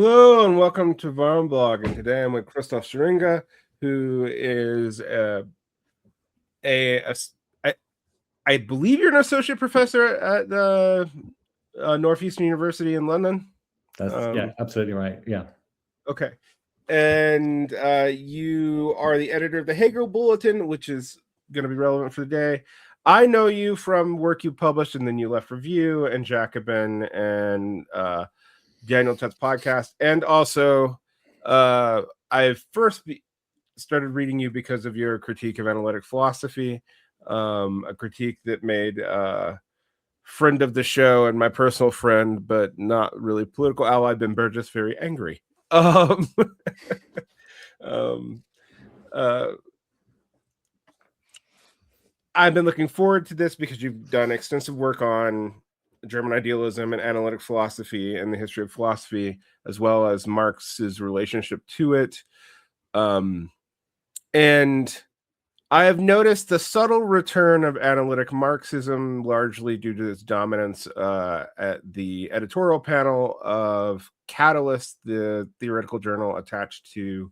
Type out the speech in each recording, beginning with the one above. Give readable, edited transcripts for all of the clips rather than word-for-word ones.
Hello and welcome to Varmblog, and today I'm with Christoph Schuringa, who is I believe you're an associate professor at the Northeastern University in London. Yeah, absolutely right. Yeah. Okay, and you are the editor of the Hegel Bulletin, which is going to be relevant for the day. I know you from work you published, and then you left Review and Jacobin and Daniel Tutt's podcast, and also I first started reading you because of your critique of analytic philosophy, a critique that made friend of the show and my personal friend, but not really political ally, Ben Burgess, very angry. Um, I've been looking forward to this because you've done extensive work on German idealism and analytic philosophy and the history of philosophy, as well as Marx's relationship to it. And I have noticed the subtle return of analytic Marxism, largely due to its dominance at the editorial panel of Catalyst, the theoretical journal attached to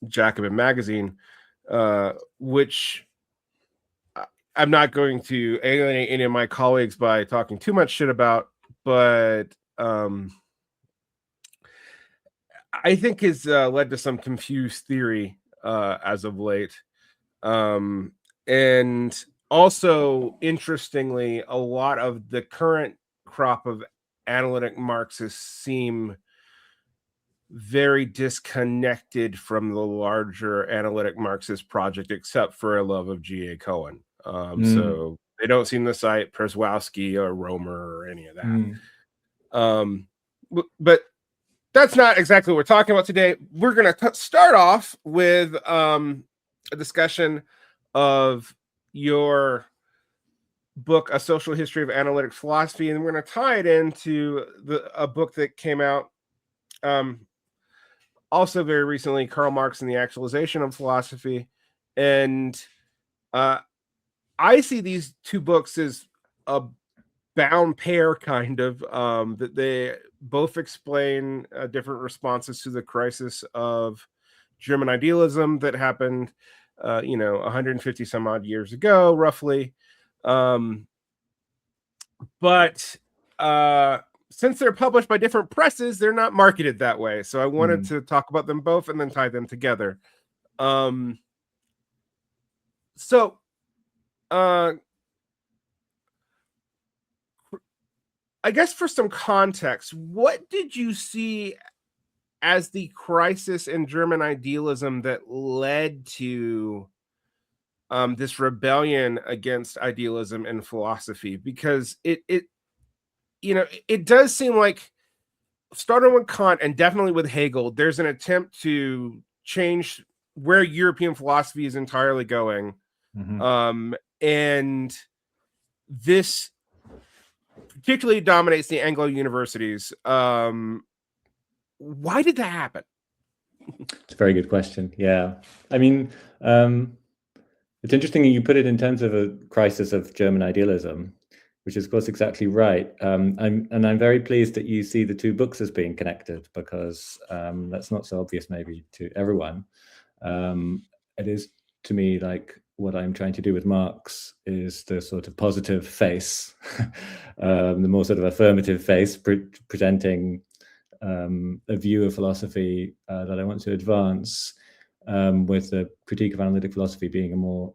Jacobin magazine, which I'm not going to alienate any of my colleagues by talking too much shit about, but I think has led to some confused theory as of late. And also, interestingly, a lot of the current crop of analytic Marxists seem very disconnected from the larger analytic Marxist project, except for a love of G.A. Cohen. So they don't seem to cite Przewalski or Romer or any of that. But that's not exactly what we're talking about today. We're going to start off with a discussion of your book, A Social History of Analytic Philosophy, and we're going to tie it into a book that came out also very recently, Karl Marx and the Actualization of Philosophy. And I see these two books as a bound pair, kind of, that they both explain different responses to the crisis of German idealism that happened 150 some odd years ago, roughly. But since they're published by different presses, they're not marketed that way. So I wanted to talk about them both and then tie them together. I guess for some context, what did you see as the crisis in German idealism that led to this rebellion against idealism and philosophy? Because it does seem like, starting with Kant and definitely with Hegel, there's an attempt to change where European philosophy is entirely going. And this particularly dominates the Anglo universities. Why did that happen? It's a very good question. Yeah. I mean, it's interesting you put it in terms of a crisis of German idealism, which is, of course, exactly right. I'm very pleased that you see the two books as being connected, because that's not so obvious maybe to everyone. It is, to me, like what I'm trying to do with Marx is the sort of positive face, the more sort of affirmative face, presenting a view of philosophy that I want to advance, with the critique of analytic philosophy being a more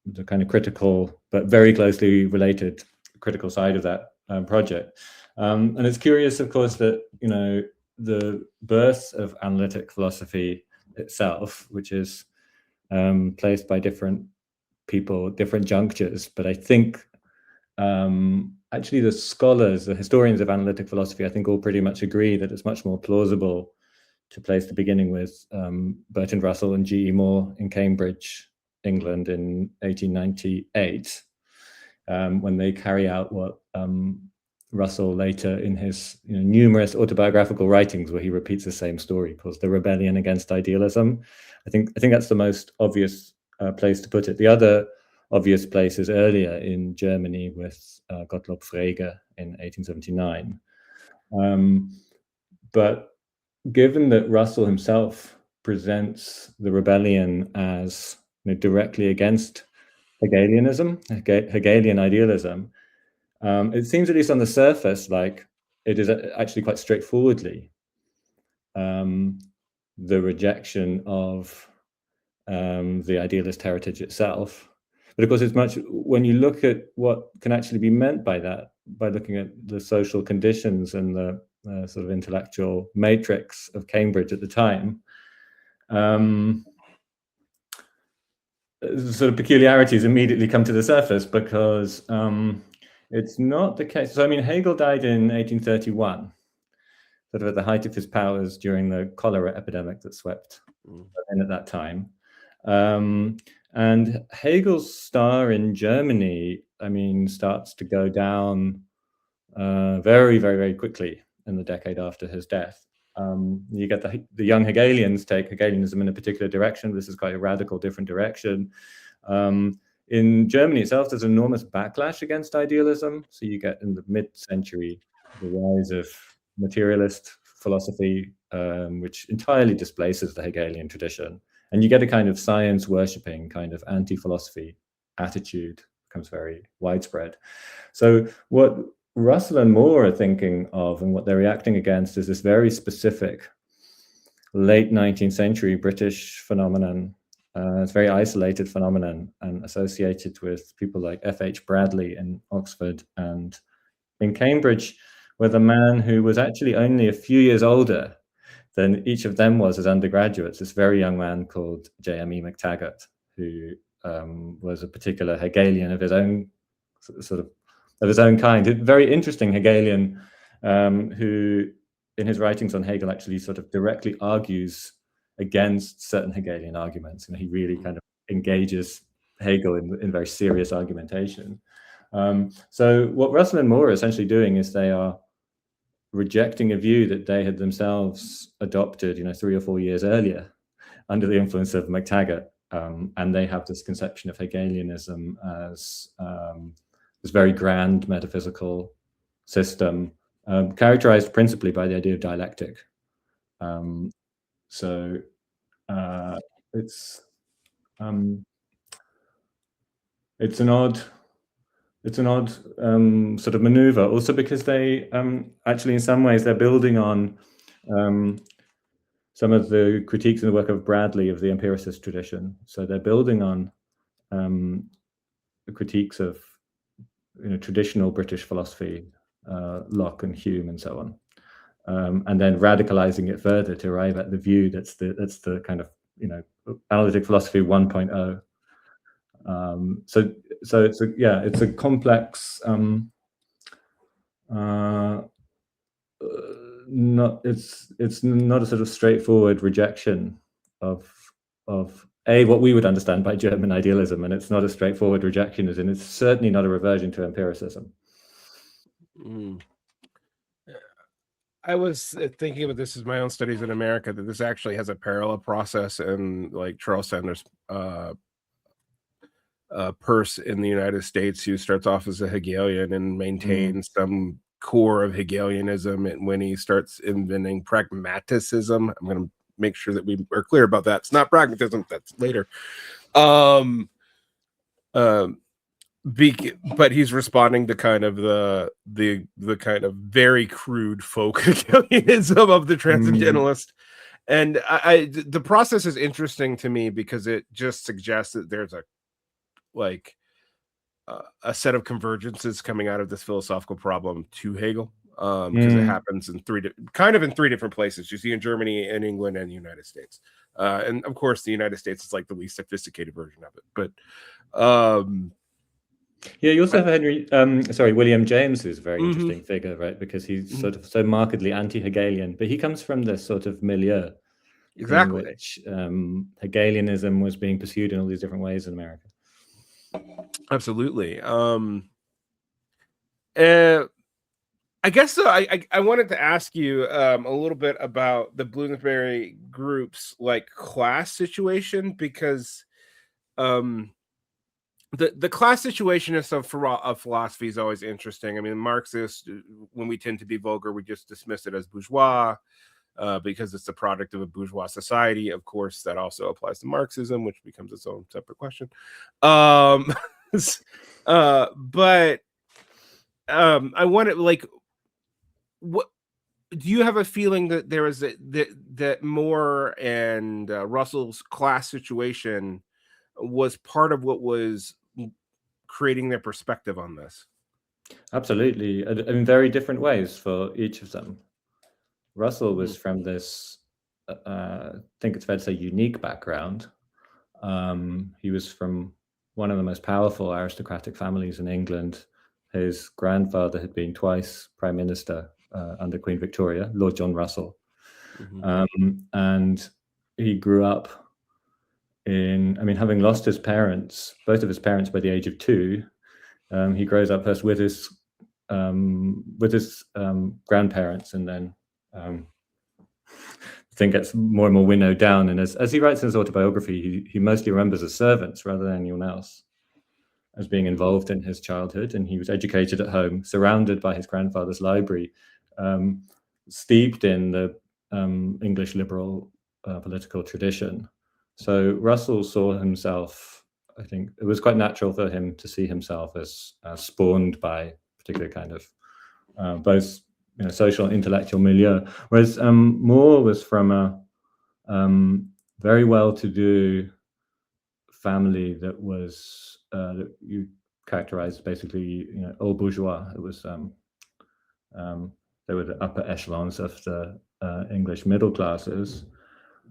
the kind of critical but very closely related critical side of that project. And it's curious, of course, that the birth of analytic philosophy itself, which is placed by different people, different junctures, but I think actually the scholars, the historians of analytic philosophy, I think all pretty much agree that it's much more plausible to place the beginning with Bertrand Russell and G.E. Moore in Cambridge, England in 1898, when they carry out what Russell later in his numerous autobiographical writings, where he repeats the same story, calls the rebellion against idealism. I think that's the most obvious place to put it. The other obvious place is earlier in Germany with Gottlob Frege in 1879. But given that Russell himself presents the rebellion as directly against Hegelianism, Hegelian idealism, it seems, at least on the surface, like it is actually quite straightforwardly the rejection of the idealist heritage itself. But of course, it's much, when you look at what can actually be meant by that, by looking at the social conditions and the sort of intellectual matrix of Cambridge at the time, sort of peculiarities immediately come to the surface, because it's not the case. So, I mean, Hegel died in 1831, sort of at the height of his powers during the cholera epidemic that swept Berlin at that time. And Hegel's star in Germany, I mean, starts to go down very, very, very quickly in the decade after his death. You get the young Hegelians take Hegelianism in a particular direction. This is quite a radical, different direction. In Germany itself, there's enormous backlash against idealism. So you get, in the mid-century, the rise of materialist philosophy, which entirely displaces the Hegelian tradition. And you get a kind of science-worshipping kind of anti-philosophy attitude, becomes very widespread. So what Russell and Moore are thinking of, and what they're reacting against, is this very specific late 19th century British phenomenon. It's a very isolated phenomenon, and associated with people like F.H. Bradley in Oxford and in Cambridge, with a man who was actually only a few years older than each of them was as undergraduates, this very young man called J.M.E. McTaggart, who was a particular Hegelian of his own kind, a very interesting Hegelian, who in his writings on Hegel actually sort of directly argues against certain Hegelian arguments, and he really kind of engages Hegel in very serious argumentation. So what Russell and Moore are essentially doing is they are rejecting a view that they had themselves adopted, 3 or 4 years earlier, under the influence of McTaggart, and they have this conception of Hegelianism as this very grand metaphysical system, characterized principally by the idea of dialectic. So it's an odd sort of maneuver, also because they actually, in some ways, they're building on some of the critiques in the work of Bradley of the empiricist tradition. So they're building on the critiques of traditional British philosophy, Locke and Hume and so on, and then radicalizing it further to arrive at the view that's the kind of analytic philosophy 1.0. So it's a complex, it's not a sort of straightforward rejection of what we would understand by German idealism, and it's not a straightforward rejection, as in it's certainly not a reversion to empiricism. I was thinking about this as my own studies in America, that this actually has a parallel process in like Charles Sanders' Peirce in the United States, who starts off as a Hegelian and maintains some core of Hegelianism, and when he starts inventing pragmaticism, I'm going to make sure that we are clear about that. It's not pragmatism, that's later. But he's responding to kind of the kind of very crude folk Hegelianism of the transcendentalist. And the process is interesting to me because it just suggests that there's a set of convergences coming out of this philosophical problem to Hegel, because it happens in three different places. You see in Germany and England and the United States, and of course the United States is like the least sophisticated version of it. But yeah, you also have William James, who's a very interesting figure, right? Because he's sort of so markedly anti-Hegelian, but he comes from this sort of milieu, exactly, in which Hegelianism was being pursued in all these different ways in America. Absolutely. I guess so. I wanted to ask you a little bit about the Bloomsbury group's like class situation, because the class situationists of philosophy is always interesting. I mean, Marxists, when we tend to be vulgar, we just dismiss it as bourgeois because it's the product of a bourgeois society. Of course, that also applies to Marxism, which becomes its own separate question. But I want to like, what do you have a feeling that there is that Moore and Russell's class situation was part of what was creating their perspective on this? Absolutely, in very different ways for each of them. Russell was from this, I think it's fair to say, unique background. He was from one of the most powerful aristocratic families in England. His grandfather had been twice Prime Minister under Queen Victoria, Lord John Russell. And he grew up having lost his parents, both of his parents by the age of 2, he grows up first with his grandparents, and then the thing gets more and more winnowed down. And as he writes in his autobiography, he mostly remembers his servants rather than anyone else as being involved in his childhood. And he was educated at home, surrounded by his grandfather's library, steeped in the English liberal political tradition. So Russell saw himself, I think it was quite natural for him to see himself as spawned by a particular kind of both social and intellectual milieu, whereas Moore was from a very well-to-do family that was that you characterized basically old bourgeois. It was they were the upper echelons of the English middle classes,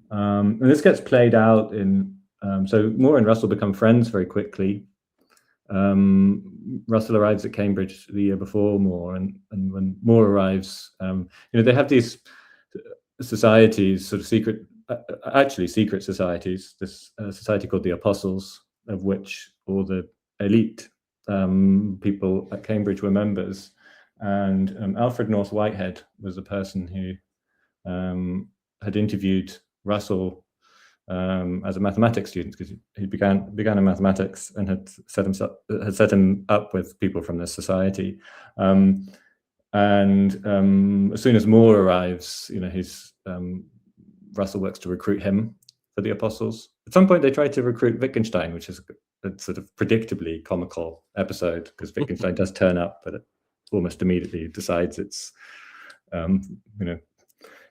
and this gets played out in so Moore and Russell become friends very quickly. Russell arrives at Cambridge the year before Moore, and when Moore arrives, they have these societies, sort of secret societies. This society called the Apostles, of which all the elite people at Cambridge were members, and Alfred North Whitehead was the person who had interviewed Russell as a mathematics student, because he began in mathematics and had set him up with people from this society. And as soon as Moore arrives, Russell works to recruit him for the Apostles. At some point, they try to recruit Wittgenstein, which is a sort of predictably comical episode, because Wittgenstein does turn up, but it almost immediately decides it's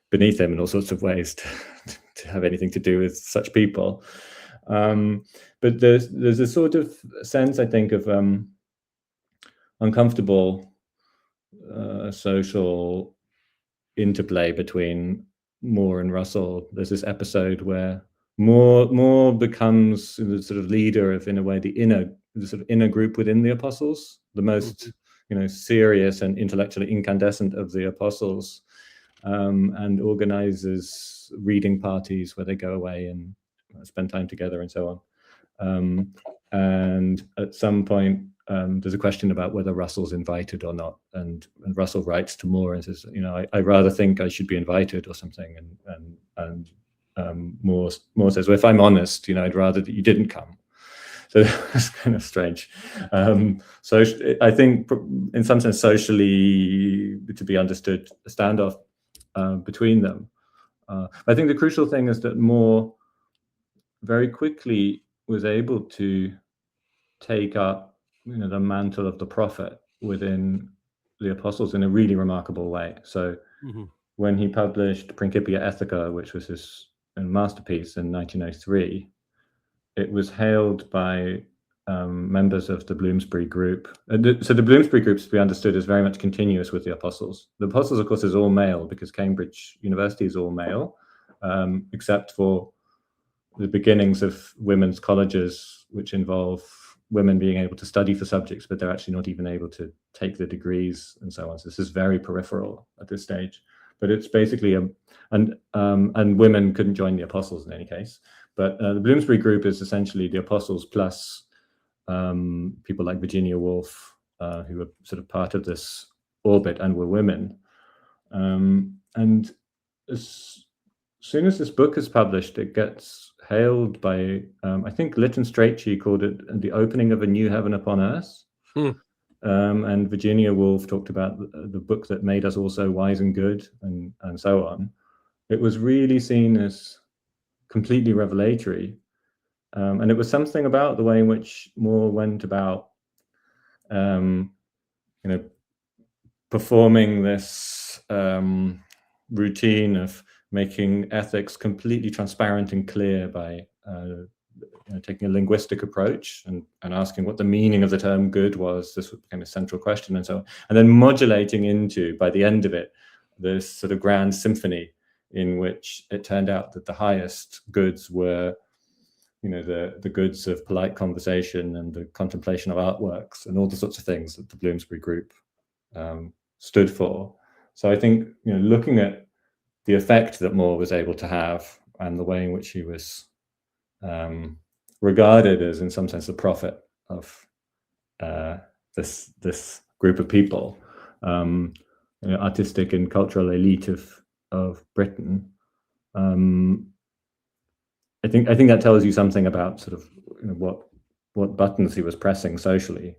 beneath him in all sorts of ways to have anything to do with such people. But there's a sort of sense, I think, of uncomfortable social interplay between Moore and Russell. There's this episode where Moore becomes the sort of leader of, in a way, the sort of inner group within the Apostles, the most serious and intellectually incandescent of the Apostles, and organizes reading parties where they go away and spend time together and so on. And at some point, there's a question about whether Russell's invited or not, and Russell writes to Moore and says, I rather think I should be invited or something, and Moore says, well, if I'm honest, I'd rather that you didn't come. So that's kind of strange. So I think, in some sense, socially, to be understood, a standoff between them. I think the crucial thing is that Moore very quickly was able to take up the mantle of the prophet within the Apostles in a really remarkable way. So when he published Principia Ethica, which was his masterpiece in 1903, it was hailed by members of the Bloomsbury group. So the Bloomsbury group, to be understood, is very much continuous with the Apostles. The Apostles, of course, is all male, because Cambridge University is all male, except for the beginnings of women's colleges, which involve women being able to study for subjects, but they're actually not even able to take the degrees and so on. So this is very peripheral at this stage. But it's basically and women couldn't join the Apostles in any case. But the Bloomsbury group is essentially the Apostles plus people like Virginia Woolf, who were sort of part of this orbit and were women. And as soon as this book is published, it gets hailed by, I think Lytton Strachey called it the opening of a new heaven upon earth. And Virginia Woolf talked about the book that made us all so wise and good, and so on. It was really seen as completely revelatory. And it was something about the way in which Moore went about, performing this routine of making ethics completely transparent and clear by taking a linguistic approach and asking what the meaning of the term good was. This became a central question, and so on. And then modulating into, by the end of it, this sort of grand symphony in which it turned out that the highest goods were the goods of polite conversation and the contemplation of artworks and all the sorts of things that the Bloomsbury Group stood for. So I think looking at the effect that Moore was able to have and the way in which he was regarded as, in some sense, the prophet of this group of people, artistic and cultural elite of Britain. I think that tells you something about sort of what buttons he was pressing socially.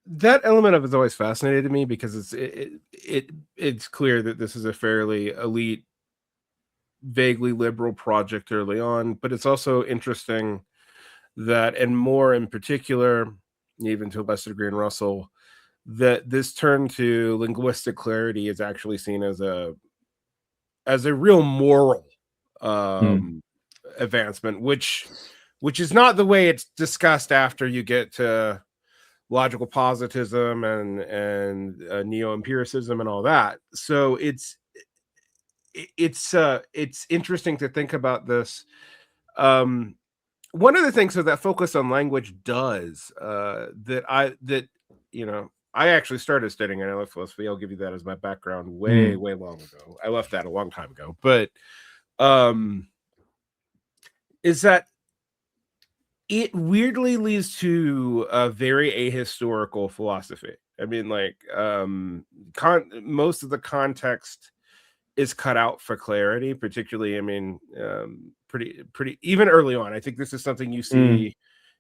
That element of it has always fascinated me because it's clear that this is a fairly elite, vaguely liberal project early on, but it's also interesting that, and more in particular, even to a lesser degree in Russell, that this turn to linguistic clarity is actually seen as a real moral advancement, which is not the way it's discussed after you get to logical positivism and neo-empiricism and all that. So it's interesting to think about this. One of the things that focus on language does, that I actually started studying analytic philosophy. I'll give you that as my background way long ago. I left that a long time ago, but is that it weirdly leads to a very ahistorical philosophy. I mean, like, most of the context is cut out for clarity, particularly, I mean, pretty even early on. I think this is something you see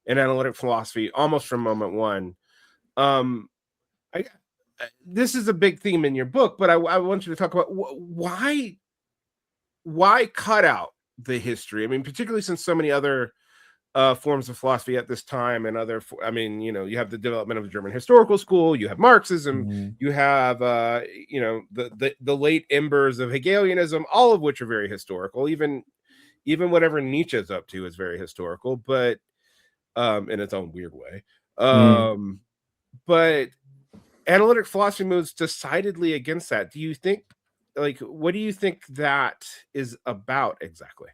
in analytic philosophy almost from moment one. This is a big theme in your book, but I want you to talk about why cut out the history. I mean, particularly since so many other forms of philosophy at this time and other, I mean, you have the development of the German historical school, you have Marxism, you have the late embers of Hegelianism, all of which are very historical. Even whatever Nietzsche's up to is very historical, but in its own weird way. But analytic philosophy moves decidedly against that. Do you think, like, what do you think that is about exactly?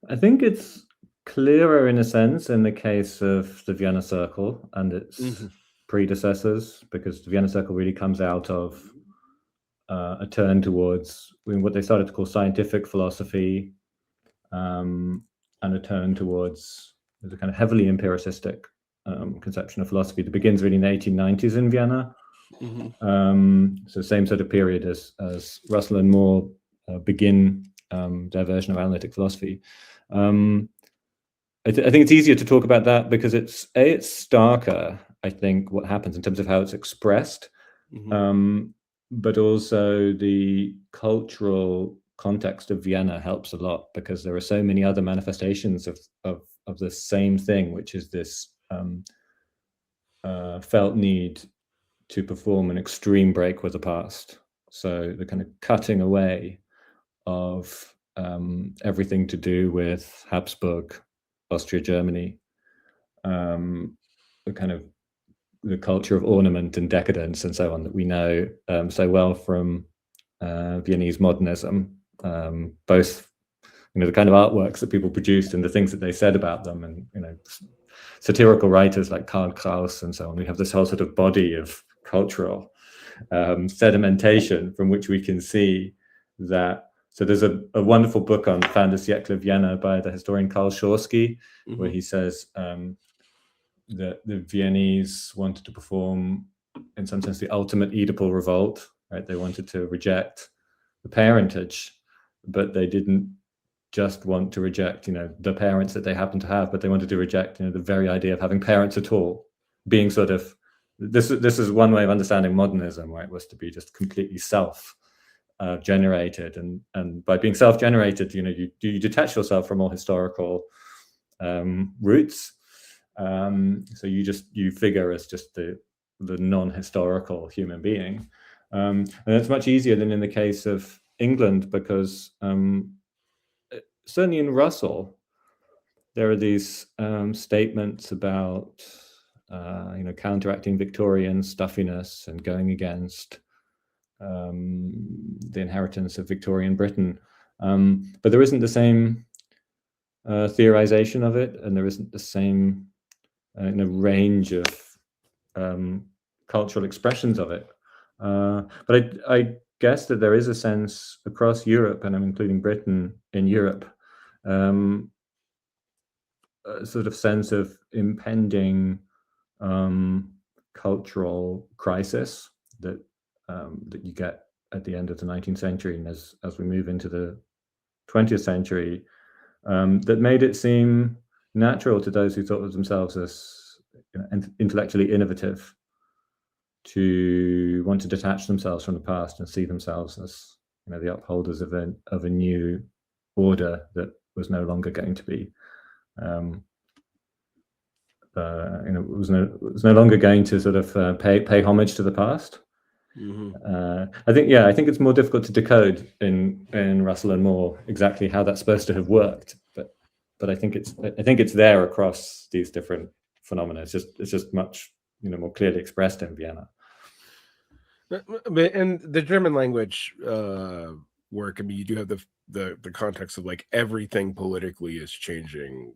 I think it's clearer in a sense in the case of the Vienna Circle and its predecessors, because the Vienna Circle really comes out of a turn towards what they started to call scientific philosophy, and a turn towards the kind of heavily empiricistic conception of philosophy that begins really in the 1890s in Vienna. So same sort of period as Russell and Moore begin their version of analytic philosophy. I think it's easier to talk about that because it's starker, I think, what happens in terms of how it's expressed, but also the cultural context of Vienna helps a lot because there are so many other manifestations of the same thing, which is this felt need to perform an extreme break with the past. So the kind of cutting away of everything to do with Habsburg, Austria, Germany, the kind of the culture of ornament and decadence and so on that we know so well from Viennese modernism, both the kind of artworks that people produced and the things that they said about them, and satirical writers like Karl Kraus and so on. We have this whole sort of body of cultural sedimentation from which we can see that. So there's a wonderful book on Fin de siècle of Vienna by the historian Karl Schorsky, where he says that the Viennese wanted to perform, in some sense, the ultimate Oedipal revolt. Right? They wanted to reject the parentage but they didn't just want to reject, the parents that they happen to have, but they wanted to reject, the very idea of having parents at all, being sort of, this is one way of understanding modernism, right? Was to be just completely self-generated, and by being self-generated, you detach yourself from all historical roots. So you figure as just the non-historical human being, and it's much easier than in the case of England, because certainly in Russell, there are these statements about counteracting Victorian stuffiness and going against the inheritance of Victorian Britain, but there isn't the same theorization of it, and there isn't the same range of cultural expressions of it. But I guess that there is a sense across Europe, and I'm including Britain in Europe, a sort of sense of impending cultural crisis that you get at the end of the 19th century, and as we move into the 20th century, that made it seem natural to those who thought of themselves as intellectually innovative to want to detach themselves from the past and see themselves as the upholders of a new order that was no longer going to be was no longer going to sort of pay homage to the past. I think it's more difficult to decode in Russell and Moore exactly how that's supposed to have worked, but I think it's there across these different phenomena. It's just much more clearly expressed in Vienna. And the German language work, I mean, you do have the context of like everything politically is changing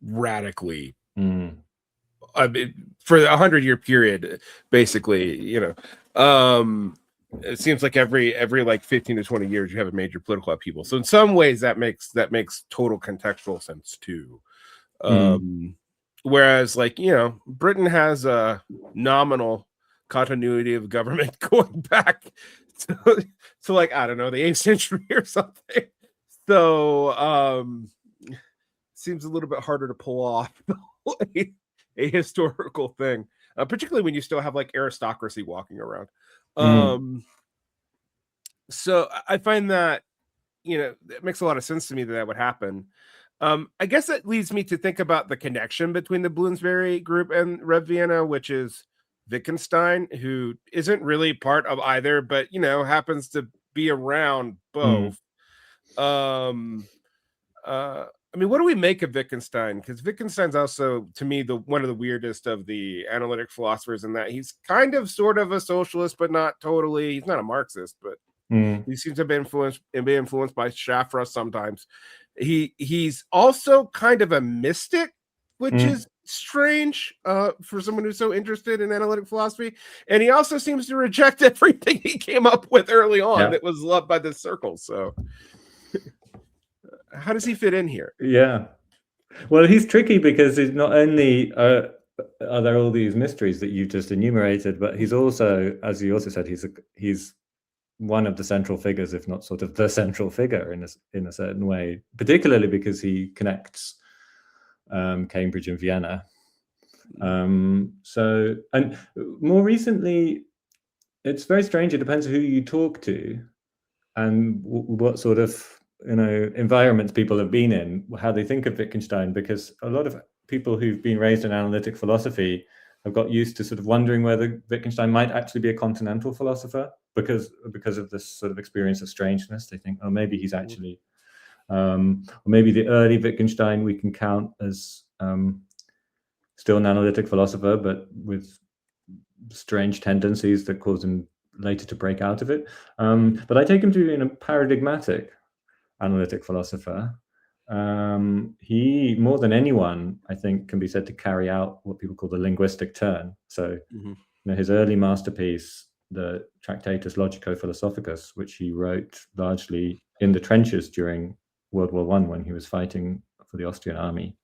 radically. I mean, for a 100-year period, basically, it seems like every like 15 to 20 years you have a major political upheaval. So in some ways that makes total contextual sense too. Whereas like, Britain has a nominal continuity of government going back to like, I don't know, the 8th century or something. So seems a little bit harder to pull off a historical thing, particularly when you still have like aristocracy walking around. So I find that, it makes a lot of sense to me that would happen. I guess that leads me to think about the connection between the Bloomsbury group and Rev Vienna, which is Wittgenstein, who isn't really part of either, but happens to be around both. I mean, what do we make of Wittgenstein? Because Wittgenstein's also, to me, one of the weirdest of the analytic philosophers, in that he's kind of sort of a socialist, but not totally. He's not a Marxist, but he seems to be influenced by Shafra sometimes. He's also kind of a mystic, which is strange for someone who's so interested in analytic philosophy. And he also seems to reject everything he came up with early on that was loved by the circle. So how does he fit in here? Yeah. Well, he's tricky because he's not only are there all these mysteries that you've just enumerated, but he's also, as you also said, he's one of the central figures, if not sort of the central figure in a certain way, particularly because he connects Cambridge and Vienna. So, and more recently, it's very strange. It depends who you talk to and what sort of environments people have been in, how they think of Wittgenstein, because a lot of people who've been raised in analytic philosophy have got used to sort of wondering whether Wittgenstein might actually be a continental philosopher because of this sort of experience of strangeness. They think, oh, maybe he's actually, or maybe the early Wittgenstein we can count as still an analytic philosopher, but with strange tendencies that cause him later to break out of it. But I take him to be a paradigmatic analytic philosopher. He, more than anyone, I think, can be said to carry out what people call the linguistic turn. So his early masterpiece, the Tractatus Logico-Philosophicus, which he wrote largely in the trenches during World War I when he was fighting for the Austrian army.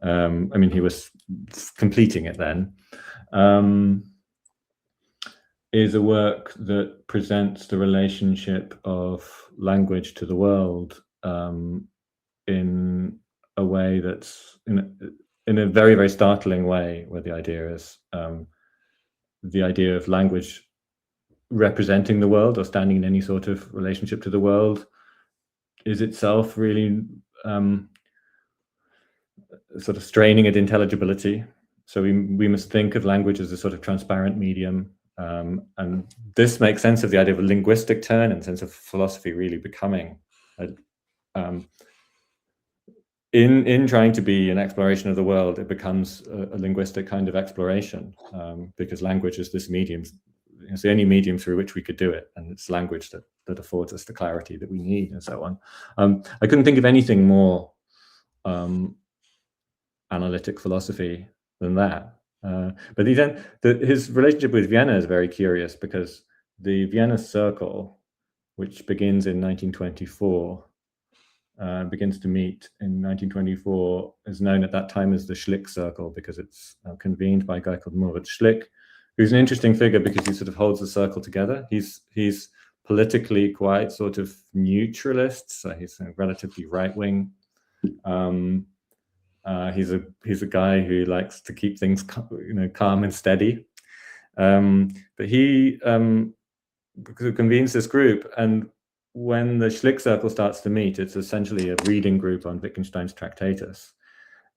I mean, he was completing it then. is a work that presents the relationship of language to the world in a way that's in a very, very startling way, where the idea is the idea of language representing the world or standing in any sort of relationship to the world is itself really sort of straining at intelligibility. So we must think of language as a sort of transparent medium. And this makes sense of the idea of a linguistic turn and sense of philosophy really becoming in trying to be an exploration of the world, it becomes a linguistic kind of exploration, because language is this medium. It's the only medium through which we could do it, and it's language that affords us the clarity that we need, and so on. I couldn't think of anything more analytic philosophy than that. But his relationship with Vienna is very curious, because the Vienna Circle, which begins in 1924, begins to meet in 1924, is known at that time as the Schlick Circle, because it's convened by a guy called Moritz Schlick, who's an interesting figure because he sort of holds the circle together. He's politically quite sort of neutralist, so he's relatively right-wing. He's a guy who likes to keep things calm and steady. But he convenes this group, and when the Schlick Circle starts to meet, it's essentially a reading group on Wittgenstein's Tractatus.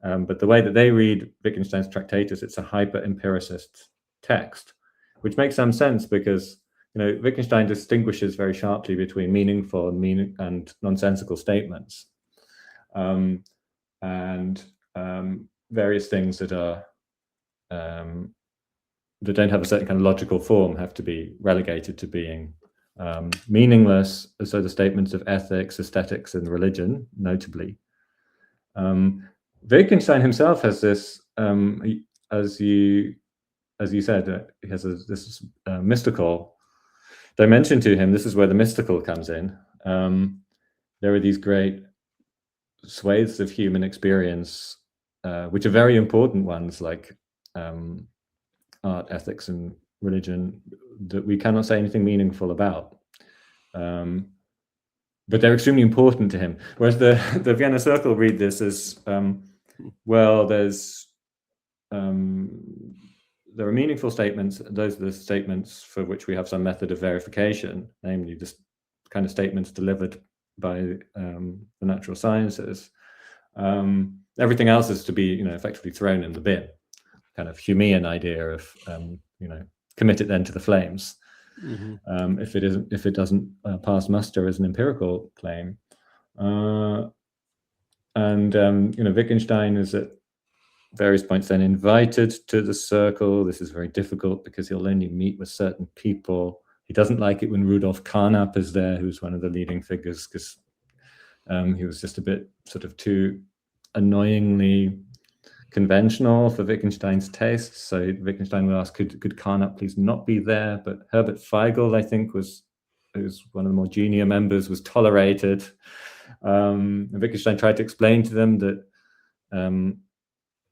But the way that they read Wittgenstein's Tractatus, it's a hyper-empiricist text, which makes some sense because Wittgenstein distinguishes very sharply between meaningful and nonsensical statements, and various things that are that don't have a certain kind of logical form have to be relegated to being meaningless. So the statements of ethics, aesthetics, and religion, notably. Wittgenstein himself has this, as you said, he has this mystical dimension to him. This is where the mystical comes in. There are these great swathes of human experience, which are very important ones, like art, ethics, and religion, that we cannot say anything meaningful about. But they're extremely important to him. Whereas the Vienna Circle read this as, well, there are meaningful statements. Those are the statements for which we have some method of verification, namely just kind of statements delivered by the natural sciences. Everything else is to be, effectively thrown in the bin. Kind of Humean idea of, commit it then to the flames. Mm-hmm. If it doesn't pass muster as an empirical claim. Wittgenstein is at various points then invited to the circle. This is very difficult because he'll only meet with certain people. He doesn't like it when Rudolf Carnap is there, who's one of the leading figures, because he was just a bit sort of too annoyingly conventional for Wittgenstein's tastes. So Wittgenstein would ask, could Carnap please not be there? But Herbert Feigl, I think, who's one of the more junior members, was tolerated. Wittgenstein tried to explain to them that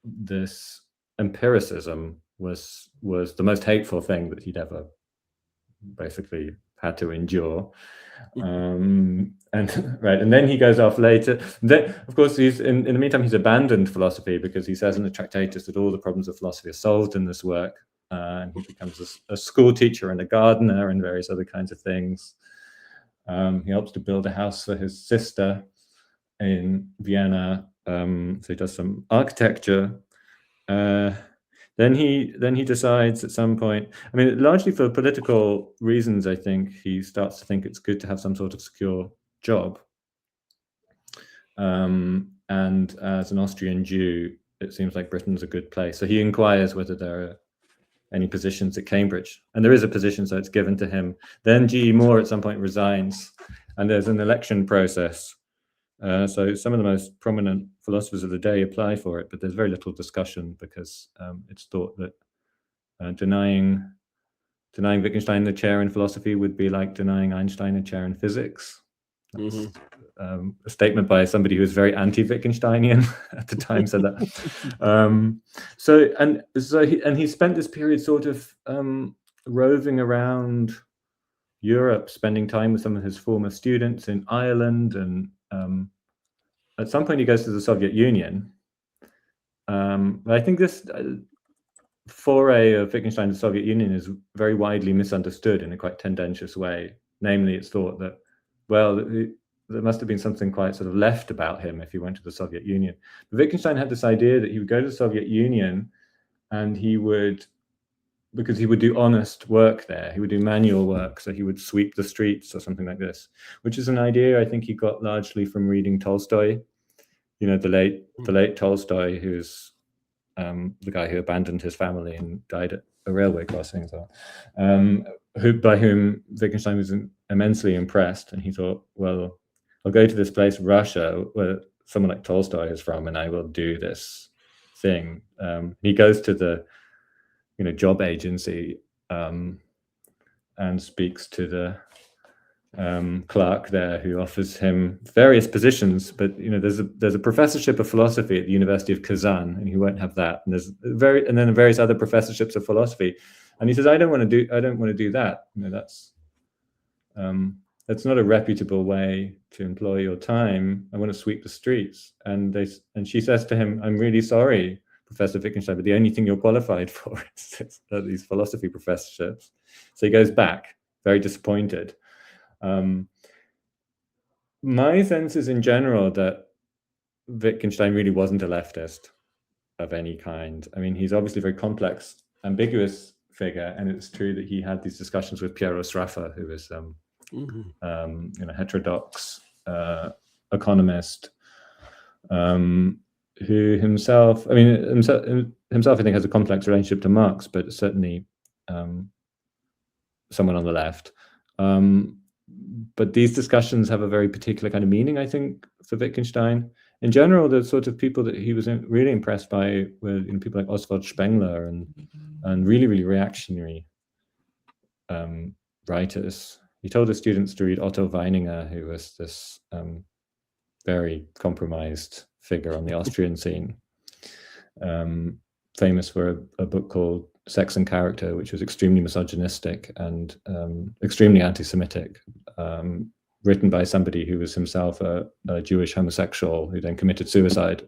this empiricism was the most hateful thing that he'd ever basically had to endure. And then he goes off later. Then, of course, he's in the meantime he's abandoned philosophy, because he says in the Tractatus that all the problems of philosophy are solved in this work, and he becomes a school teacher and a gardener and various other kinds of things. He helps to build a house for his sister in Vienna, so he does some architecture. Then he decides at some point, largely for political reasons, I think, he starts to think it's good to have some sort of secure job. And as an Austrian Jew, it seems like Britain's a good place. So he inquires whether there are any positions at Cambridge. And there is a position, so it's given to him. Then G.E. Moore at some point resigns, and there's an election process. So some of the most prominent philosophers of the day apply for it, but there's very little discussion, because it's thought that denying Wittgenstein the chair in philosophy would be like denying Einstein a chair in physics. That's a statement by somebody who was very anti-Wittgensteinian at the time, said that. He spent this period sort of roving around Europe, spending time with some of his former students in Ireland, and at some point he goes to the Soviet Union. But I think this foray of Wittgenstein to the Soviet Union is very widely misunderstood in a quite tendentious way. Namely, it's thought that, well, there must have been something quite sort of left about him if he went to the Soviet Union. But Wittgenstein had this idea that he would go to the Soviet Union and he would, because he would do honest work there, he would do manual work, so he would sweep the streets or something like this, which is an idea I think he got largely from reading Tolstoy. You know, the late Tolstoy, who's the guy who abandoned his family and died at a railway crossing, so, by whom Wittgenstein was immensely impressed, and he thought, well, I'll go to this place, Russia, where someone like Tolstoy is from, and I will do this thing. He goes to the job agency and speaks to the clerk there, who offers him various positions, but there's a professorship of philosophy at the University of Kazan, and he won't have that. And and then various other professorships of philosophy, and he says, I don't want to do that. That's not a reputable way to employ your time. I want to sweep the streets. And she says to him, I'm really sorry, Professor Wittgenstein, but the only thing you're qualified for is these philosophy professorships. So he goes back, very disappointed. My sense is in general that Wittgenstein really wasn't a leftist of any kind. I mean, he's obviously a very complex, ambiguous figure, and it's true that he had these discussions with Piero Sraffa, who is heterodox economist, who himself I think has a complex relationship to Marx, but certainly someone on the left. But these discussions have a very particular kind of meaning, I think, for Wittgenstein. In general, the sort of people that he was really impressed by were people like Oswald Spengler and really, really reactionary writers. He told his students to read Otto Weininger, who was this very compromised figure on the Austrian scene, famous for a book called Sex and Character, which was extremely misogynistic and extremely anti-Semitic, written by somebody who was himself a Jewish homosexual who then committed suicide.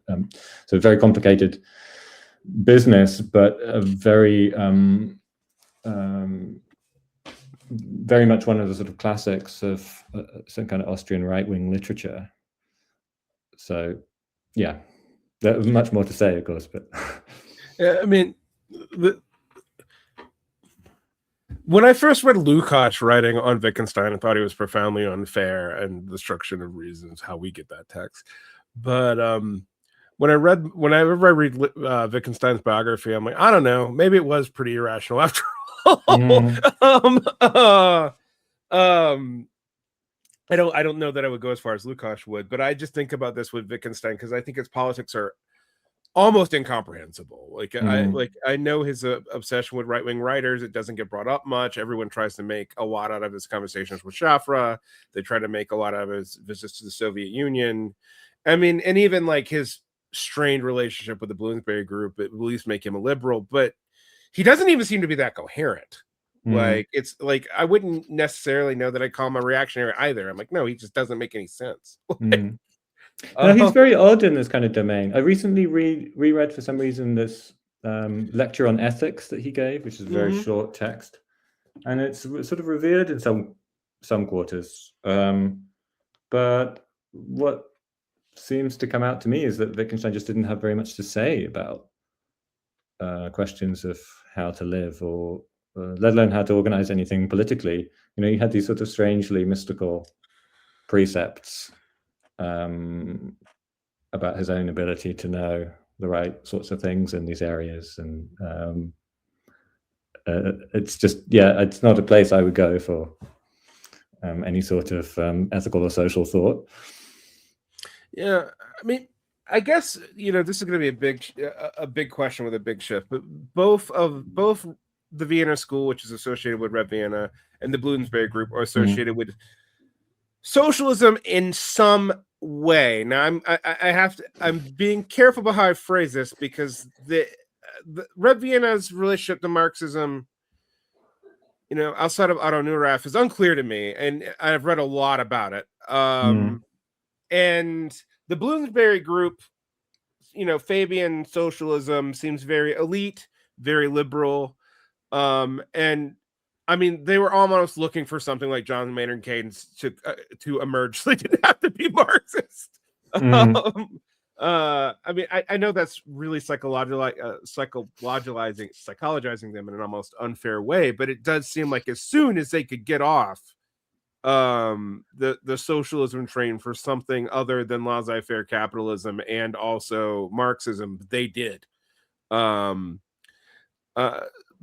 So very complicated business, but a very very much one of the sort of classics of some kind of Austrian right-wing literature. So, yeah, there's much more to say, of course, but yeah, I mean, when I first read Lukács writing on Wittgenstein, I thought he was profoundly unfair and Destruction of Reasons, how we get that text. But whenever I read Wittgenstein's biography, I'm like, I don't know, maybe it was pretty irrational after all. I don't know that I would go as far as Lukács would, but I just think about this with Wittgenstein because I think his politics are almost incomprehensible. I know his obsession with right-wing writers. It doesn't get brought up much. Everyone tries to make a lot out of his conversations with Schaffra. They try to make a lot out of his visits to the Soviet Union. I mean, and even like his strained relationship with the Bloomsbury Group, at least make him a liberal, but he doesn't even seem to be that coherent. Like, it's like, I wouldn't necessarily know that I call him a reactionary either. I'm like, no, he just doesn't make any sense. No, he's very odd in this kind of domain. I recently reread for some reason this lecture on ethics that he gave, which is a very short text, and it's sort of revered in some quarters. But what seems to come out to me is that Wittgenstein just didn't have very much to say about questions of how to live, or let alone how to organize anything politically. He had these sort of strangely mystical precepts about his own ability to know the right sorts of things in these areas, and it's just, it's not a place I would go for any sort of ethical or social thought. Yeah, I mean, I guess this is going to be a big question with a big shift, but both the Vienna School, which is associated with Red Vienna, and the Bloomsbury Group are associated with socialism in some way. Now, I'm being careful about how I phrase this, because the Red Vienna's relationship to Marxism outside of Otto Neurath is unclear to me, and I've read a lot about it. And the Bloomsbury group, Fabian socialism seems very elite, very liberal. And I mean, they were almost looking for something like John Maynard Keynes to emerge. So they didn't have to be Marxist. I mean, I know that's really psychologizing them in an almost unfair way, but it does seem like as soon as they could get off the socialism train for something other than laissez-faire capitalism and also Marxism, they did.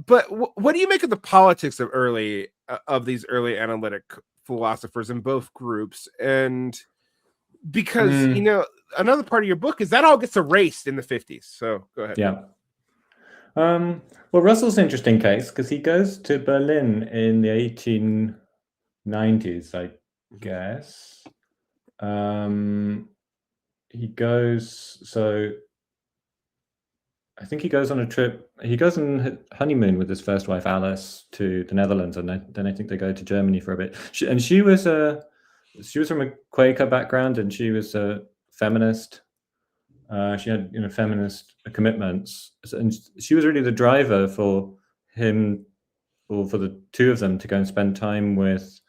But what do you make of the politics of these early analytic philosophers in both groups? And because another part of your book is that all gets erased in the 50s. So go ahead. Yeah. Well, Russell's an interesting case because he goes to Berlin in the 1890s, I guess. He goes, so I think he goes on a trip. He goes on honeymoon with his first wife, Alice, to the Netherlands, and then I think they go to Germany for a bit. She was from a Quaker background, and she was a feminist. She had feminist commitments, and she was really the driver for him, or for the two of them, to go and spend time with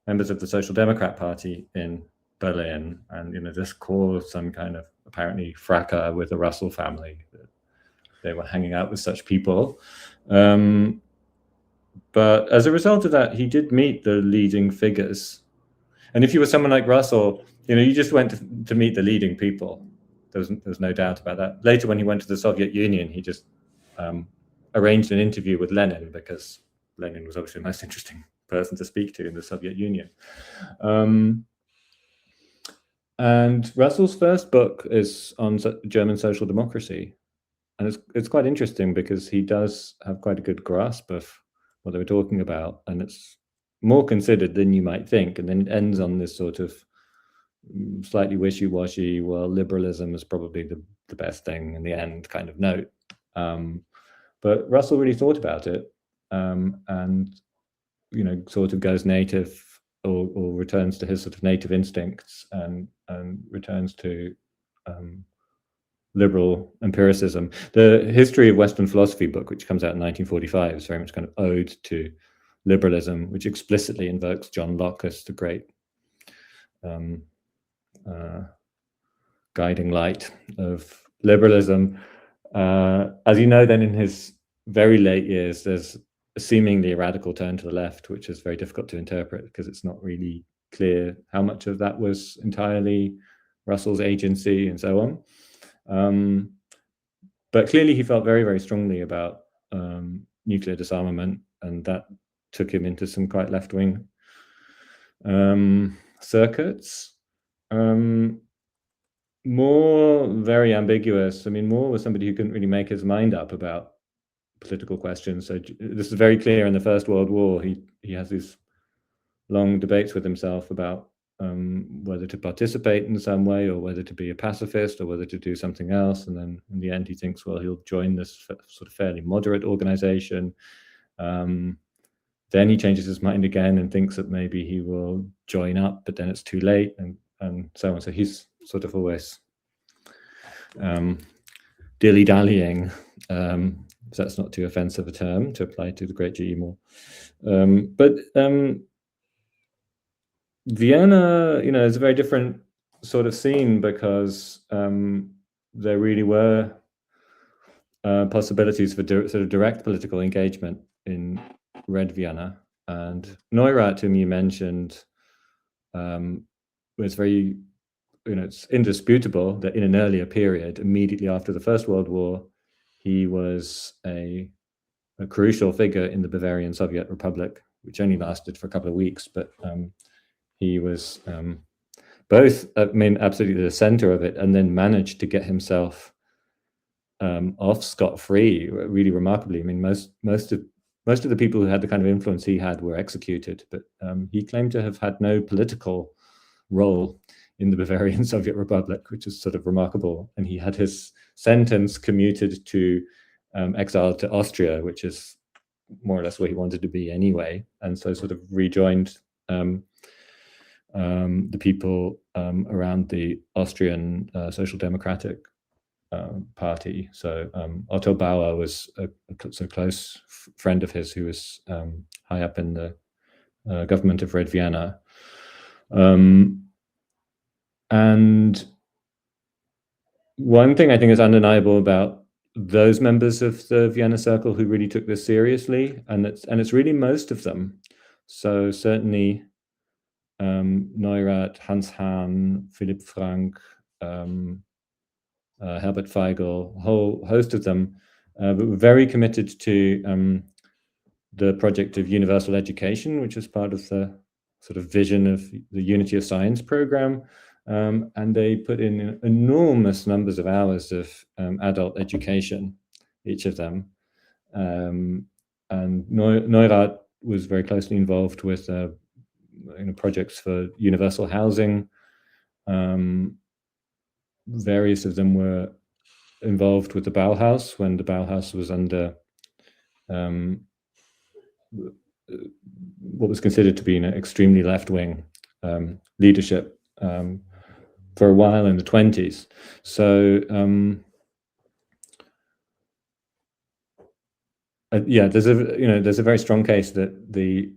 members of the Social Democrat Party in Berlin, and this caused some kind of apparently fracas with the Russell family. They were hanging out with such people. But as a result of that, he did meet the leading figures. And if you were someone like Russell, you just went to meet the leading people. There's no doubt about that. Later, when he went to the Soviet Union, he just arranged an interview with Lenin, because Lenin was obviously the most interesting person to speak to in the Soviet Union. And Russell's first book is on German social democracy. And it's quite interesting because he does have quite a good grasp of what they were talking about, and it's more considered than you might think. And then it ends on this sort of slightly wishy-washy, well, liberalism is probably the best thing in the end kind of note. But Russell really thought about it, and sort of goes native, or returns to his sort of native instincts, and returns to liberal empiricism. The History of Western Philosophy book, which comes out in 1945, is very much kind of ode to liberalism, which explicitly invokes John Locke as the great guiding light of liberalism. As you know, then in his very late years, there's a seemingly radical turn to the left, which is very difficult to interpret because it's not really clear how much of that was entirely Russell's agency and so on. But clearly he felt very, very strongly about nuclear disarmament, and that took him into some quite left-wing circuits. More very ambiguous. I mean, Moore was somebody who couldn't really make his mind up about political questions. So this is very clear in the First World War. He has these long debates with himself about whether to participate in some way, or whether to be a pacifist, or whether to do something else. And then in the end, he thinks, well, he'll join this sort of fairly moderate organization. Then he changes his mind again and thinks that maybe he will join up, but then it's too late, and so on. So he's sort of always dilly-dallying, if that's not too offensive a term to apply to the great G.E. Moore. But Vienna, is a very different sort of scene, because there really were possibilities for sort of direct political engagement in Red Vienna. And Neurath, whom you mentioned, was very, it's indisputable that in an earlier period, immediately after the First World War, he was a crucial figure in the Bavarian Soviet Republic, which only lasted for a couple of weeks, but he was both, absolutely the center of it, and then managed to get himself off scot-free, really remarkably. I mean, most of the people who had the kind of influence he had were executed, but he claimed to have had no political role in the Bavarian Soviet Republic, which is sort of remarkable. And he had his sentence commuted to exile to Austria, which is more or less where he wanted to be anyway, and so sort of rejoined the people around the Austrian Social Democratic party. So Otto Bauer was a close friend of his who was high up in the government of Red Vienna. And one thing I think is undeniable about those members of the Vienna Circle who really took this seriously, and it's really most of them. So certainly Neurath, Hans Hahn, Philipp Frank, Herbert Feigl, a whole host of them, but were very committed to the project of universal education, which was part of the sort of vision of the Unity of Science program. And they put in enormous numbers of hours of adult education, each of them. And Neurath was very closely involved with projects for universal housing. Various of them were involved with the Bauhaus when the Bauhaus was under what was considered to be an extremely left-wing leadership for a while in the 1920s. So yeah, there's a very strong case that the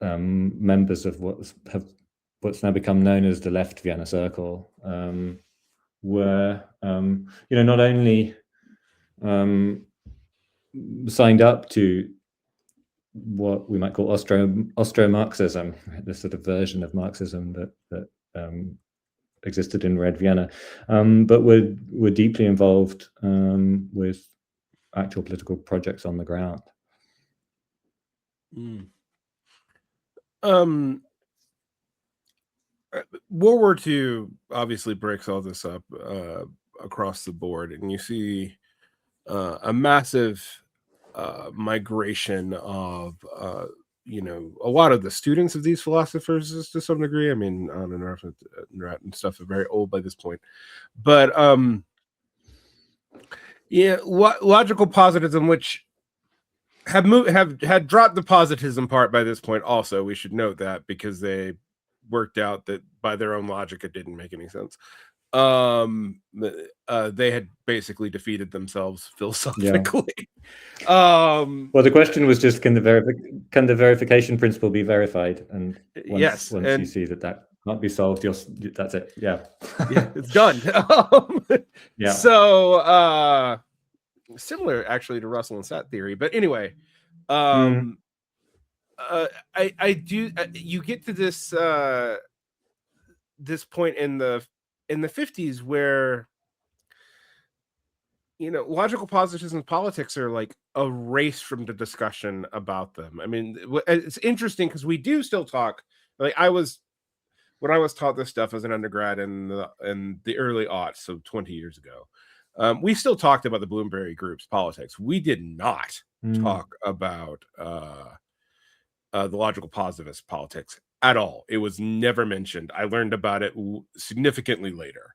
members of what's now become known as the Left Vienna Circle were not only signed up to what we might call Austro-Marxism, this sort of version of Marxism that existed in Red Vienna, but were deeply involved with actual political projects on the ground. World War II obviously breaks all this up across the board, and you see a massive migration of a lot of the students of these philosophers to some degree. I mean, on and off and stuff are very old by this point, but logical positivism, which had dropped the positivism part by this point. Also, we should note that because they worked out that by their own logic it didn't make any sense. They had basically defeated themselves philosophically. Yeah. Well, the question was just, can the verification principle be verified? And once you see that can't be solved, that's it. Yeah. Yeah, it's done. Yeah. So similar actually to Russell and Set theory, but anyway, I do. You get to this this point in the 50s where logical positivism politics are like erased from the discussion about them. I mean, it's interesting because we do still talk. Like when I was taught this stuff as an undergrad in the early aughts, so 20 years ago, we still talked about the Bloomsbury Group's politics. We did not talk about the logical positivist politics at all. It was never mentioned. I learned about it significantly later.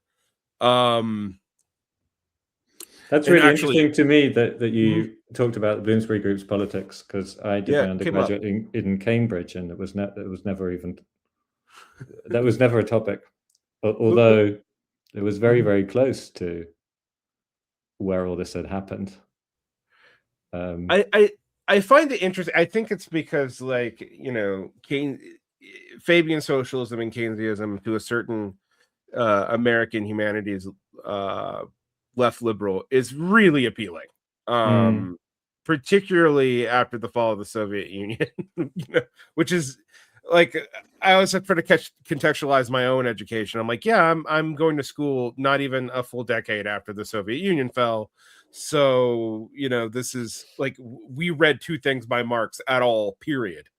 That's really interesting to me that you talked about the Bloomsbury Group's politics, because I did my undergraduate in Cambridge, and it was never a topic, although it was very, very close to where all this had happened. I find it interesting. I think it's because, like, Fabian socialism and Keynesianism to a certain American humanities left liberal is really appealing, particularly after the fall of the Soviet Union, which is like, I always try to contextualize my own education. I'm like, yeah, I'm going to school not even a full decade after the Soviet Union fell. So, this is like, we read two things by Marx at all, period.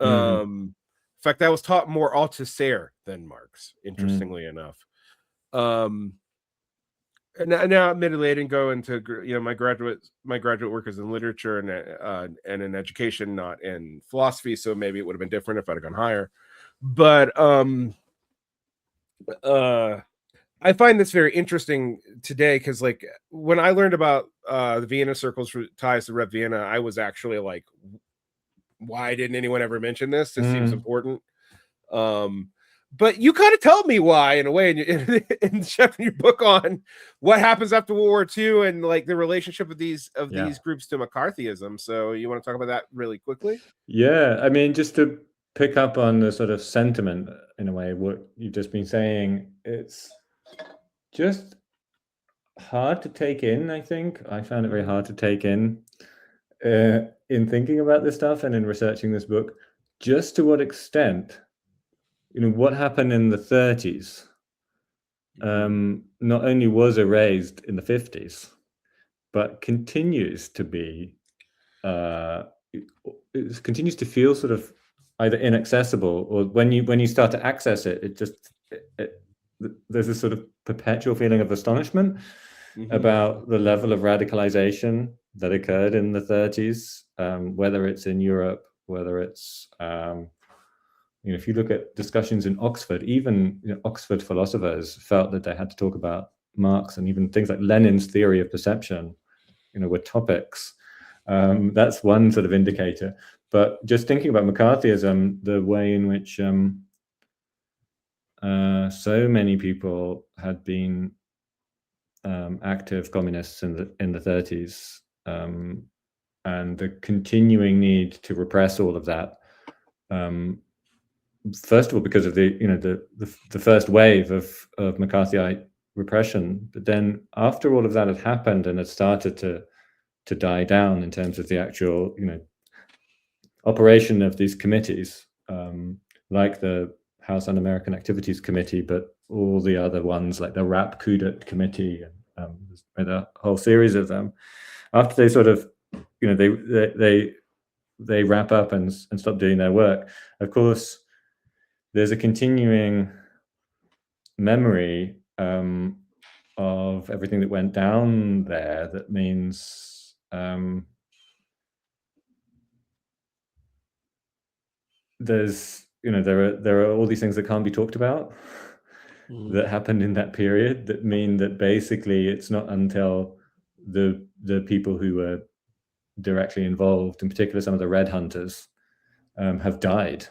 In fact, I was taught more Althusser than Marx, interestingly enough. Now, admittedly, I didn't go into my graduate work is in literature and in education, not in philosophy. So maybe it would have been different if I'd have gone higher. But I find this very interesting today because, like, when I learned about the Vienna Circles ties to Rep Vienna, I was actually like, why didn't anyone ever mention this? This seems important. But you kind of told me why, in a way, in your book on what happens after World War II and like the relationship of these groups to McCarthyism. So you want to talk about that really quickly? Yeah, I mean, just to pick up on the sort of sentiment in a way, what you've just been saying, it's just hard to take in. I think I found it very hard to take in thinking about this stuff and in researching this book. Just to what extent, what happened in the 30s not only was erased in the 50s, but continues to be, it continues to feel sort of either inaccessible, or when you start to access it, there's this sort of perpetual feeling of astonishment about the level of radicalization that occurred in the 30s, whether it's in Europe, whether it's if you look at discussions in Oxford, even Oxford philosophers felt that they had to talk about Marx, and even things like Lenin's theory of perception, were topics. That's one sort of indicator. But just thinking about McCarthyism, the way in which so many people had been active communists in the 30s, and the continuing need to repress all of that. First of all, because of the first wave of McCarthyite repression, but then after all of that had happened and had started to die down in terms of the actual operation of these committees, like the House Un-American Activities Committee, but all the other ones like the RAP Kudat Committee, and a whole series of them. After they sort of, they wrap up and stop doing their work, of course, there's a continuing memory of everything that went down there. That means there's there are all these things that can't be talked about that happened in that period, that mean that basically it's not until the people who were directly involved, in particular some of the Red Hunters, have died,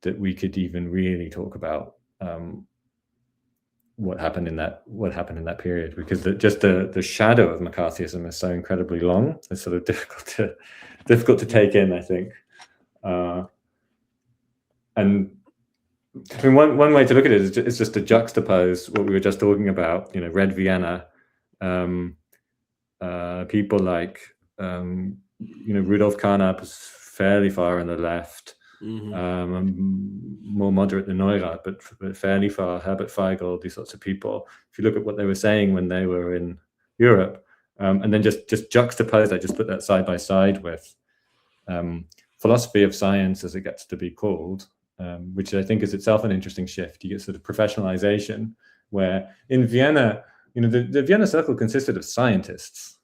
that we could even really talk about what happened in that period, because the shadow of McCarthyism is so incredibly long. It's sort of difficult to take in, I think. And I mean, one way to look at it is just to juxtapose what we were just talking about. Red Vienna, people like Rudolf Carnap was fairly far on the left, more moderate than Neurath, but fairly far. Herbert Feigl, these sorts of people. If you look at what they were saying when they were in Europe, and then just juxtapose that, just put that side by side with philosophy of science, as it gets to be called, which I think is itself an interesting shift. You get sort of professionalization, where in Vienna, the Vienna Circle consisted of scientists.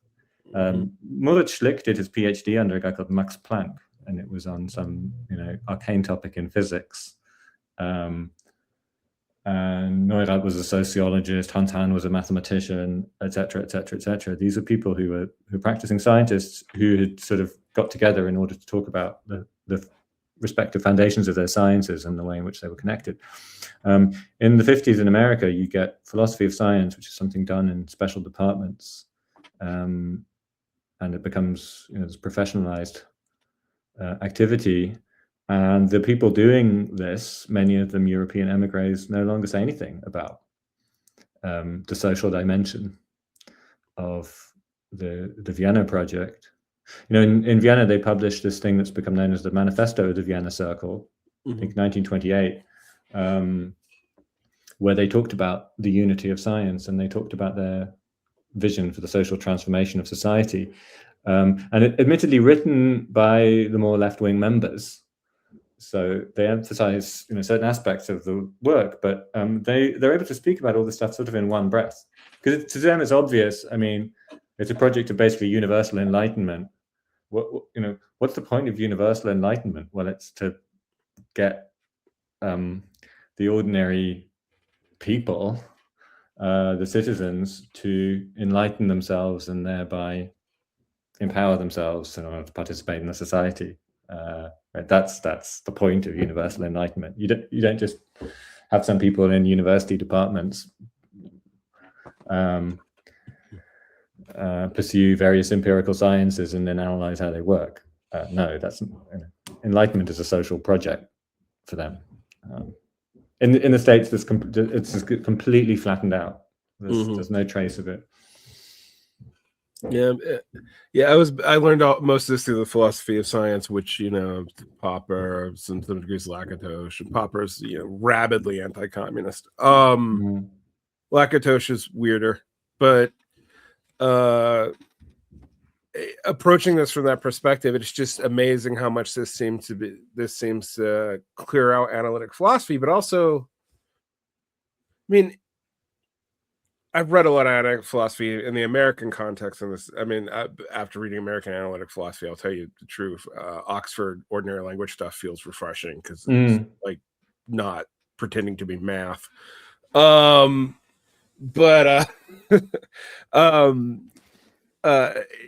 Moritz Schlick did his PhD under a guy called Max Planck, and it was on some arcane topic in physics. And Neurath was a sociologist, Hans Hahn was a mathematician, etc., etc., etc. These are people who were practicing scientists who had sort of got together in order to talk about the respective foundations of their sciences and the way in which they were connected. In the 50s in America, you get philosophy of science, which is something done in special departments, and it becomes this professionalized activity. And the people doing this, many of them European emigres, no longer say anything about the social dimension of the Vienna project. In Vienna, they published this thing that's become known as the Manifesto of the Vienna Circle, I think 1928, where they talked about the unity of science, and they talked about their vision for the social transformation of society. And it, admittedly written by the more left-wing members. So they emphasize certain aspects of the work, but they're able to speak about all this stuff sort of in one breath. Because to them it's obvious. I mean, it's a project of basically universal enlightenment. What's the point of universal enlightenment? Well, it's to get the ordinary people, the citizens, to enlighten themselves and thereby empower themselves in order to participate in the society. Right? That's the point of universal enlightenment. You don't just have some people in university departments pursue various empirical sciences and then analyze how they work. No, that's enlightenment is a social project for them. In the States, it's just completely flattened out. There's no trace of it. Yeah, I learned most of this through the philosophy of science, which Popper, some degrees Lakatos, and Popper's rabidly anti-communist. Lakatos is weirder, but approaching this from that perspective, it's just amazing how much this seems to clear out analytic philosophy, but also, I mean, I've read a lot of analytic philosophy in the American context. In this, I mean, after reading American analytic philosophy, I'll tell you the truth. Oxford ordinary language stuff feels refreshing because it's like not pretending to be math. But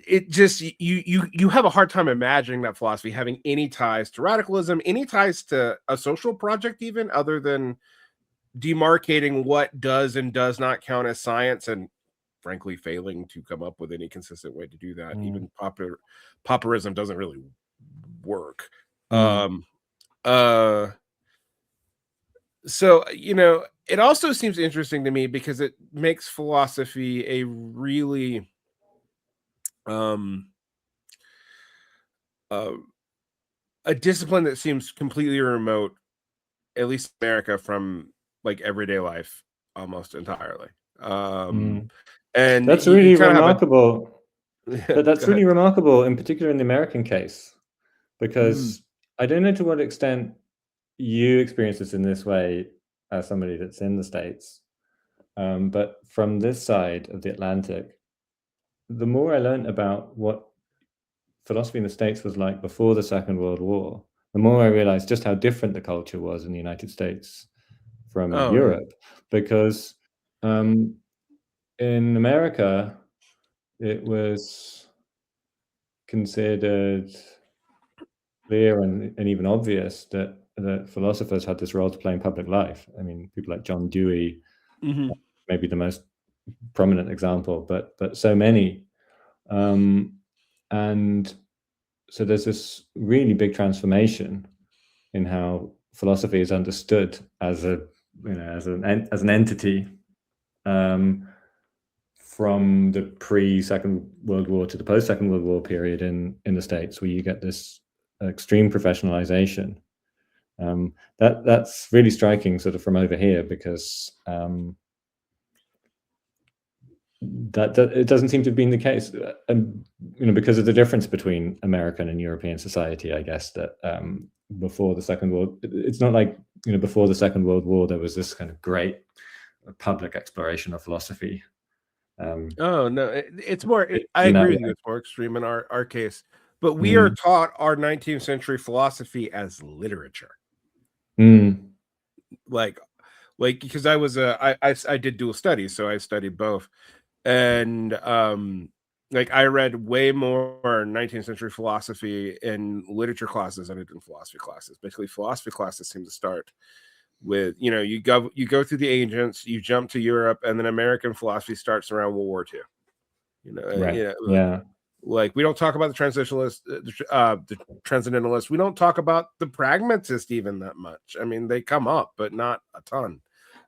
it just you have a hard time imagining that philosophy having any ties to radicalism, any ties to a social project, even other than demarcating what does and does not count as science, and frankly failing to come up with any consistent way to do that. Even Popperism doesn't really work. So it also seems interesting to me because it makes philosophy a really a discipline that seems completely remote, at least in America, from like everyday life almost entirely. And that's you really kind of remarkable. But that's Go ahead. really remarkable, in particular in the American case, because I don't know to what extent you experience this in this way as somebody that's in the States. But from this side of the Atlantic, the more I learned about what philosophy in the States was like before the Second World War, the more I realized just how different the culture was in the United States from Europe. Because in America, it was considered clear and even obvious that philosophers had this role to play in public life. I mean, people like John Dewey, maybe the most prominent example, but so many. And so there's this really big transformation in how philosophy is understood as an entity, from the pre-Second World War to the post-Second World War period in the States, where you get this extreme professionalization. That's really striking, sort of from over here, because that it doesn't seem to have been the case, because of the difference between American and European society. I guess that before the Second World, it's not like before the Second World War there was this kind of great public exploration of philosophy. No, it's more. I agree with you. It's more extreme in our case, but we are taught our 19th century philosophy as literature. Like because I was I did dual studies, so I studied both, and like I read way more 19th century philosophy in literature classes than I did in philosophy classes. Basically, philosophy classes seem to start with you go through the ancients, you jump to Europe, and then American philosophy starts around World War II. Like we don't talk about the transitionalist, the transcendentalist. We don't talk about the pragmatist even that much. I mean, they come up, but not a ton.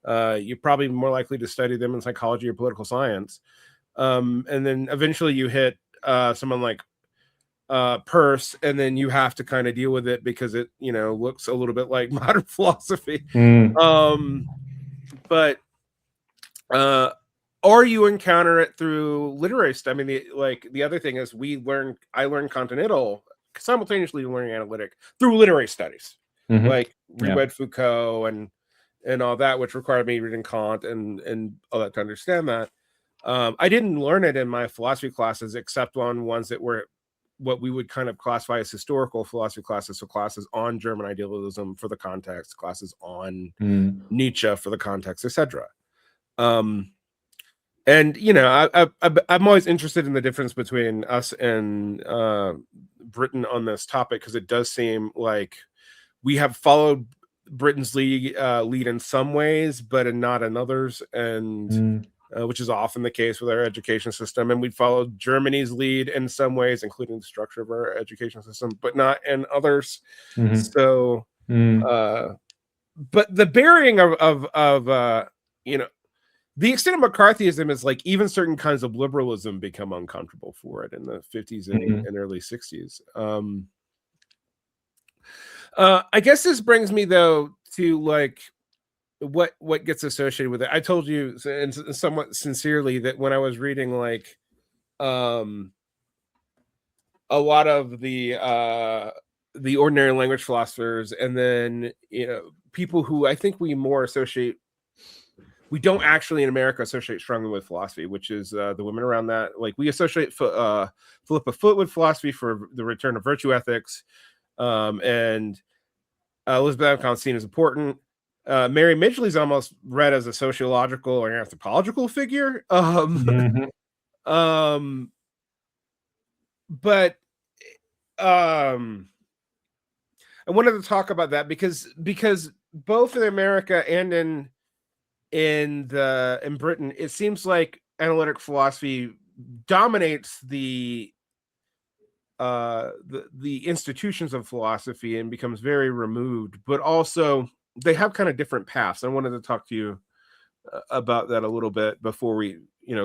You're probably more likely to study them in psychology or political science. And then eventually you hit someone like Peirce, and then you have to kind of deal with it because it looks a little bit like modern philosophy. But or you encounter it through literary stuff. I mean, the other thing is I learned continental simultaneously learning analytic through literary studies. Like reread Foucault and all that, which required me reading Kant and all that to understand that. I didn't learn it in my philosophy classes except on ones that were what we would kind of classify as historical philosophy classes. So classes on German idealism for the context, classes on Nietzsche for the context, etc. And I'm always interested in the difference between us and Britain on this topic, because it does seem like we have followed Britain's lead in some ways, but not in others, and which is often the case with our education system. And we followed Germany's lead in some ways, including the structure of our education system, but not in others. So, but the bearing of the extent of McCarthyism is like even certain kinds of liberalism become uncomfortable for it in the 50s and early 60s. I guess this brings me though to like what gets associated with it. I told you and somewhat sincerely that when I was reading like a lot of the ordinary language philosophers, and then people who I think we don't actually in America associate strongly with philosophy, which is the women around that. Like we associate Philippa Foot with philosophy for the return of virtue ethics, and Elizabeth Alcon's seen as important. Mary Midgley's almost read as a sociological or anthropological figure. But I wanted to talk about that because both in America and in Britain, it seems like analytic philosophy dominates the institutions of philosophy and becomes very removed, but also they have kind of different paths. I wanted to talk to you about that a little bit before we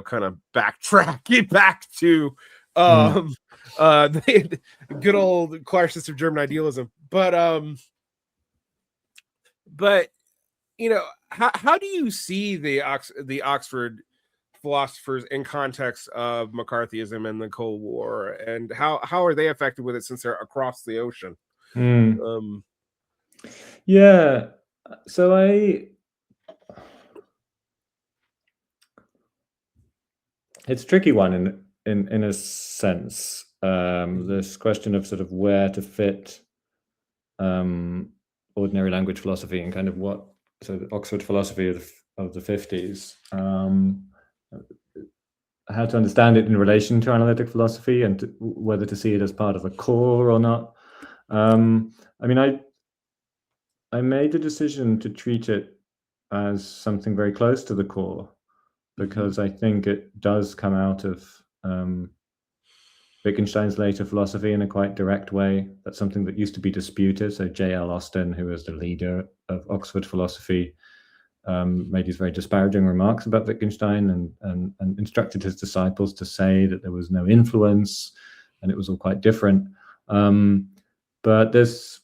kind of backtrack it back to the good old classics of German idealism. But how do you see the Oxford philosophers in context of McCarthyism and the Cold War, and how are they affected with it since they're across the ocean? Yeah, so it's a tricky one in a sense. This question of sort of where to fit ordinary language philosophy and kind of so the Oxford philosophy of the 50s, how to understand it in relation to analytic philosophy, and whether to see it as part of a core or not. I mean, I made the decision to treat it as something very close to the core, because I think it does come out of Wittgenstein's later philosophy in a quite direct way. That's something that used to be disputed. So J.L. Austin, who was the leader of Oxford philosophy, made these very disparaging remarks about Wittgenstein and instructed his disciples to say that there was no influence and it was all quite different. But there's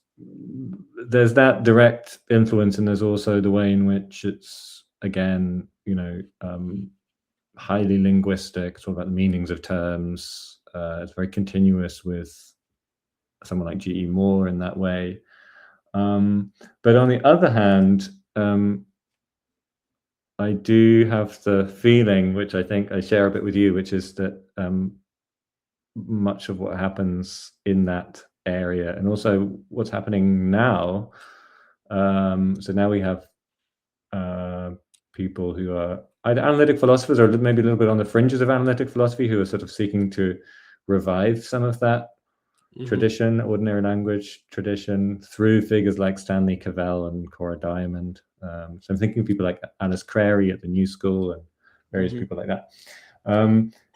that direct influence, and there's also the way in which it's, again, highly linguistic. It's all about the meanings of terms. It's very continuous with someone like G.E. Moore in that way. But on the other hand, I do have the feeling, which I think I share a bit with you, which is that much of what happens in that area, and also what's happening now, so now we have people who are either analytic philosophers or maybe a little bit on the fringes of analytic philosophy, who are sort of seeking to revive some of that tradition, ordinary language tradition, through figures like Stanley Cavell and Cora Diamond. So I'm thinking of people like Alice Crary at the New School and various people like that.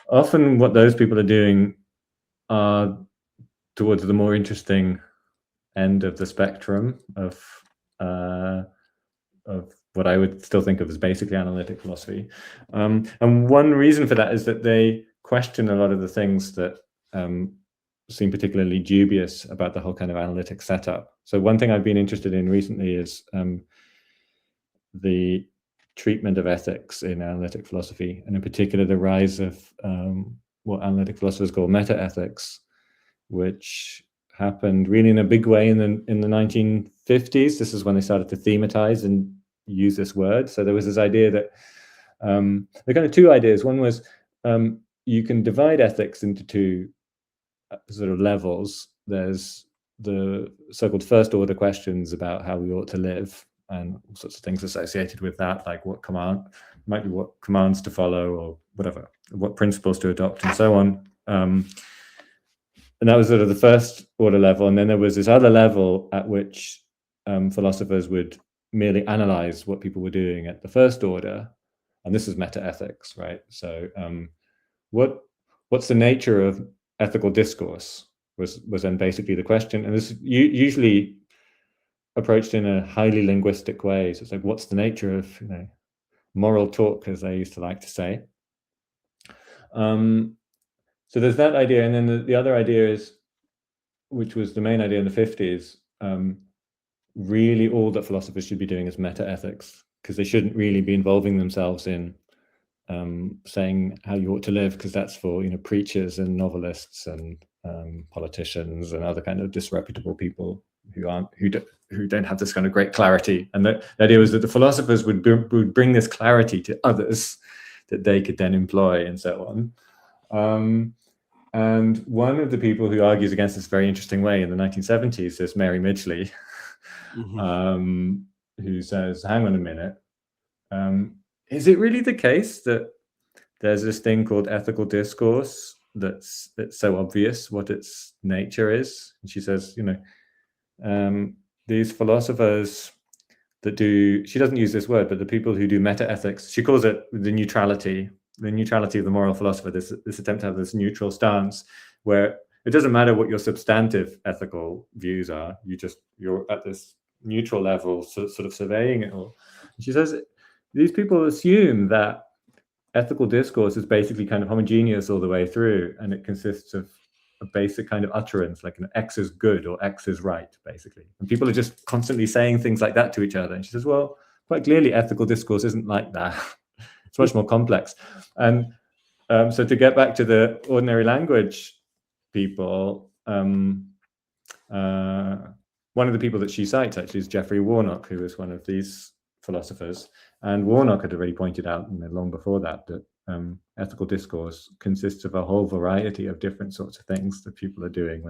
Often what those people are doing are towards the more interesting end of the spectrum of what I would still think of as basically analytic philosophy. And one reason for that is that they question a lot of the things that seem particularly dubious about the whole kind of analytic setup. So one thing I've been interested in recently is the treatment of ethics in analytic philosophy, and in particular the rise of what analytic philosophers call meta-ethics, which happened really in a big way in the 1950s. This is when they started to thematize and use this word. So there was this idea that there are kind of two ideas. One was you can divide ethics into two sort of levels. There's the so-called first order questions about how we ought to live, and all sorts of things associated with that, like what commands to follow, or whatever, what principles to adopt, and so on. And that was sort of the first order level. And then there was this other level at which philosophers would merely analyze what people were doing at the first order. And this is meta-ethics, right? So what's the nature of ethical discourse was then basically the question. And this usually approached in a highly linguistic way. So it's like, what's the nature of moral talk, as they used to like to say. So there's that idea. And then the other idea is, which was the main idea in the 50s, really all that philosophers should be doing is meta-ethics, because they shouldn't really be involving themselves in saying how you ought to live, because that's for preachers and novelists and politicians and other kind of disreputable people who don't have this kind of great clarity. And the idea was that the philosophers would bring this clarity to others that they could then employ, and so on. And one of the people who argues against this very interesting way in the 1970s is Mary Midgley, who says, hang on a minute, is it really the case that there's this thing called ethical discourse that's so obvious what its nature is? And she says, these philosophers that do, she doesn't use this word, but the people who do meta-ethics, she calls it the neutrality of the moral philosopher, this attempt to have this neutral stance where it doesn't matter what your substantive ethical views are, you're at this neutral level, sort of surveying it all. And she says these people assume that ethical discourse is basically kind of homogeneous all the way through, and it consists of a basic kind of utterance, like X is good or X is right, basically. And people are just constantly saying things like that to each other. And she says, well, quite clearly ethical discourse isn't like that. It's much more complex. And so to get back to the ordinary language people, one of the people that she cites actually is Geoffrey Warnock, who is one of these philosophers. And Warnock had already pointed out long before that ethical discourse consists of a whole variety of different sorts of things that people are doing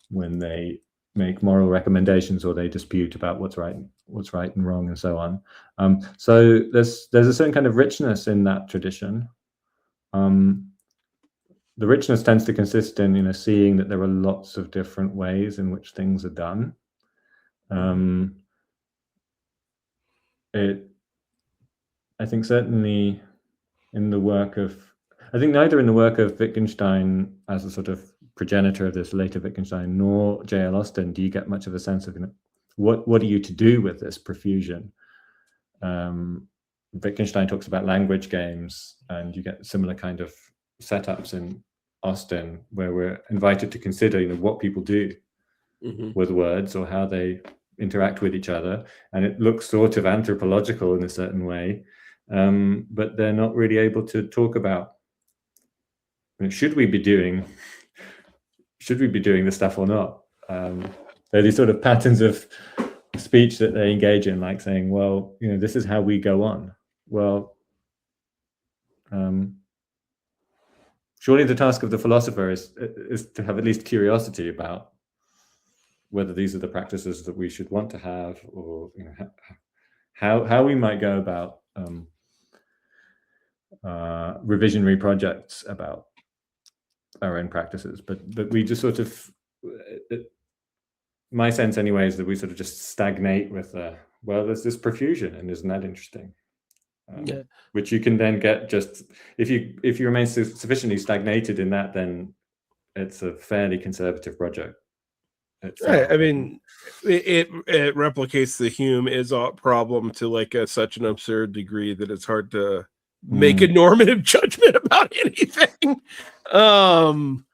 when they make moral recommendations or they dispute about what's right and wrong, and so on. So there's a certain kind of richness in that tradition. The richness tends to consist in seeing that there are lots of different ways in which things are done. I think certainly in the work of, neither in the work of Wittgenstein as a sort of progenitor of this later Wittgenstein, nor J.L. Austin do you get much of a sense of what are you to do with this profusion. Wittgenstein talks about language games, and you get similar kind of setups in Austin, where we're invited to consider what people do with words or how they interact with each other, and it looks sort of anthropological in a certain way, but they're not really able to talk about should we be doing this stuff or not. There are these sort of patterns of speech that they engage in, like saying, well, this is how we go on. Well, surely the task of the philosopher is to have at least curiosity about whether these are the practices that we should want to have, or how we might go about revisionary projects about our own practices. But we just sort of, my sense anyway, is that we sort of just stagnate with there's this profusion, and isn't that interesting? Which you can then get just if you remain sufficiently stagnated in that, then it's a fairly conservative project. Right. I mean, it replicates the Hume is ought problem to such an absurd degree that it's hard to make a normative judgment about anything. And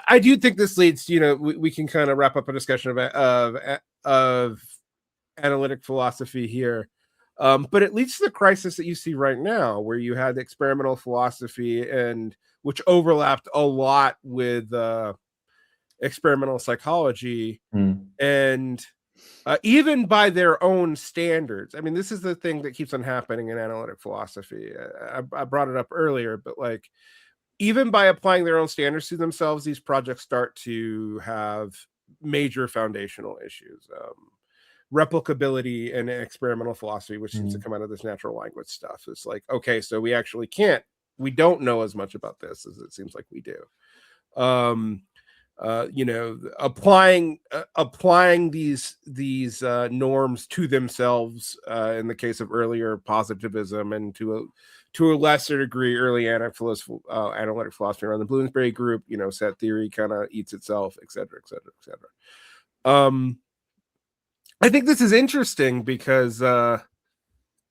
I do think this leads to, we can kind of wrap up a discussion of analytic philosophy here. But it leads to the crisis that you see right now, where you had experimental philosophy, and which overlapped a lot with experimental psychology, and even by their own standards. I mean, this is the thing that keeps on happening in analytic philosophy. I brought it up earlier, but even by applying their own standards to themselves, these projects start to have major foundational issues. Replicability and experimental philosophy, which seems to come out of this natural language stuff. It's like, okay, so we don't know as much about this as it seems like we do. Applying these norms to themselves, in the case of earlier positivism, and to a lesser degree early analytic philosophy around the Bloomsbury group, set theory kind of eats itself, etc., etc., etc. I think this is interesting because I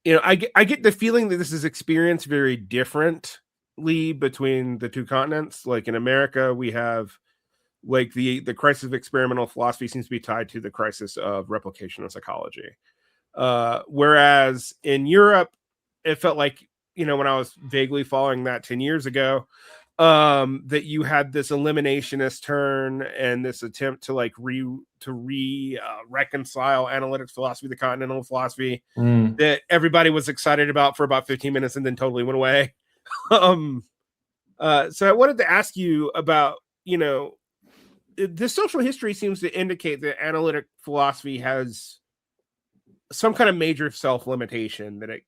get the feeling that this is experienced very differently between the two continents. Like in America, we have like the crisis of experimental philosophy seems to be tied to the crisis of replicational psychology. Whereas in Europe, it felt like, when I was vaguely following that 10 years ago, that you had this eliminationist turn and this attempt to like reconcile analytic philosophy, the continental philosophy, that everybody was excited about for about 15 minutes and then totally went away. So I wanted to ask you about, the social history seems to indicate that analytic philosophy has some kind of major self-limitation that it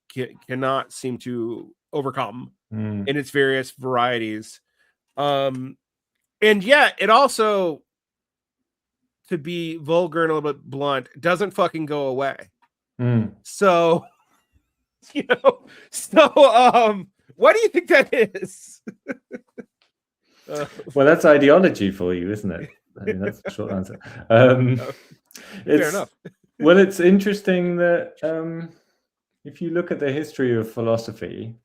cannot seem to overcome in its various varieties. And yet it also, to be vulgar and a little bit blunt, doesn't fucking go away. So, why do you think that is? Well, that's ideology for you, isn't it? I mean, that's the short answer. Fair enough. Well, it's interesting that if you look at the history of philosophy,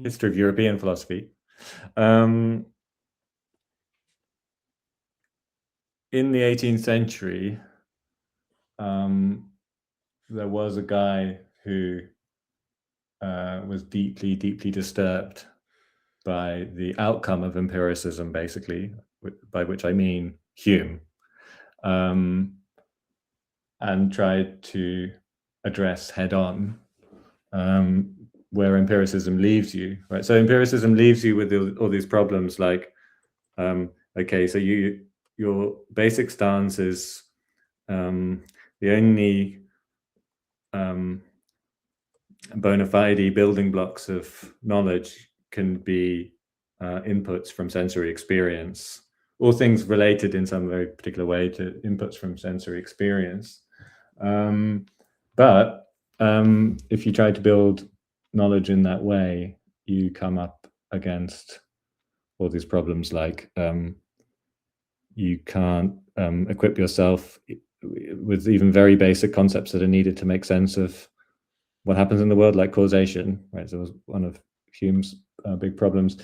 history of European philosophy, in the 18th century, there was a guy who was deeply, deeply disturbed by the outcome of empiricism, basically, by which I mean Hume, and tried to address head-on where empiricism leaves you, right? So empiricism leaves you with all these problems, like, okay, so your basic stance is the only bona fide building blocks of knowledge can be inputs from sensory experience, all things related in some very particular way to inputs from sensory experience. But if you try to build knowledge in that way, you come up against all these problems, like you can't equip yourself with even very basic concepts that are needed to make sense of what happens in the world, like causation, right? So it was one of Hume's big problems.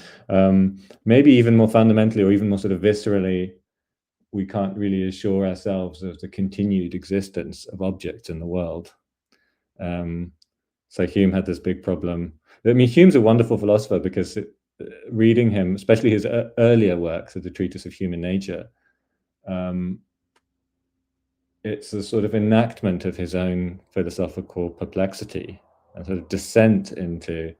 Maybe even more fundamentally, or even more sort of viscerally, we can't really assure ourselves of the continued existence of objects in the world. So Hume had this big problem. I mean, Hume's a wonderful philosopher because reading him, especially his earlier works, of the Treatise of Human Nature, it's a sort of enactment of his own philosophical perplexity and sort of descent into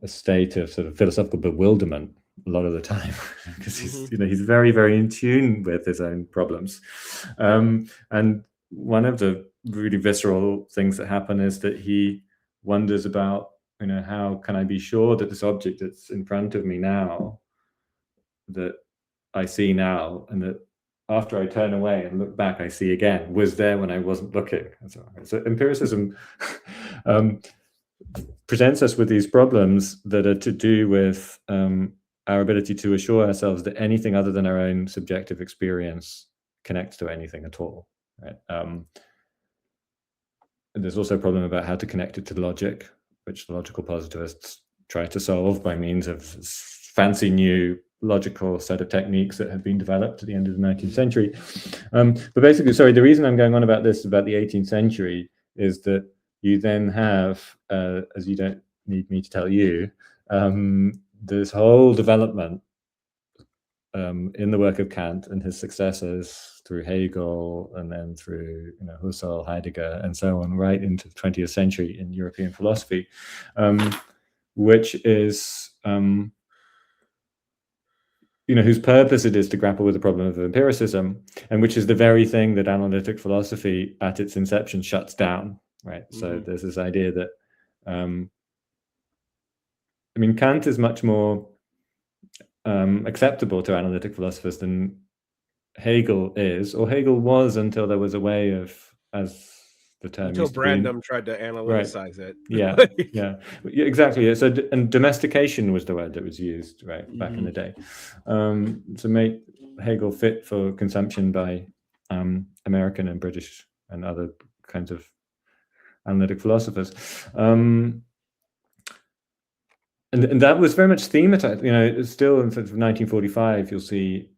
a state of sort of philosophical bewilderment a lot of the time, because he's very, very in tune with his own problems. And one of the really visceral things that happen is that he wonders about, how can I be sure that this object that's in front of me now, that I see now, and that after I turn away and look back, I see again, was there when I wasn't looking. So empiricism presents us with these problems that are to do with our ability to assure ourselves that anything other than our own subjective experience connects to anything at all. Right? And there's also a problem about how to connect it to logic, which the logical positivists try to solve by means of fancy new logical set of techniques that have been developed at the end of the 19th century. But basically, sorry, the reason I'm going on about this, about the 18th century, is that you then have, as you don't need me to tell you, this whole development in the work of Kant and his successors, through Hegel and then through Husserl, Heidegger, and so on, right into the 20th century in European philosophy, which is whose purpose it is to grapple with the problem of empiricism, and which is the very thing that analytic philosophy at its inception shuts down, right? So there's this idea that, Kant is much more acceptable to analytic philosophers than Hegel is, or Hegel was, until there was a way of, as the term until used to be, Brandom tried to analyticize it. Yeah, yeah, exactly. So, and domestication was the word that was used, right, back in the day, to make Hegel fit for consumption by American and British and other kinds of analytic philosophers. And that was very much thematized. It's still in sort of 1945, you'll see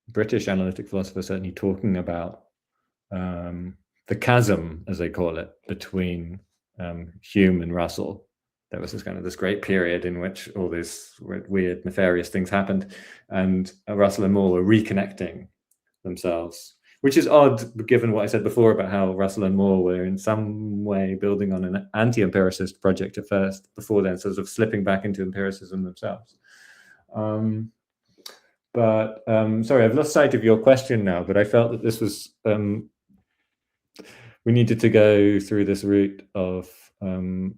British analytic philosophers certainly talking about the chasm, as they call it, between Hume and Russell. There was this great period in which all these weird, nefarious things happened, and Russell and Moore were reconnecting themselves, which is odd, given what I said before about how Russell and Moore were in some way building on an anti-empiricist project at first, before then sort of slipping back into empiricism themselves. But sorry, I've lost sight of your question now, but I felt that this was, we needed to go through this route of, route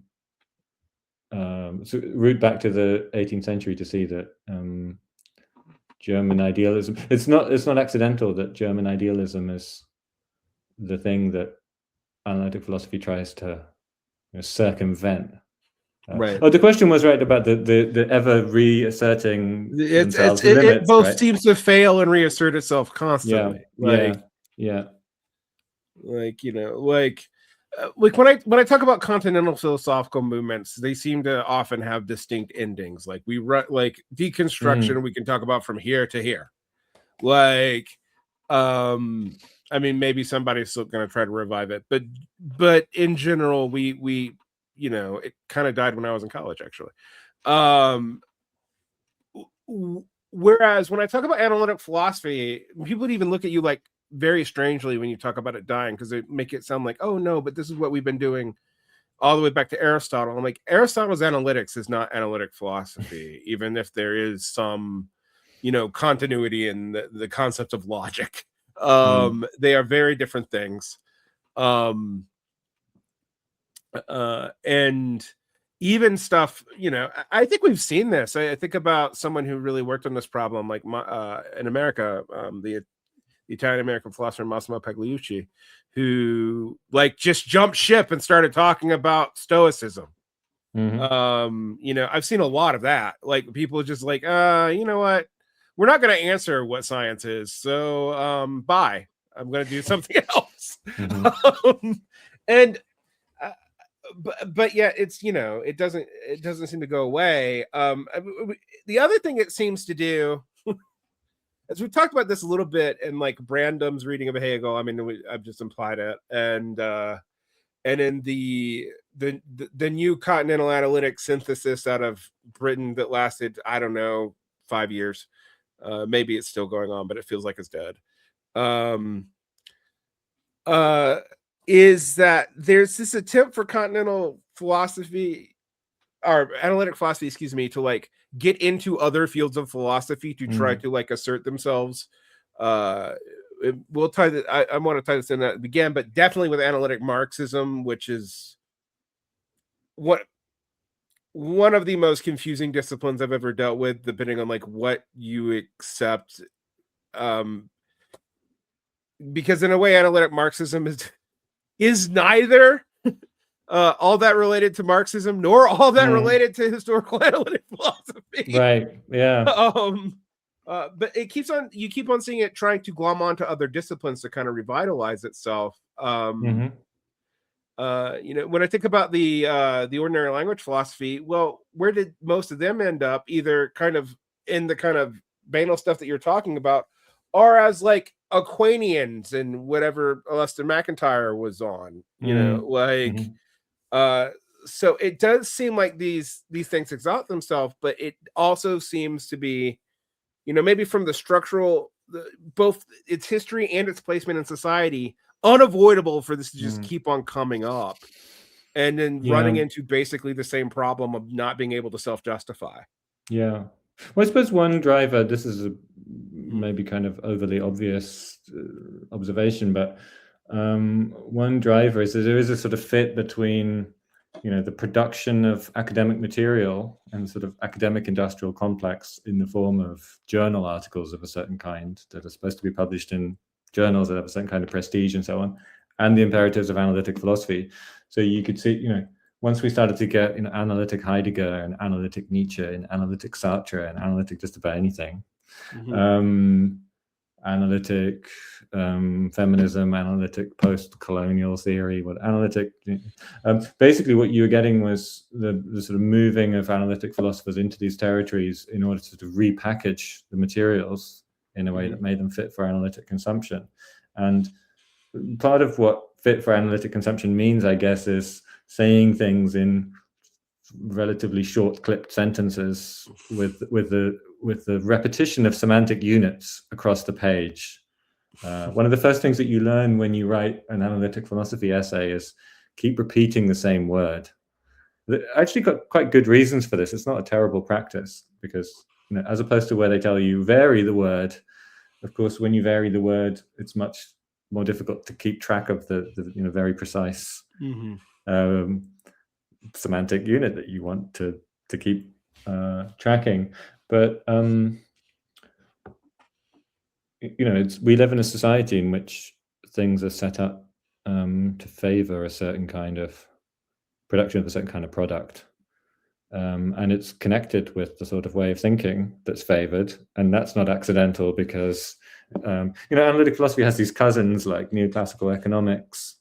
back to the 18th century to see that German idealism, it's not accidental that German idealism is the thing that analytic philosophy tries to circumvent. Right. Oh, the question was right about the ever reasserting themselves limits. It both right? seems to fail and reassert itself constantly. Yeah. Like when I talk about continental philosophical movements, they seem to often have distinct endings. Like we run like deconstruction, we can talk about from here to here. Like, maybe somebody's still going to try to revive it, but in general, we it kind of died when I was in college, actually. Whereas when I talk about analytic philosophy, people would even look at you like very strangely when you talk about it dying, because they make it sound like, oh no, but this is what we've been doing all the way back to Aristotle. I'm like, Aristotle's analytics is not analytic philosophy, even if there is some, continuity in the concept of logic. They are very different things. And even stuff, I think we've seen this. I think about someone who really worked on this problem, like in America, the Italian-American philosopher Massimo Pagliucci, who like just jumped ship and started talking about Stoicism. I've seen a lot of that. Like people just like, you know what? We're not going to answer what science is. So bye. I'm going to do something else. But yeah, it's it doesn't seem to go away. The other thing it seems to do, as we've talked about this a little bit in like Brandom's reading of Hegel, I've just implied it, and in the new continental analytic synthesis out of Britain that lasted, I don't know, 5 years. Maybe it's still going on, but it feels like it's dead. Is that there's this attempt for continental philosophy or analytic philosophy, excuse me, to like get into other fields of philosophy to try to like assert themselves. We'll tie that. I want to tie this in that again, but definitely with analytic Marxism, which is one of the most confusing disciplines I've ever dealt with, depending on like what you accept. Because in a way, analytic Marxism is neither all that related to Marxism nor all that related to historical analytic philosophy. Right. Yeah. But you keep on seeing it trying to glom onto other disciplines to kind of revitalize itself. When I think about the ordinary language philosophy, well, where did most of them end up? Either kind of in the kind of banal stuff that you're talking about, or as like Aquanians and whatever Lester McIntyre was on, so it does seem like these things exalt themselves, but it also seems to be, maybe from the structural, both its history and its placement in society, unavoidable for this to just keep on coming up and then running into basically the same problem of not being able to self-justify. Yeah. Well, I suppose one driver, this is maybe kind of overly obvious observation, but one driver is that there is a sort of fit between, the production of academic material and sort of academic industrial complex in the form of journal articles of a certain kind that are supposed to be published in journals that have a certain kind of prestige and so on, and the imperatives of analytic philosophy. So you could see, once we started to get analytic Heidegger and analytic Nietzsche and analytic Sartre and analytic just about anything, analytic feminism, analytic post-colonial theory, basically what you were getting was the sort of moving of analytic philosophers into these territories in order to sort of repackage the materials in a way that made them fit for analytic consumption. And part of what fit for analytic consumption means, I guess, is saying things in relatively short clipped sentences with the repetition of semantic units across the page. One of the first things that you learn when you write an analytic philosophy essay is keep repeating the same word. I actually got quite good reasons for this. It's not a terrible practice because, as opposed to where they tell you vary the word, of course, when you vary the word, it's much more difficult to keep track of the very precise semantic unit that you want to keep tracking. But we live in a society in which things are set up to favor a certain kind of production of a certain kind of product. And it's connected with the sort of way of thinking that's favored. And that's not accidental because, analytic philosophy has these cousins like neoclassical economics.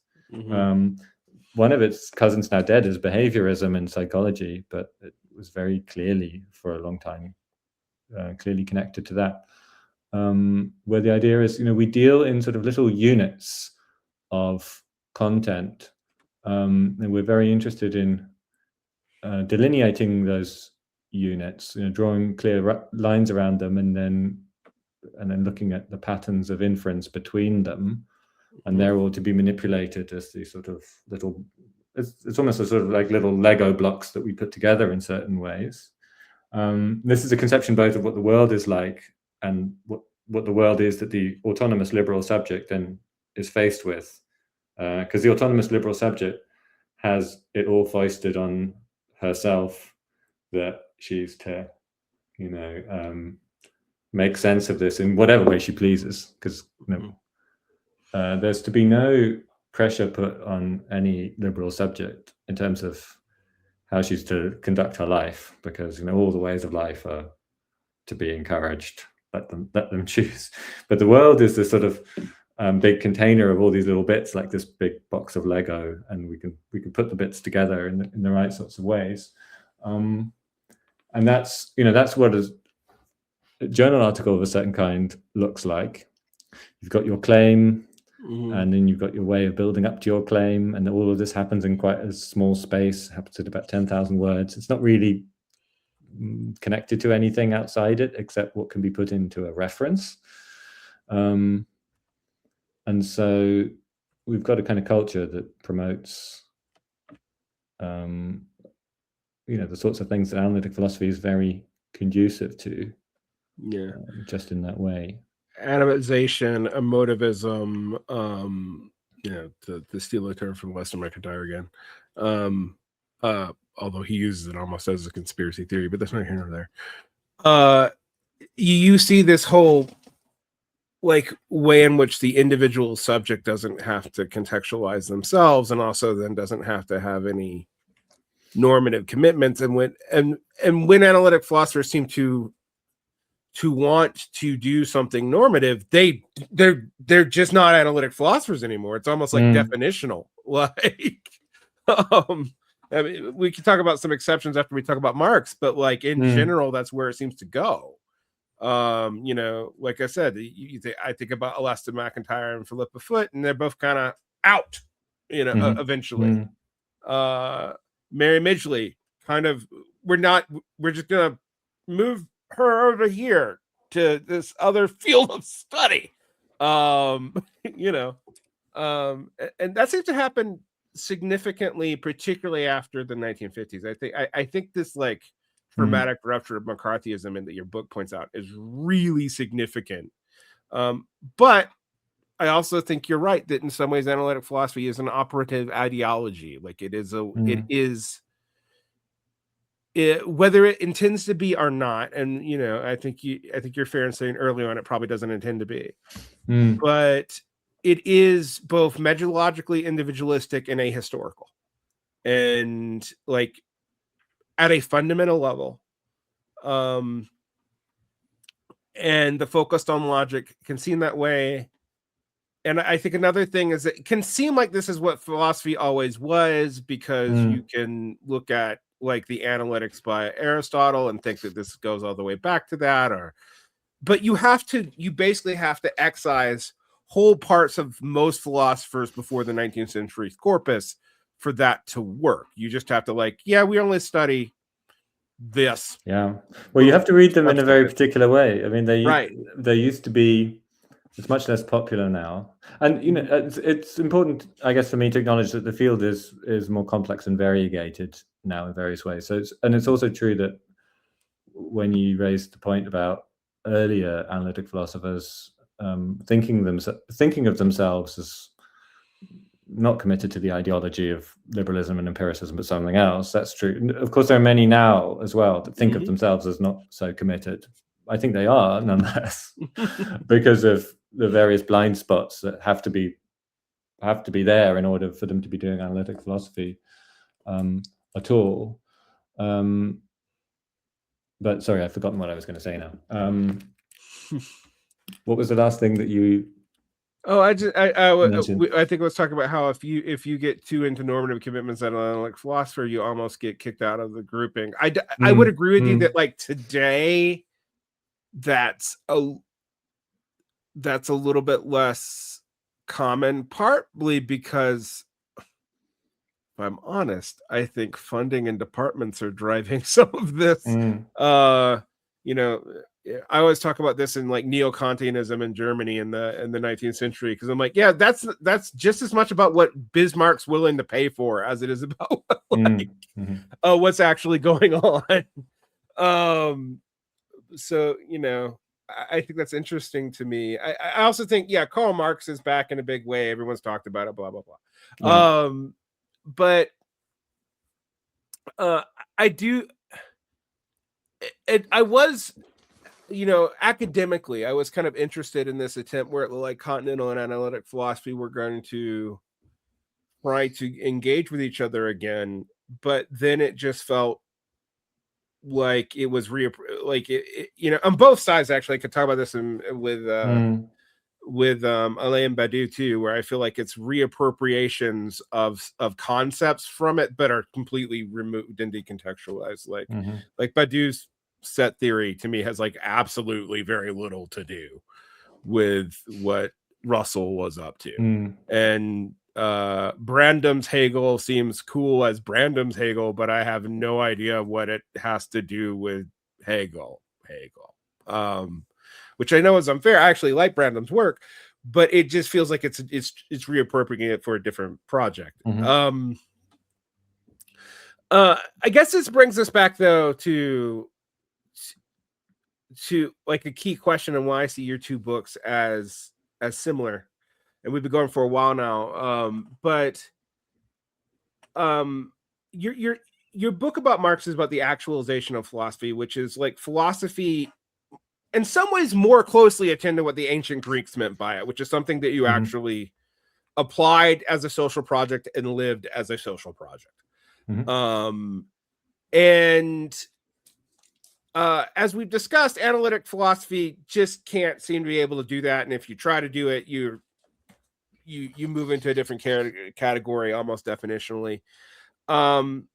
One of its cousins now dead is behaviorism in psychology, but it was very clearly for a long time clearly connected to that. Where the idea is, we deal in sort of little units of content, and we're very interested in delineating those units, drawing clear lines around them, and then looking at the patterns of inference between them, and they're all to be manipulated as these sort of little. It's almost a sort of like little Lego blocks that we put together in certain ways. This is a conception both of what the world is like and what the world is that the autonomous liberal subject then is faced with. Because the autonomous liberal subject has it all foisted on herself that she's to, make sense of this in whatever way she pleases. Because there's to be no pressure put on any liberal subject in terms of how she's to conduct her life, because all the ways of life are to be encouraged. Let them choose. But the world is this sort of big container of all these little bits, like this big box of Lego, and we can put the bits together in the right sorts of ways. And that's what a journal article of a certain kind looks like. You've got your claim, and then you've got your way of building up to your claim, and all of this happens in quite a small space. It happens at about 10,000 words. It's not really connected to anything outside it except what can be put into a reference. And so we've got a kind of culture that promotes the sorts of things that analytic philosophy is very conducive to. Just in that way. Animization, emotivism, to steal a term from Lester McIntyre again. Although he uses it almost as a conspiracy theory, but that's not here nor there. You see this whole way in which the individual subject doesn't have to contextualize themselves, and also then doesn't have to have any normative commitments. And when analytic philosophers seem to want to do something normative, they're just not analytic philosophers anymore. It's almost like definitional. I mean, we can talk about some exceptions after we talk about Marx, but in general, that's where it seems to go. Like I said, I think about Lester McIntyre and Philippa Foot, and they're both kind of out, eventually. Mary Midgley, kind of, we're just gonna move her over here to this other field of study. And that seems to happen significantly, particularly after the 1950s. I think this dramatic rupture of McCarthyism, and that your book points out, is really significant. But I also think you're right that in some ways analytic philosophy is an operative ideology. Like it is whether it intends to be or not. And I think you're fair in saying early on it probably doesn't intend to be, but it is both methodologically individualistic and ahistorical, and like at a fundamental level. And the focused on logic can seem that way. And I think another thing is it can seem like this is what philosophy always was, because you can look at like the Analytics by Aristotle and think that this goes all the way back to that, but you basically have to excise whole parts of most philosophers before the 19th century corpus for that to work. You just have to we only study this. Yeah. Well, you have to read them in a very particular way. I mean, they used to be, it's much less popular now. And, it's important, I guess, for me to acknowledge that the field is more complex and variegated now in various ways. So it's also true that when you raised the point about earlier analytic philosophers thinking of themselves as not committed to the ideology of liberalism and empiricism, but something else, that's true. Of course, there are many now as well that think of themselves as not so committed. I think they are, nonetheless, because of the various blind spots that have to be there in order for them to be doing analytic philosophy at all. But sorry, I've forgotten what I was going to say now. What was the last thing that you? Oh, I think I was talking about how if you get too into normative commitments at analytic philosophy, you almost get kicked out of the grouping. I would agree with you that like today, that's a little bit less common, partly because, if I'm honest, I think funding and departments are driving some of this. I always talk about this in like neo-Kantianism in Germany in the 19th century, because I'm like, yeah, that's just as much about what Bismarck's willing to pay for as it is about what's actually going on. So I think that's interesting to me. I also think, Karl Marx is back in a big way. Everyone's talked about it, blah blah blah. Yeah. But I do. I was, academically, I was kind of interested in this attempt where like continental and analytic philosophy were going to try to engage with each other again, but then it just felt like it was on both sides. Actually, I could talk about this with Alain Badiou too, where I feel like it's reappropriations of concepts from it, but are completely removed and decontextualized. Like Badiou's set theory to me has like absolutely very little to do with what Russell was up to. And Brandam's Hegel seems cool as Brandam's Hegel, but I have no idea what it has to do with Hegel. Which I know is unfair. I actually like Brandam's work, but it just feels like it's reappropriating it for a different project. I guess this brings us back though to like a key question on why I see your two books as similar, and we've been going for a while now. But your book about Marx is about the actualization of philosophy, which is like philosophy in some ways more closely akin to what the ancient Greeks meant by it, which is something that you actually applied as a social project and lived as a social project. As we've discussed, analytic philosophy just can't seem to be able to do that. And if you try to do it, you move into a different category almost definitionally. But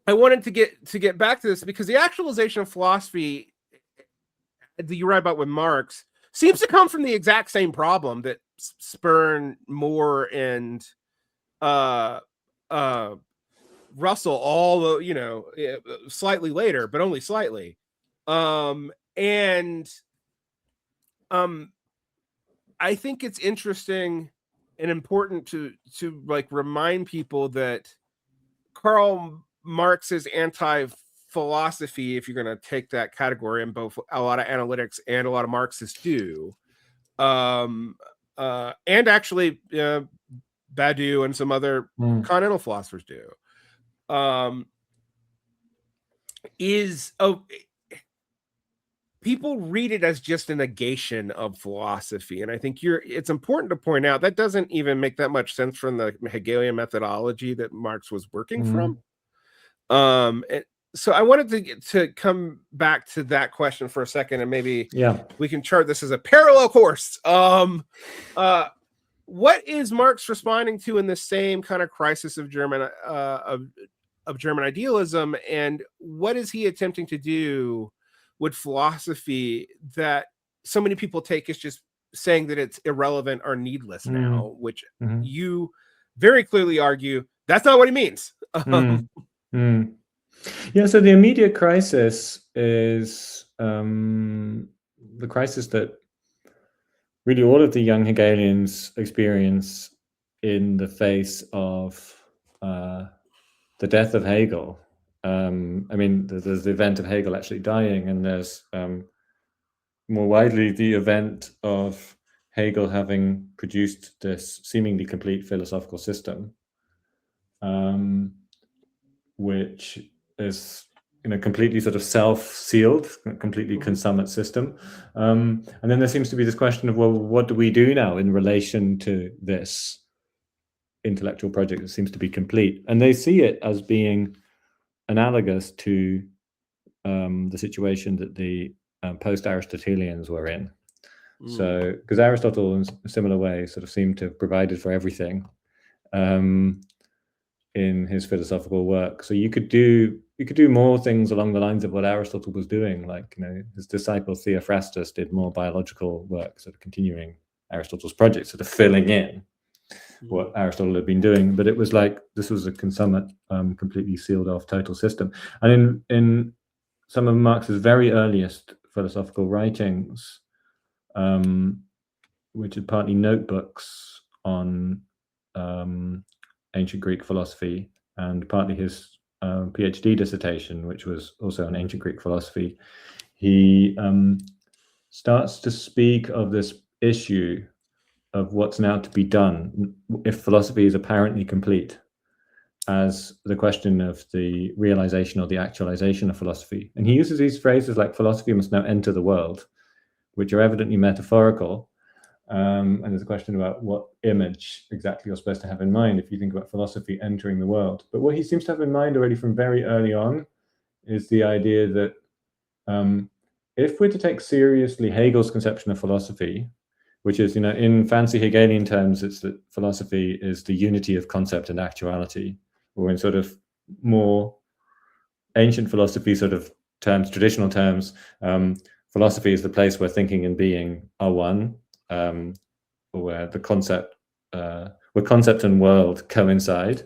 I wanted to get back to this because the actualization of philosophy that you write about with Marx seems to come from the exact same problem that spurned Moore and Russell, although slightly later, but only slightly. I think it's interesting and important to like remind people that Karl Marx's anti-philosophy, if you're going to take that category, and both a lot of analytics and a lot of Marxists do, and actually Badiou and some other continental philosophers do, is people read it as just a negation of philosophy. And I think it's important to point out that doesn't even make that much sense from the Hegelian methodology that Marx was working from. So I wanted to come back to that question for a second, and maybe we can chart this as a parallel course. What is Marx responding to in the same kind of crisis of German idealism, and what is he attempting to do with philosophy that so many people take as just saying that it's irrelevant or needless now, which you very clearly argue that's not what he means. Yeah, so the immediate crisis is the crisis that really all of the young Hegelians experience in the face of the death of Hegel. I mean, there's the event of Hegel actually dying, and there's more widely the event of Hegel having produced this seemingly complete philosophical system, which is completely sort of self-sealed, completely consummate system. And then there seems to be this question of, well, what do we do now in relation to this intellectual project that seems to be complete? And they see it as being analogous to the situation that the post-Aristotelians were in. So, because Aristotle, in a similar way, sort of seemed to have provided for everything in his philosophical work. So you could do more things along the lines of what Aristotle was doing. Like, his disciple Theophrastus did more biological work, sort of continuing Aristotle's project, sort of filling in what Aristotle had been doing. But it was like this was a consummate, completely sealed off total system. And in some of Marx's very earliest philosophical writings, which are partly notebooks on ancient Greek philosophy, and partly his PhD dissertation, which was also on ancient Greek philosophy, he starts to speak of this issue of what's now to be done if philosophy is apparently complete, as the question of the realization or the actualization of philosophy. And he uses these phrases like philosophy must now enter the world, which are evidently metaphorical. And there's a question about what image exactly you're supposed to have in mind if you think about philosophy entering the world. But what he seems to have in mind already from very early on is the idea that if we're to take seriously Hegel's conception of philosophy, which is, in fancy Hegelian terms, it's that philosophy is the unity of concept and actuality, or in sort of more ancient philosophy sort of terms, traditional terms, philosophy is the place where thinking and being are one, where the concept and world coincide.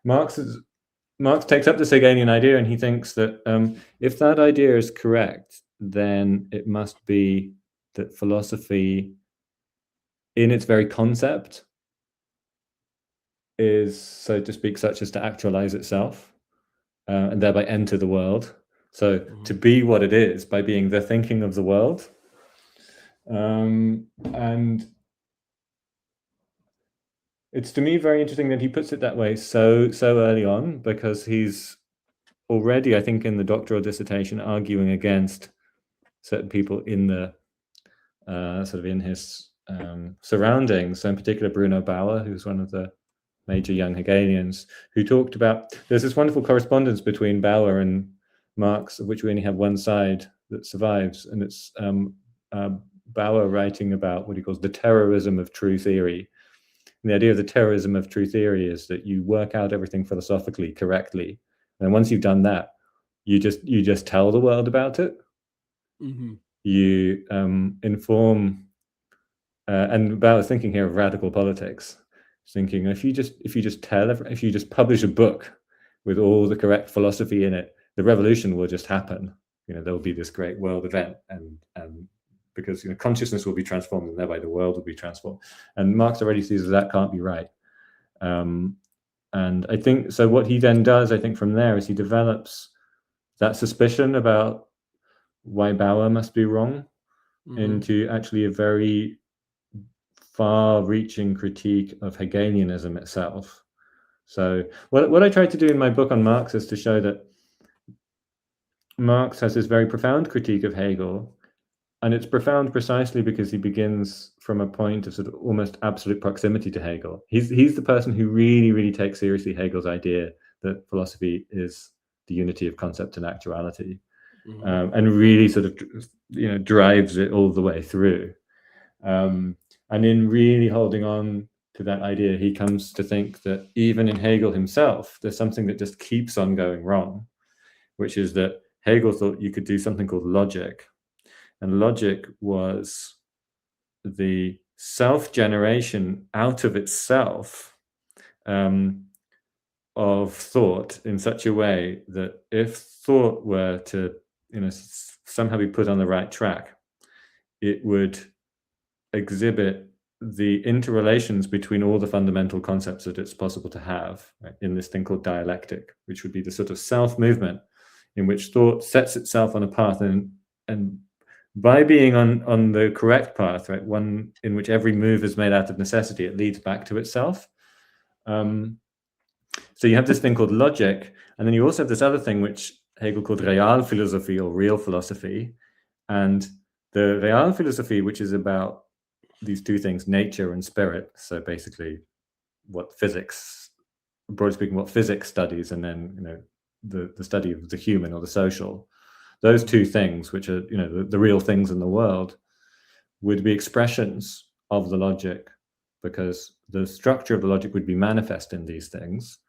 Marx takes up this Hegelian idea, and he thinks that if that idea is correct, then it must be that philosophy, in its very concept, is, so to speak, such as to actualize itself and thereby enter the world. So to be what it is by being the thinking of the world. And it's, to me, very interesting that he puts it that way so early on, because he's already, I think, in the doctoral dissertation arguing against certain people in the sort of in his surroundings. So in particular, Bruno Bauer, who's one of the major young Hegelians, who talked about, there's this wonderful correspondence between Bauer and Marx, of which we only have one side that survives, and it's Bauer writing about what he calls the terrorism of true theory. And the idea of the terrorism of true theory is that you work out everything philosophically correctly, and once you've done that, you just tell the world about it. You inform, and Bauer's thinking here of radical politics. He's thinking if you just publish a book with all the correct philosophy in it, the revolution will just happen. There will be this great world event, and because consciousness will be transformed, and thereby the world will be transformed. And Marx already sees that can't be right. And I think, so what he then does, I think from there, is he develops that suspicion about why Bauer must be wrong into actually a very far-reaching critique of Hegelianism itself. So what I tried to do in my book on Marx is to show that Marx has this very profound critique of Hegel, and it's profound precisely because he begins from a point of sort of almost absolute proximity to Hegel. He's the person who really, really takes seriously Hegel's idea that philosophy is the unity of concept and actuality, and really sort of, drives it all the way through. And in really holding on to that idea, he comes to think that even in Hegel himself, there's something that just keeps on going wrong, which is that Hegel thought you could do something called logic. And logic was the self-generation out of itself of thought in such a way that if thought were to, somehow be put on the right track, it would exhibit the interrelations between all the fundamental concepts that it's possible to have, right, in this thing called dialectic, which would be the sort of self-movement in which thought sets itself on a path, and by being on the correct path, right, one in which every move is made out of necessity, it leads back to itself. So you have this thing called logic, and then you also have this other thing which Hegel called Realphilosophie, or real philosophy. And the Realphilosophie, which is about these two things, nature and spirit, so basically what physics, broadly speaking, what physics studies, and then the study of the human or the social, those two things, which are the real things in the world, would be expressions of the logic, because the structure of the logic would be manifest in these things.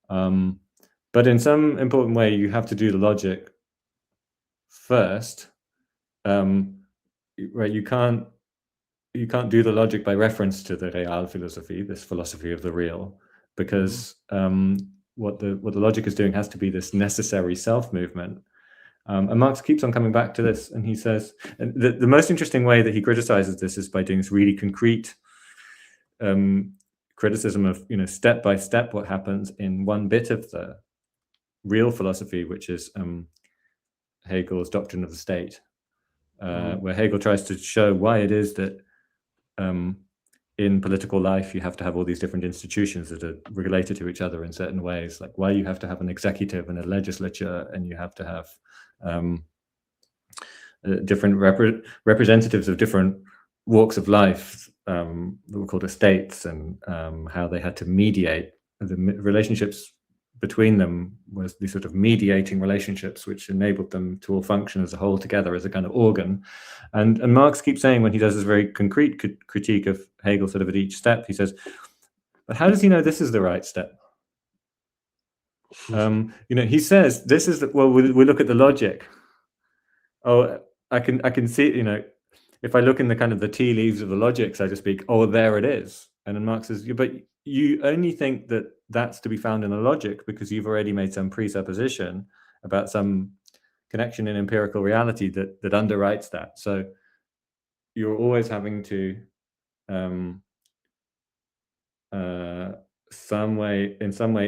But in some important way, you have to do the logic first. Right? You can't do the logic by reference to the Realphilosophie, this philosophy of the real, because what the logic is doing has to be this necessary self-movement. And Marx keeps on coming back to this, and he says, and the most interesting way that he criticizes this is by doing this really concrete criticism of step by step what happens in one bit of the real philosophy, which is Hegel's doctrine of the state, where Hegel tries to show why it is that in political life you have to have all these different institutions that are related to each other in certain ways, like why you have to have an executive and a legislature, and you have to have different representatives of different walks of life that were called estates, and how they had to mediate. The relationships between them was these sort of mediating relationships which enabled them to all function as a whole together as a kind of organ. And Marx keeps saying, when he does this very concrete critique of Hegel sort of at each step, he says, but how does he know this is the right step? He says, this is well, we look at the logic. Oh, I can see, if I look in the kind of the tea leaves of the logic, so to speak, oh, there it is. And then Marx says, but you only think that that's to be found in the logic because you've already made some presupposition about some connection in empirical reality that underwrites that. So you're always having to in some way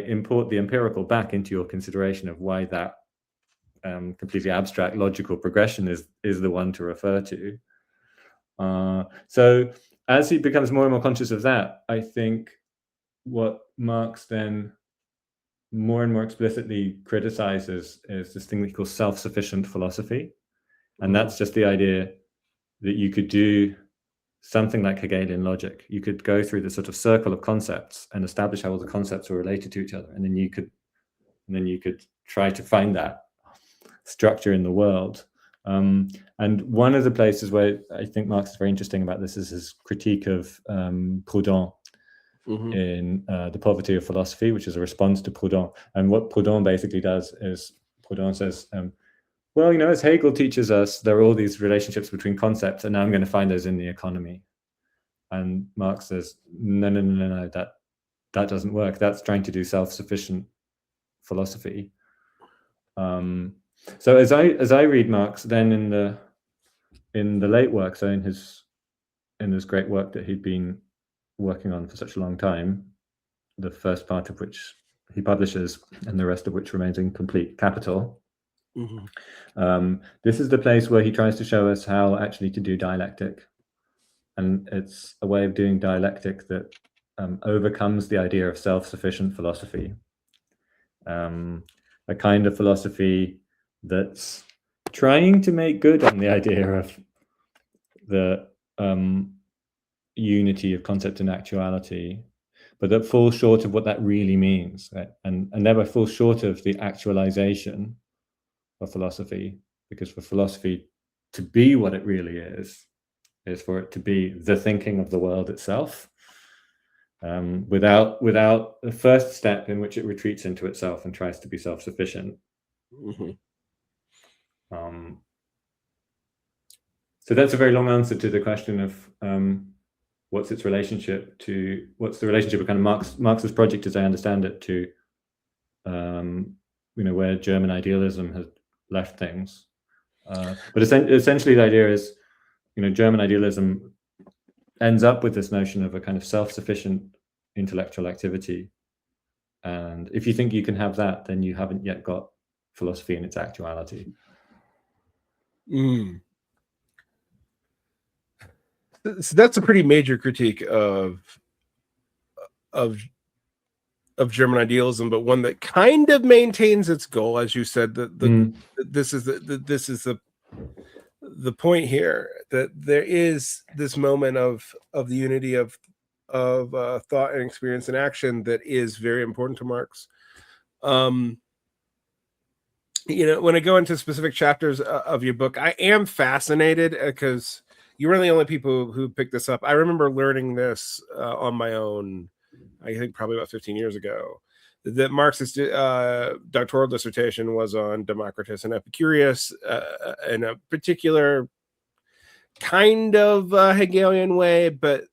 import the empirical back into your consideration of why that completely abstract logical progression is the one to refer to. So as he becomes more and more conscious of that, I think what Marx then more and more explicitly criticizes is this thing that he calls self-sufficient philosophy. And that's just the idea that you could do something like Hegelian logic. You could go through the sort of circle of concepts and establish how all the concepts are related to each other. And then you could try to find that structure in the world. And one of the places where I think Marx is very interesting about this is his critique of Proudhon in The Poverty of Philosophy, which is a response to Proudhon. And what Proudhon basically does is, Proudhon says, well, as Hegel teaches us, there are all these relationships between concepts, and now I'm going to find those in the economy. And Marx says, no, that doesn't work. That's trying to do self-sufficient philosophy. So as I read Marx, then in the late work, so in this great work that he'd been working on for such a long time, the first part of which he publishes, and the rest of which remains incomplete, Capital. This is the place where he tries to show us how actually to do dialectic. And it's a way of doing dialectic that overcomes the idea of self-sufficient philosophy. A kind of philosophy that's trying to make good on the idea of the unity of concept and actuality, but that falls short of what that really means, right? And never falls short of the actualization of philosophy, because for philosophy to be what it really is for it to be the thinking of the world itself, without the first step in which it retreats into itself and tries to be self-sufficient. So that's a very long answer to the question of what's the relationship of kind of Marx's project, as I understand it, to where German idealism has left things. But essentially the idea is, German idealism ends up with this notion of a kind of self-sufficient intellectual activity. And if you think you can have that, then you haven't yet got philosophy in its actuality. So that's a pretty major critique of German idealism, but one that kind of maintains its goal, as you said. This is the point here, that there is this moment of the unity of thought and experience and action that is very important to Marx. When I go into specific chapters of your book, I am fascinated because you were the only people who picked this up. I remember learning this on my own, I think probably about 15 years ago, that Marx's doctoral dissertation was on Democritus and Epicurus in a particular kind of Hegelian way, but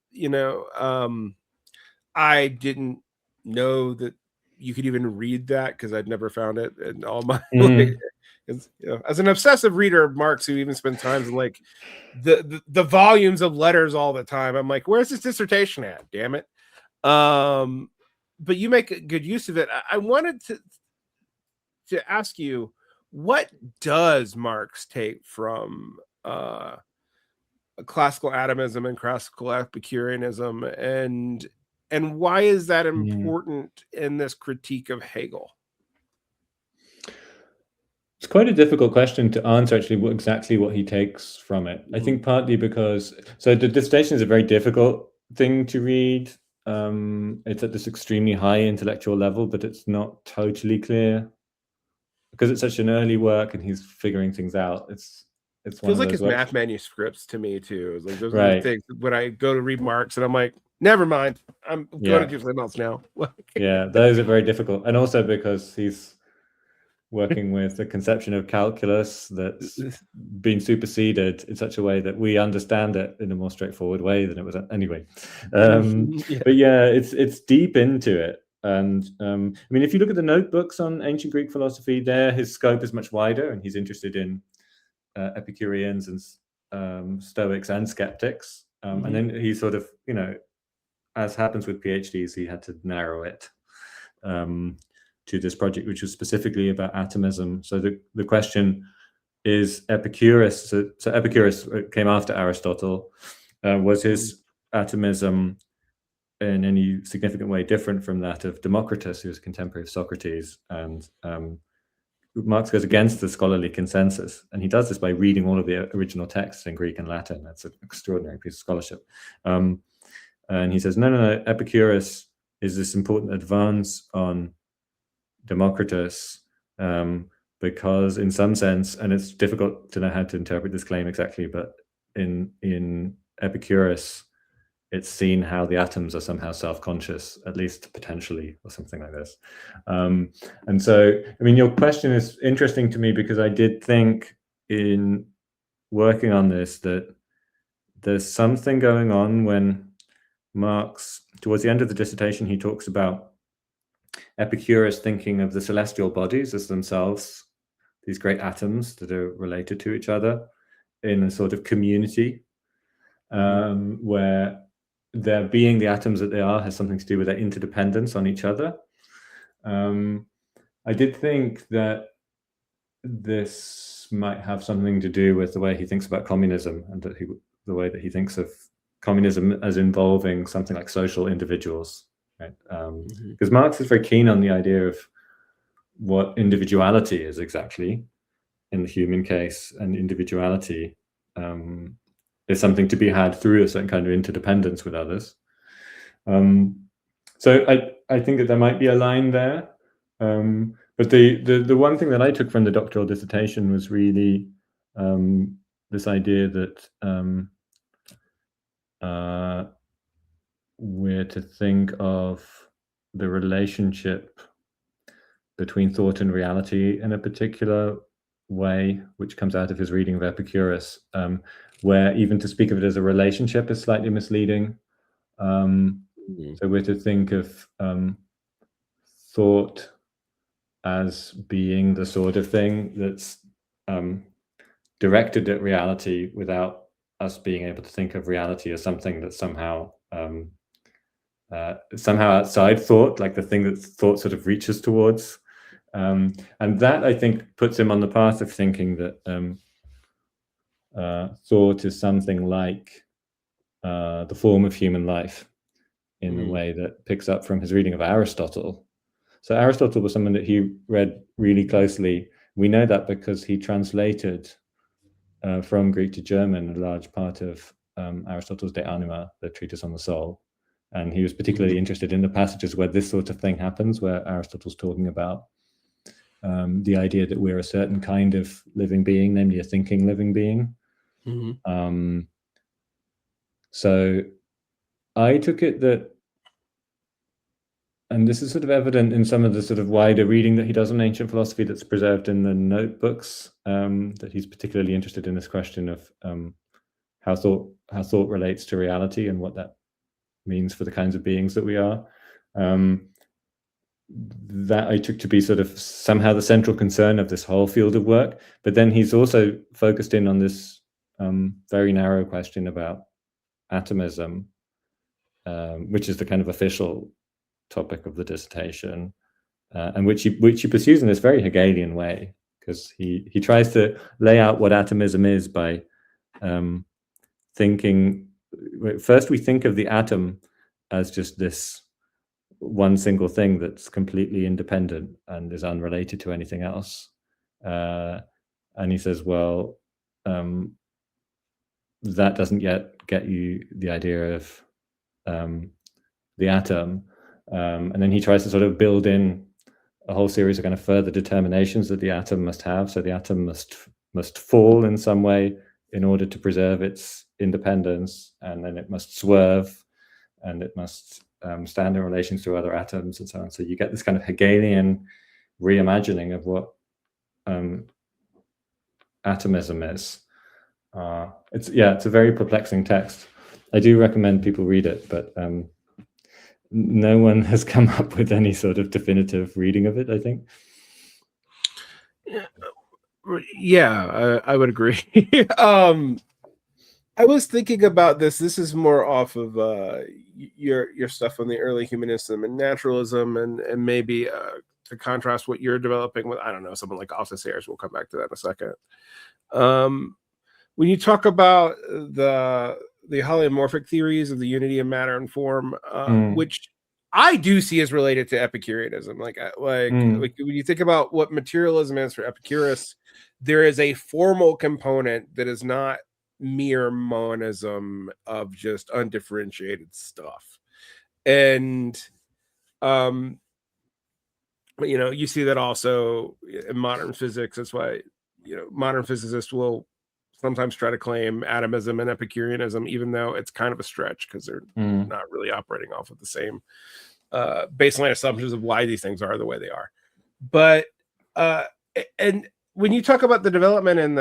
I didn't know that you could even read that because I'd never found it in all my as an obsessive reader of Marx, who even spends times in like the volumes of letters all the time, I'm like, where's this dissertation at? Damn it. But you make a good use of it. I wanted to ask you, what does Marx take from classical atomism and classical Epicureanism, and why is that important in this critique of Hegel? It's quite a difficult question to answer, actually, exactly what he takes from it. I think partly because, so the dissertation is a very difficult thing to read. It's at this extremely high intellectual level, but it's not totally clear because it's such an early work and he's figuring things out. It feels like his math manuscripts to me too. Like those right. are the things when I go to read Marx and I'm like, never mind, I'm going to do something else now. Yeah, those are very difficult, and also because he's working with the conception of calculus that's been superseded in such a way that we understand it in a more straightforward way than it was anyway. But yeah, it's deep into it. And I mean, if you look at the notebooks on ancient Greek philosophy, there his scope is much wider, and he's interested in Epicureans and Stoics and skeptics. And then he sort of, as happens with PhDs, he had to narrow it to this project, which was specifically about atomism. So the question is, Epicurus, so Epicurus came after Aristotle, was his atomism in any significant way different from that of Democritus, who was a contemporary of Socrates? And Marx goes against the scholarly consensus, and he does this by reading all of the original texts in Greek and Latin. That's an extraordinary piece of scholarship. And he says, no, Epicurus is this important advance on Democritus, because in some sense, and it's difficult to know how to interpret this claim exactly, but in Epicurus, it's seen how the atoms are somehow self-conscious, at least potentially, or something like this. And so, I mean, your question is interesting to me because I did think in working on this that there's something going on when Marx, towards the end of the dissertation, he talks about Epicurus thinking of the celestial bodies as themselves, these great atoms that are related to each other in a sort of community, where their being the atoms that they are has something to do with their interdependence on each other. I did think that this might have something to do with the way he thinks about communism, and that the way that he thinks of communism as involving something like social individuals, right? Because Marx is very keen on the idea of what individuality is exactly in the human case, and individuality is something to be had through a certain kind of interdependence with others. So I think that there might be a line there. But the one thing that I took from the doctoral dissertation was really this idea that we're to think of the relationship between thought and reality in a particular way, which comes out of his reading of Epicurus, where even to speak of it as a relationship is slightly misleading. So we're to think of thought as being the sort of thing that's directed at reality, without us being able to think of reality as something that's somehow outside thought, like the thing that thought sort of reaches towards. And that, I think, puts him on the path of thinking that thought is something like the form of human life, in a way that picks up from his reading of Aristotle. So Aristotle was someone that he read really closely. We know that because he translated from Greek to German a large part of Aristotle's De Anima, the treatise on the soul. And he was particularly interested in the passages where this sort of thing happens, where Aristotle's talking about the idea that we're a certain kind of living being, namely a thinking living being. So I took it that, and this is sort of evident in some of the sort of wider reading that he does on ancient philosophy that's preserved in the notebooks, that he's particularly interested in this question of how thought relates to reality and what that means for the kinds of beings that we are. That I took to be sort of somehow the central concern of this whole field of work. But then he's also focused in on this very narrow question about atomism, which is the kind of official topic of the dissertation, and which he pursues in this very Hegelian way, because he tries to lay out what atomism is by thinking. First, we think of the atom as just this one single thing that's completely independent and is unrelated to anything else. And he says, well, that doesn't yet get you the idea of the atom. And then he tries to sort of build in a whole series of kind of further determinations that the atom must have. So the atom must fall in some way in order to preserve its independence, and then it must swerve, and it must stand in relation to other atoms, and so on. So you get this kind of Hegelian reimagining of what atomism is. It's a very perplexing text. I do recommend people read it, but no one has come up with any sort of definitive reading of it, I think. Yeah, I would agree. I was thinking about this. This is more off of your stuff on the early humanism and naturalism, and maybe to contrast what you're developing with, I don't know, someone like Althusser's. We'll come back to that in a second. When you talk about the holomorphic theories of the unity of matter and form, which I do see as related to Epicureanism, like when you think about what materialism is for Epicurus, there is a formal component that is not mere monism of just undifferentiated stuff. And you see that also in modern physics. That's why modern physicists will sometimes try to claim atomism and Epicureanism, even though it's kind of a stretch, because they're not really operating off of the same baseline assumptions of why these things are the way they are. But and when you talk about the development in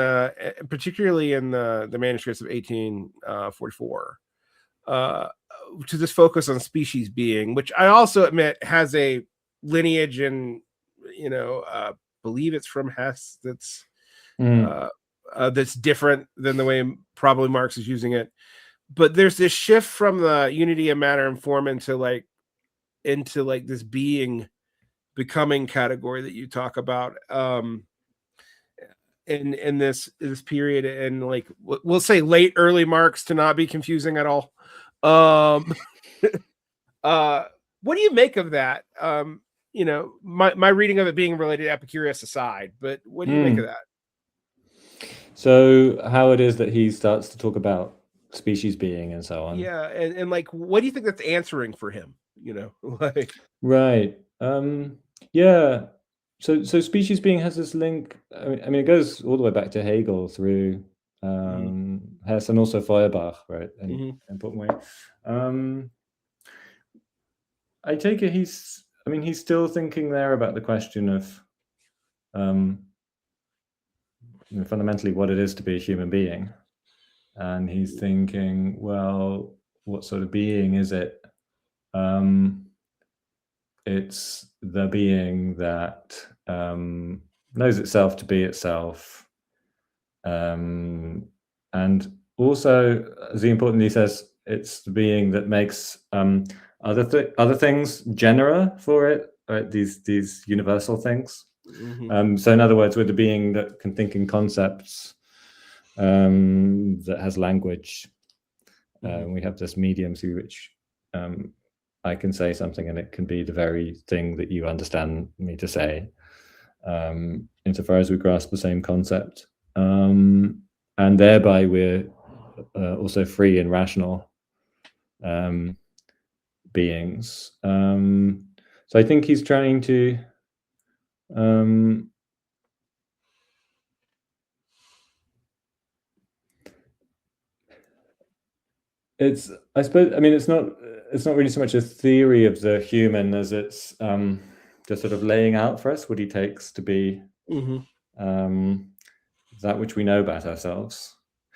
particularly in the manuscripts of 1844, to this focus on species being, which I also admit has a lineage in, believe it's from Hess, that's different than the way probably Marx is using it. but there's this shift from the unity of matter and form into like this being becoming category that you talk about in this period, and like we'll say late early Marx to not be confusing at all. What do you make of that? You know, my reading of it being related to Epicurus aside, but what do you make of that? So how it is that he starts to talk about species being and so on. Yeah, and like, what do you think that's answering for him? You know, like right. Yeah. So species being has this link. I mean, it goes all the way back to Hegel through Hess and also Feuerbach, right? And important way. I take it he's still thinking there about the question of fundamentally what it is to be a human being. And he's thinking, well, what sort of being is it? It's the being that knows itself to be itself. And also, as he importantly says, it's the being that makes other things genera for it, right? These universal things. So in other words, we're the being that can think in concepts, that has language. We have this medium through which I can say something and it can be the very thing that you understand me to say, insofar as we grasp the same concept. And thereby we're also free and rational beings. So I think he's trying to I suppose it's not really so much a theory of the human as it's just sort of laying out for us what he takes to be that which we know about ourselves.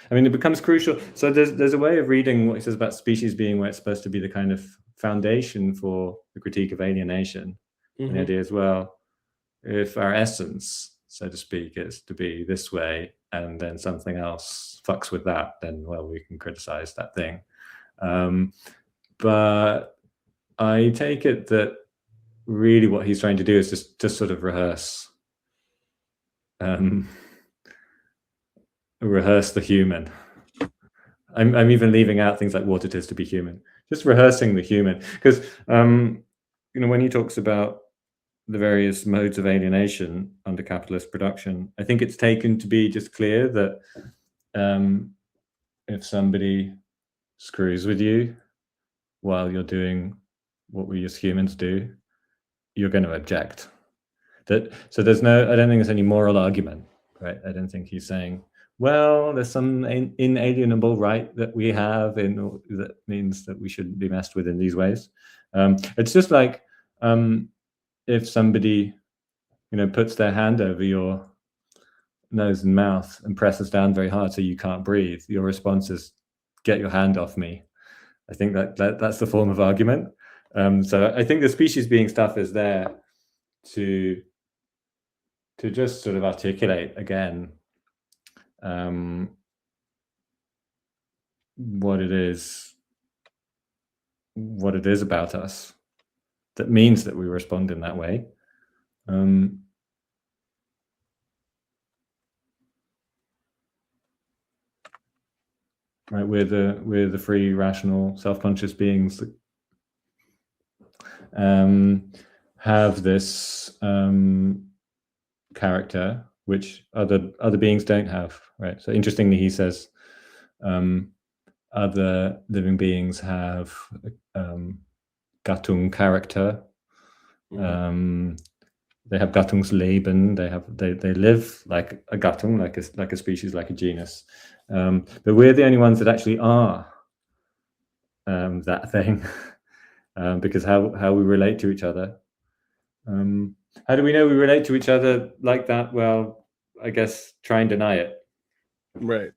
I mean, it becomes crucial. So there's a way of reading what he says about species being where it's supposed to be the kind of foundation for the critique of alienation. And the idea as well, if our essence, so to speak, is to be this way, and then something else fucks with that, then, well, we can criticize that thing. But I take it that really what he's trying to do is just sort of rehearse the human. I'm even leaving out things like what it is to be human, just rehearsing the human, because when he talks about the various modes of alienation under capitalist production, I think it's taken to be just clear that if somebody screws with you while you're doing what we as humans do, you're going to object. So I don't think there's any moral argument, right? I don't think he's saying, well, there's some inalienable right that we have that means that we shouldn't be messed with in these ways. It's just like if somebody puts their hand over your nose and mouth and presses down very hard so you can't breathe, your response is, get your hand off me. I think that's the form of argument. So I think the species being stuff is there to just sort of articulate again what it is about us that means that we respond in that way. Right, we're the free, rational, self-conscious beings that have this character which other beings don't have, right? So interestingly, he says other living beings have Gattung character. They have Gattungsleben. They live like a Gattung, like a species, like a genus. But we're the only ones that actually are that thing, because how we relate to each other. How do we know we relate to each other like that? Well, I guess try and deny it. Right.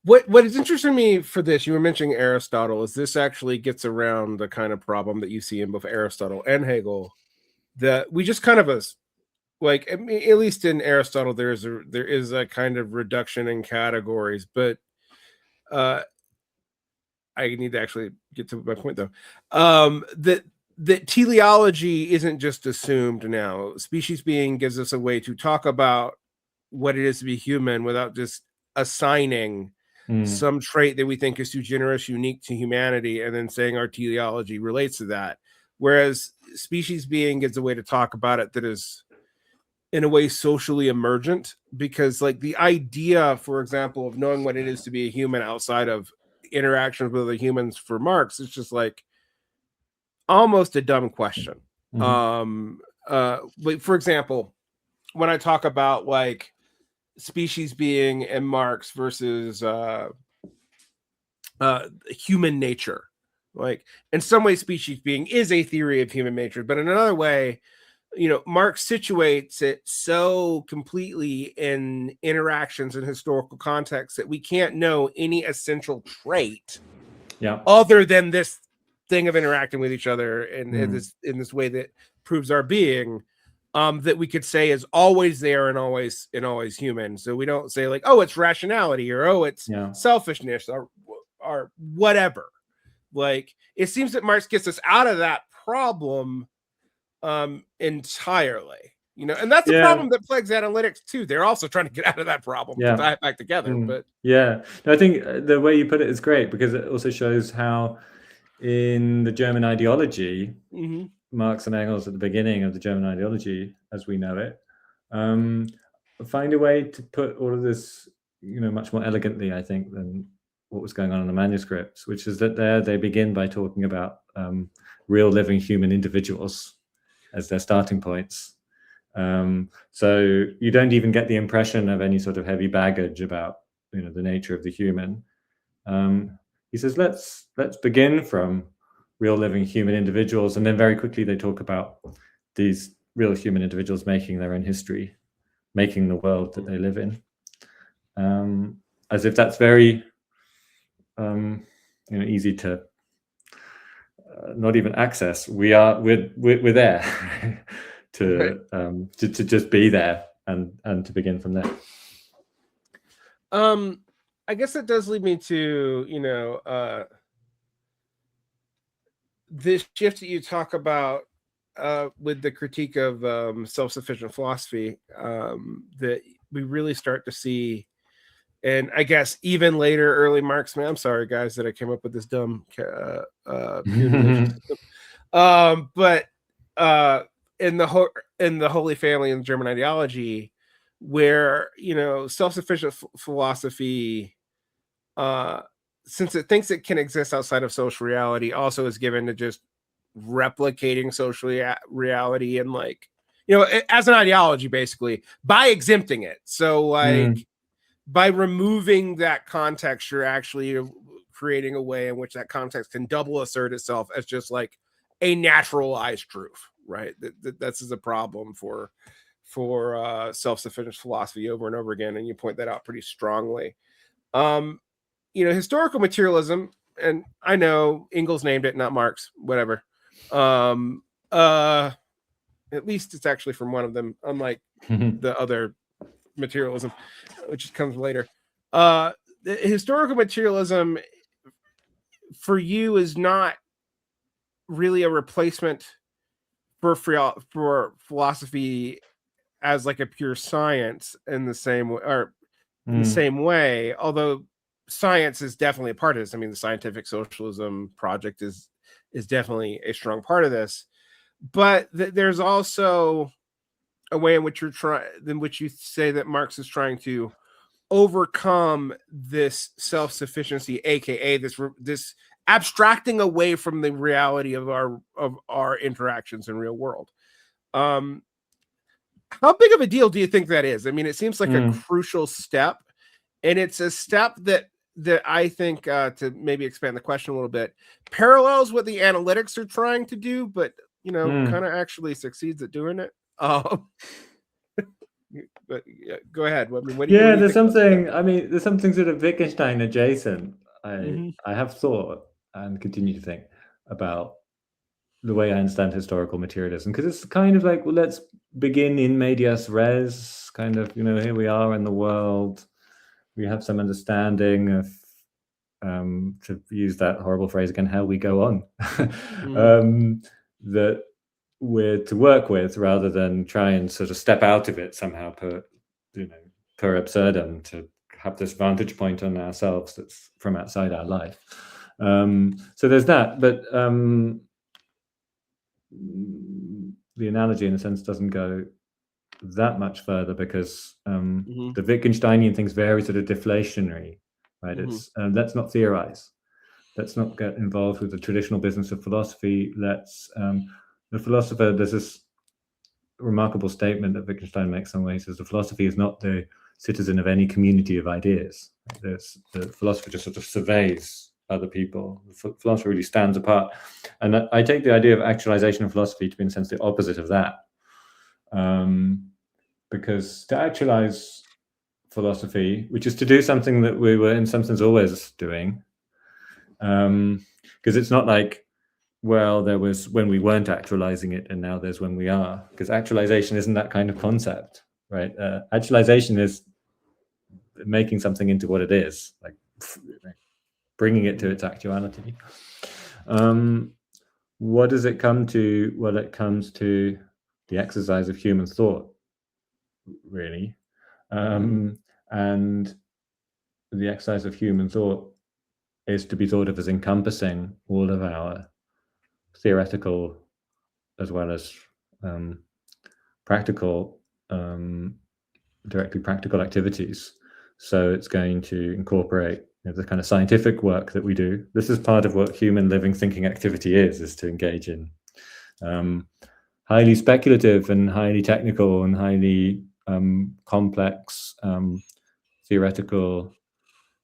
What is interesting to me for this, you were mentioning Aristotle, is this actually gets around the kind of problem that you see in both Aristotle and Hegel, that we just kind of like, I mean, at least in Aristotle, there is a kind of reduction in categories, but I need to actually get to my point though. That teleology isn't just assumed now. Species being gives us a way to talk about what it is to be human without just assigning some trait that we think is too generous, unique to humanity, and then saying our teleology relates to that. Whereas species being gives a way to talk about it that is in a way socially emergent, because like the idea, for example, of knowing what it is to be a human outside of interactions with other humans for Marx is just like almost a dumb question. But for example, when I talk about like species being and Marx versus human nature, like in some way species being is a theory of human nature, but in another way, you know, Marx situates it so completely in interactions and historical context that we can't know any essential trait other than this thing of interacting with each other in this way that proves our being, that we could say is always there and always human. So we don't say like, oh, it's rationality, or oh, it's selfishness, or whatever. Like, it seems that Marx gets us out of that problem entirely, you know, and that's the problem that plagues analytics too. They're also trying to get out of that problem to tie it back together. But no, I think the way you put it is great, because it also shows how in the German ideology, Marx and Engels at the beginning of the German ideology as we know it, find a way to put all of this, you know, much more elegantly, I think, than what was going on in the manuscripts, which is that there they begin by talking about real living human individuals as their starting points. So you don't even get the impression of any sort of heavy baggage about, you know, the nature of the human. He says, let's begin from real living human individuals, and then very quickly they talk about these real human individuals making their own history, making the world that they live in, as if that's very you know, easy to not even access. We're there to just be there and to begin from there. I guess that does lead me to, you know, this shift that you talk about with the critique of self-sufficient philosophy, that we really start to see. And I guess even later, early Marx, man, I'm sorry, guys, that I came up with this dumb peer relation system. But in the Holy Family and German ideology, where, you know, self-sufficient philosophy, since it thinks it can exist outside of social reality, also is given to just replicating social reality, and like, you know, as an ideology, basically by exempting it. So like, by removing that context, you're actually creating a way in which that context can double assert itself as just like a naturalized truth, right? That's a problem for self-sufficient philosophy over and over again, and you point that out pretty strongly. You know, historical materialism, and I know Engels named it, not Marx, whatever. At least it's actually from one of them, unlike the other materialism, which comes later. The historical materialism for you is not really a replacement for philosophy as like a pure science in the same way, or in the same way, although science is definitely a part of this. I mean, the scientific socialism project is definitely a strong part of this, but there's also a way in which you say that Marx is trying to overcome this self-sufficiency, aka this abstracting away from the reality of our interactions in real world. How big of a deal do you think that is? I mean, it seems like a crucial step, and it's a step that I think, to maybe expand the question a little bit, parallels what the analytics are trying to do, but, you know, kind of actually succeeds at doing it. But yeah, go ahead. I mean, what do you there's think something. I mean, there's something sort of Wittgenstein adjacent. I have thought and continue to think about the way I understand historical materialism, because it's kind of like, well, let's begin in medias res, kind of, here we are in the world. We have some understanding of, to use that horrible phrase again, how we go on, that we're to work with, rather than try and sort of step out of it somehow per absurdum, to have this vantage point on ourselves that's from outside our life. So there's that, but the analogy in a sense doesn't go that much further, because the Wittgensteinian thing's very sort of deflationary, right? It's let's not theorize, let's not get involved with the traditional business of philosophy. Let's the philosopher, there's this remarkable statement that Wittgenstein makes somewhere. He says the philosophy is not the citizen of any community of ideas. The philosopher just sort of surveys other people. The philosopher really stands apart. And I take the idea of actualization of philosophy to be in a sense the opposite of that. Because to actualize philosophy, which is to do something that we were in some sense always doing, because it's not like, well, there was when we weren't actualizing it and now there's when we are, because actualization isn't that kind of concept, right? Actualization is making something into what it is, like bringing it to its actuality. What does it come to? Well, it comes to the exercise of human thought, really. And the exercise of human thought is to be thought of as encompassing all of our theoretical as well as practical, directly practical activities. So it's going to incorporate the kind of scientific work that we do. This is part of what human living thinking activity is to engage in highly speculative and highly technical and highly complex theoretical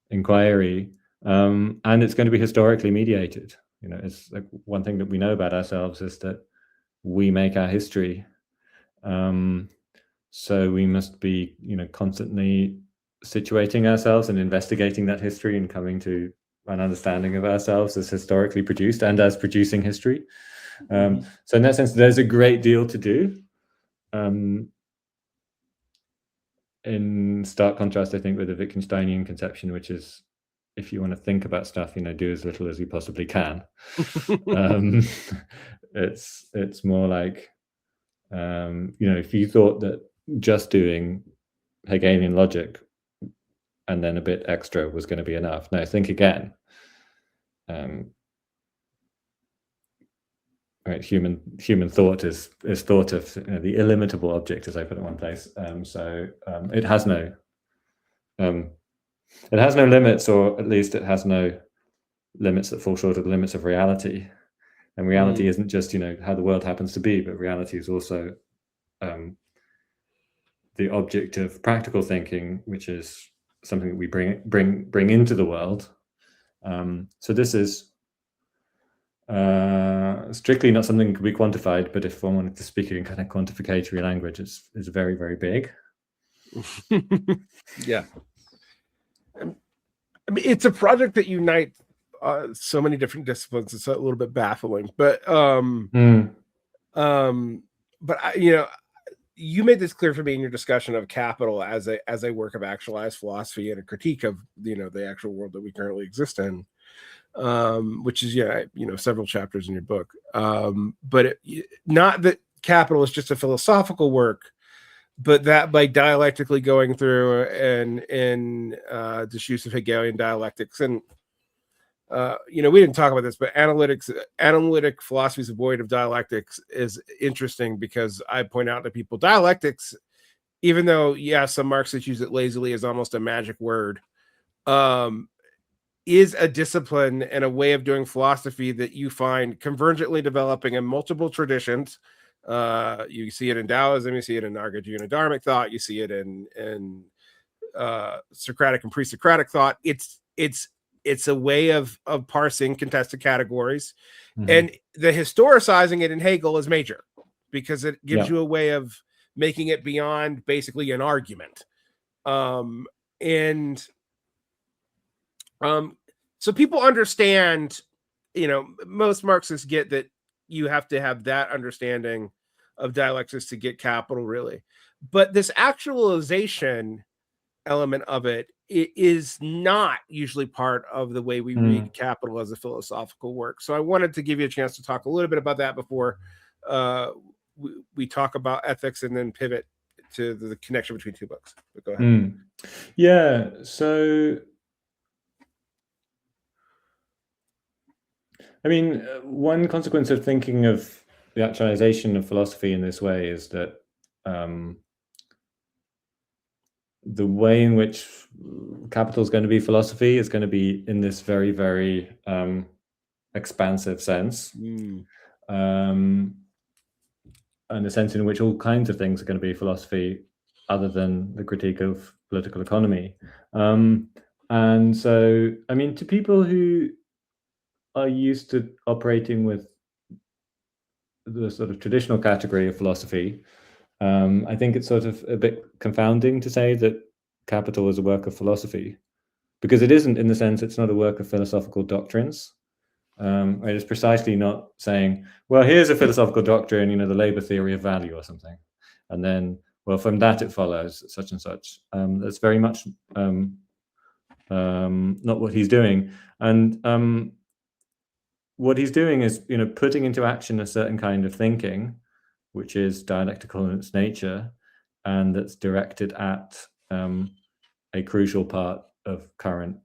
inquiry, and it's going to be historically mediated. It's like one thing that we know about ourselves is that we make our history. So we must be, constantly situating ourselves and investigating that history and coming to an understanding of ourselves as historically produced and as producing history. So in that sense, there's a great deal to do. In stark contrast, I think, with the Wittgensteinian conception, which is, if you want to think about stuff, do as little as you possibly can. It's more like, if you thought that just doing Hegelian logic and then a bit extra was going to be enough. No, think again. Right, human thought is thought of the illimitable object, as I put it in one place. So it has no limits, or at least it has no limits that fall short of the limits of reality. And reality isn't just how the world happens to be, but reality is also the object of practical thinking, which is something that we bring into the world. So this is strictly not something that can be quantified, but if one wanted to speak in kind of quantificatory language, it's very, very big. Yeah. I mean, it's a project that unites so many different disciplines. It's a little bit baffling, but you made this clear for me in your discussion of capital as a work of actualized philosophy and a critique of the actual world that we currently exist in, which is several chapters in your book. But not that capital is just a philosophical work, but that by dialectically going through and in disuse of Hegelian dialectics, and we didn't talk about this, but analytic philosophies void of dialectics is interesting, because I point out to people dialectics, even though some Marxists use it lazily as almost a magic word, is a discipline and a way of doing philosophy that you find convergently developing in multiple traditions. You see it in Taoism, you see it in Nagarjuna Dharmic thought, you see it in Socratic and pre-Socratic thought. It's a way of parsing contested categories, and the historicizing it in Hegel is major, because it gives you a way of making it beyond basically an argument. So people understand, most Marxists get that you have to have that understanding of dialectics to get capital, really. But this actualization element of it is not usually part of the way we read Capital as a philosophical work. So I wanted to give you a chance to talk a little bit about that before we talk about ethics and then pivot to the connection between two books. But go ahead. Yeah, so I mean, one consequence of thinking of the actualization of philosophy in this way is that the way in which capital is going to be philosophy is going to be in this very, very expansive sense, and the sense in which all kinds of things are going to be philosophy other than the critique of political economy. And so, I mean, to people who are used to operating with the sort of traditional category of philosophy, I think it's sort of a bit confounding to say that Capital is a work of philosophy, because it isn't, in the sense it's not a work of philosophical doctrines. Right? It's precisely not saying, well, here's a philosophical doctrine, the labor theory of value or something, and then, well, from that it follows such and such. That's very much not what he's doing. And what he's doing is, putting into action a certain kind of thinking, which is dialectical in its nature, and that's directed at a crucial part of current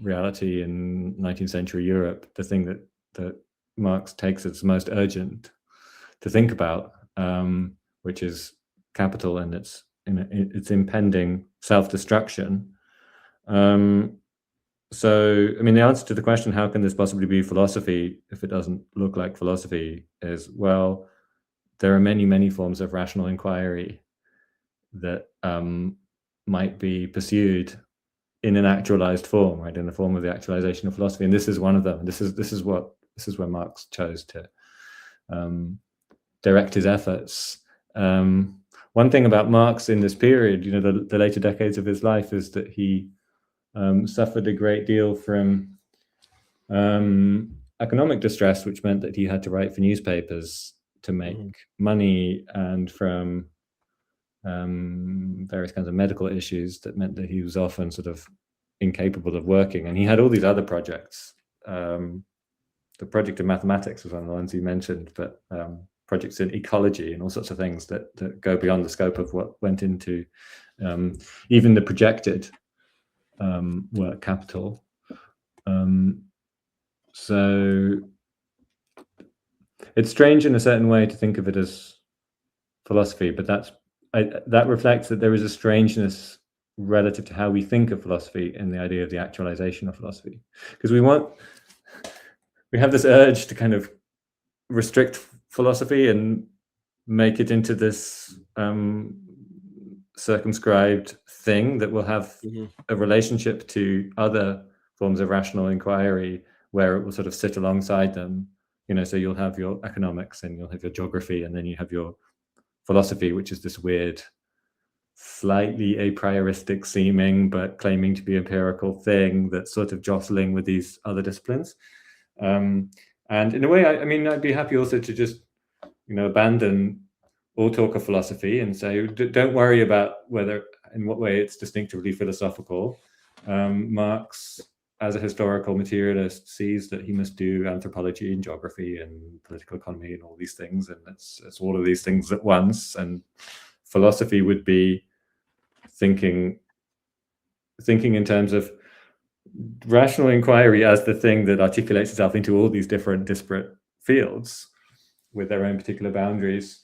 reality in 19th century Europe, the thing that Marx takes as most urgent to think about, which is capital and its impending self-destruction. So, I mean, the answer to the question, how can this possibly be philosophy if it doesn't look like philosophy, is, well, there are many, many forms of rational inquiry that might be pursued in an actualized form, right? In the form of the actualization of philosophy, and this is one of them. This is where Marx chose to direct his efforts. One thing about Marx in this period, the later decades of his life, is that he suffered a great deal from economic distress, which meant that he had to write for newspapers to make money, and from various kinds of medical issues that meant that he was often sort of incapable of working. And he had all these other projects. The project of mathematics was one of the ones you mentioned, but projects in ecology and all sorts of things that go beyond the scope of what went into even the projected work Capital. So it's strange in a certain way to think of it as philosophy, but that reflects that there is a strangeness relative to how we think of philosophy in the idea of the actualization of philosophy, because we have this urge to kind of restrict philosophy and make it into this circumscribed thing that will have a relationship to other forms of rational inquiry, where it will sort of sit alongside them. So you'll have your economics, and you'll have your geography, and then you have your philosophy, which is this weird, slightly a prioristic seeming but claiming to be empirical thing that's sort of jostling with these other disciplines. And in a way, I mean, I'd be happy also to just abandon all talk of philosophy and say, don't worry about whether, in what way it's distinctively philosophical. Marx, as a historical materialist, sees that he must do anthropology and geography and political economy and all these things, and it's all of these things at once. And philosophy would be thinking in terms of rational inquiry as the thing that articulates itself into all these different disparate fields with their own particular boundaries.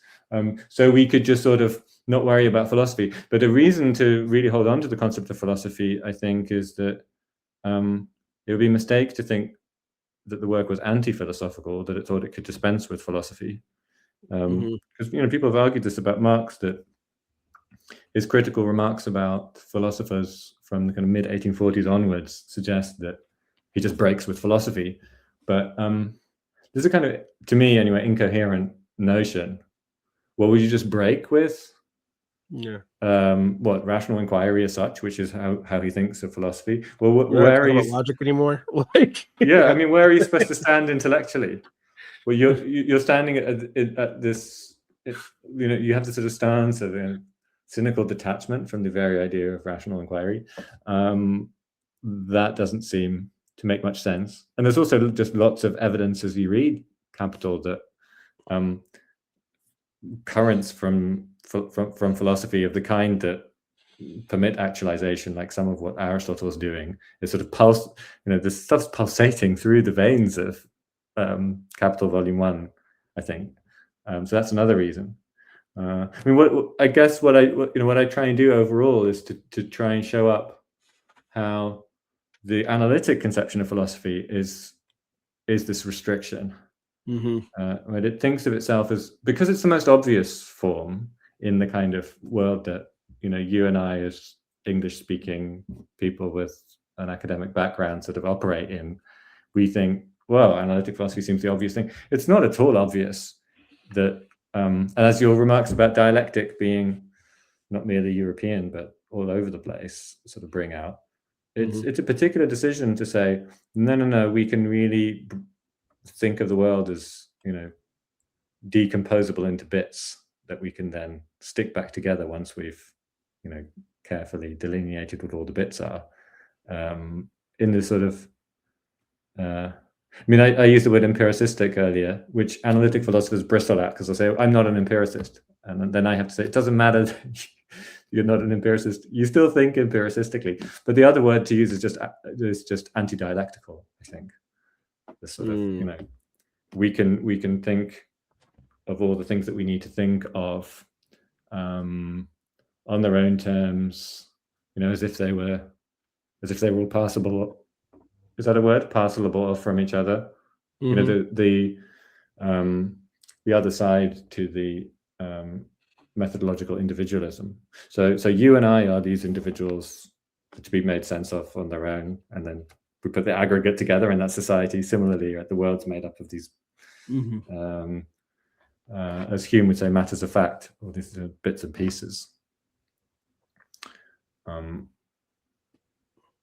So we could just sort of not worry about philosophy. But a reason to really hold on to the concept of philosophy, I think, is that it would be a mistake to think that the work was anti-philosophical, that it thought it could dispense with philosophy. Because people have argued this about Marx, that his critical remarks about philosophers from the kind of mid-1840s onwards suggest that he just breaks with philosophy. But there's a kind of, to me anyway, incoherent notion. Well, would you just break with what rational inquiry as such, which is how he thinks of philosophy? Well, where are you logic anymore? Yeah, I mean, where are you supposed to stand intellectually? Well, you're standing at this, you have this sort of stance of cynical detachment from the very idea of rational inquiry. That doesn't seem to make much sense. And there's also just lots of evidence as you read Capital that currents from philosophy of the kind that permit actualization, like some of what Aristotle's doing, is sort of this stuff's pulsating through the veins of Capital Volume 1, I think. So that's another reason. I mean, I guess what I try and do overall is to try and show up how the analytic conception of philosophy is this restriction. Right? It thinks of itself as, because it's the most obvious form in the kind of world that you and I, as English-speaking people with an academic background, sort of operate in. We think, well, analytic philosophy seems the obvious thing. It's not at all obvious that, and as your remarks about dialectic being not merely European but all over the place sort of bring out, it's a particular decision to say, no, we can really think of the world as decomposable into bits that we can then stick back together once we've carefully delineated what all the bits are, in this sort of I used the word empiricistic earlier, which analytic philosophers bristle at, because they'll say, I'm not an empiricist, and then I have to say, it doesn't matter that you're not an empiricist, you still think empiricistically. But the other word to use is just anti-dialectical, I think. This sort of we can think of all the things that we need to think of on their own terms, as if they were all passable. Is that a word? Passable from each other. The other side to the methodological individualism. So you and I are these individuals to be made sense of on their own, and then we put the aggregate together in that society. Similarly, the world's made up of these, as Hume would say, matters of fact, or these bits and pieces.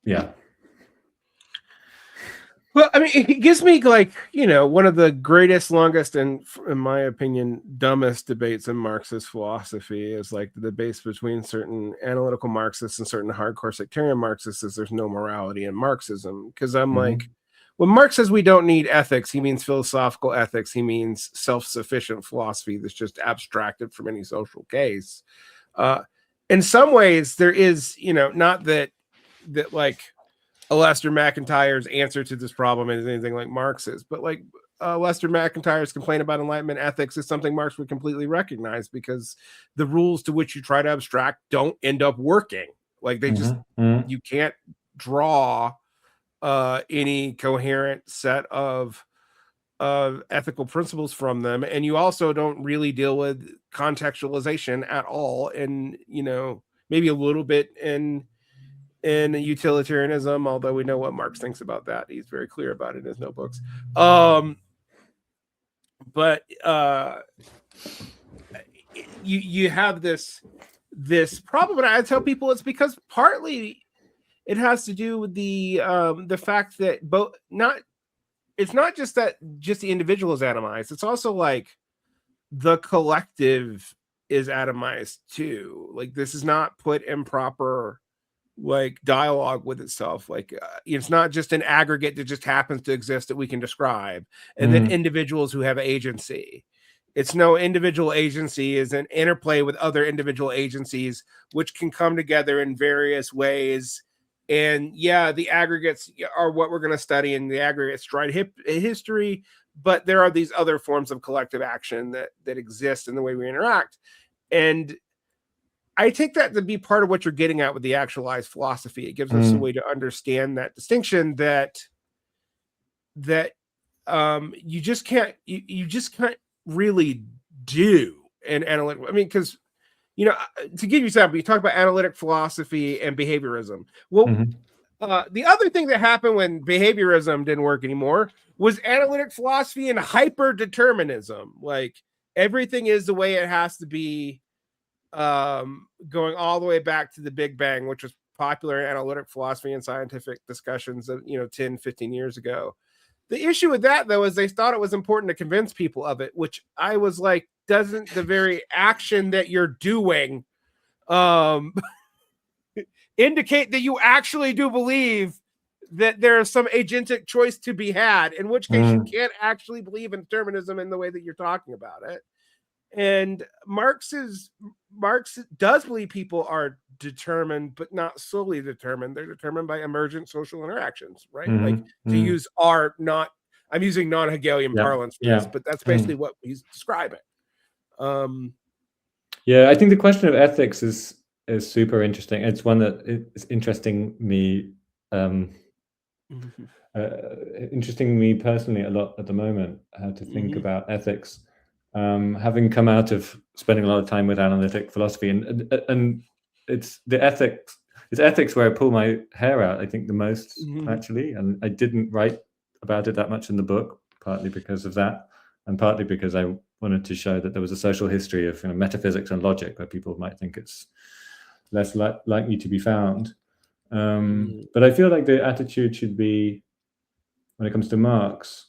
Yeah. Well, I mean, it gives me one of the greatest, longest, and in my opinion, dumbest debates in Marxist philosophy is the debates between certain analytical Marxists and certain hardcore sectarian Marxists is there's no morality in Marxism. Because I'm like, when Marx says we don't need ethics, he means philosophical ethics. He means self-sufficient philosophy that's just abstracted from any social case. In some ways, there is, not that Lester McIntyre's answer to this problem is anything like Marx's, but Lester McIntyre's complaint about Enlightenment ethics is something Marx would completely recognize, because the rules to which you try to abstract don't end up working. They just, you can't draw any coherent set of ethical principles from them, and you also don't really deal with contextualization at all, and maybe a little bit in utilitarianism, although we know what Marx thinks about that. He's very clear about it in his notebooks. But you have this problem, and I tell people it's because partly it has to do with the fact that it's not just that just the individual is atomized. It's also the collective is atomized too. This is not put in proper dialogue with itself. It's not just an aggregate that just happens to exist that we can describe, and then individuals who have agency. It's no individual agency is an interplay with other individual agencies, which can come together in various ways. And the aggregates are what we're going to study, and the aggregates drive history, but there are these other forms of collective action that exist in the way we interact. And I take that to be part of what you're getting at with the actualized philosophy. It gives us a way to understand that distinction that you just can't really do an analytic. I mean, because to give you example, you talk about analytic philosophy and behaviorism. Well, the other thing that happened when behaviorism didn't work anymore was analytic philosophy and hyper determinism. Everything is the way it has to be. Going all the way back to the Big Bang, which was popular in analytic philosophy and scientific discussions of 10, 15 years ago. The issue with that, though, is they thought it was important to convince people of it, which I was like, doesn't the very action that you're doing indicate that you actually do believe that there is some agentic choice to be had, in which case you can't actually believe in determinism in the way that you're talking about it. And Marx does believe people are determined, but not solely determined. They're determined by emergent social interactions, right? Like to use I'm using non-Hegelian parlance for this, but that's basically what he's describing. Yeah, I think the question of ethics is super interesting. It's one that is interesting me personally a lot at the moment, how to think about ethics. Having come out of spending a lot of time with analytic philosophy, and it's ethics where I pull my hair out, I think, the most, actually. And I didn't write about it that much in the book, partly because of that, and partly because I wanted to show that there was a social history of metaphysics and logic where people might think it's less likely to be found. But I feel like the attitude should be, when it comes to Marx,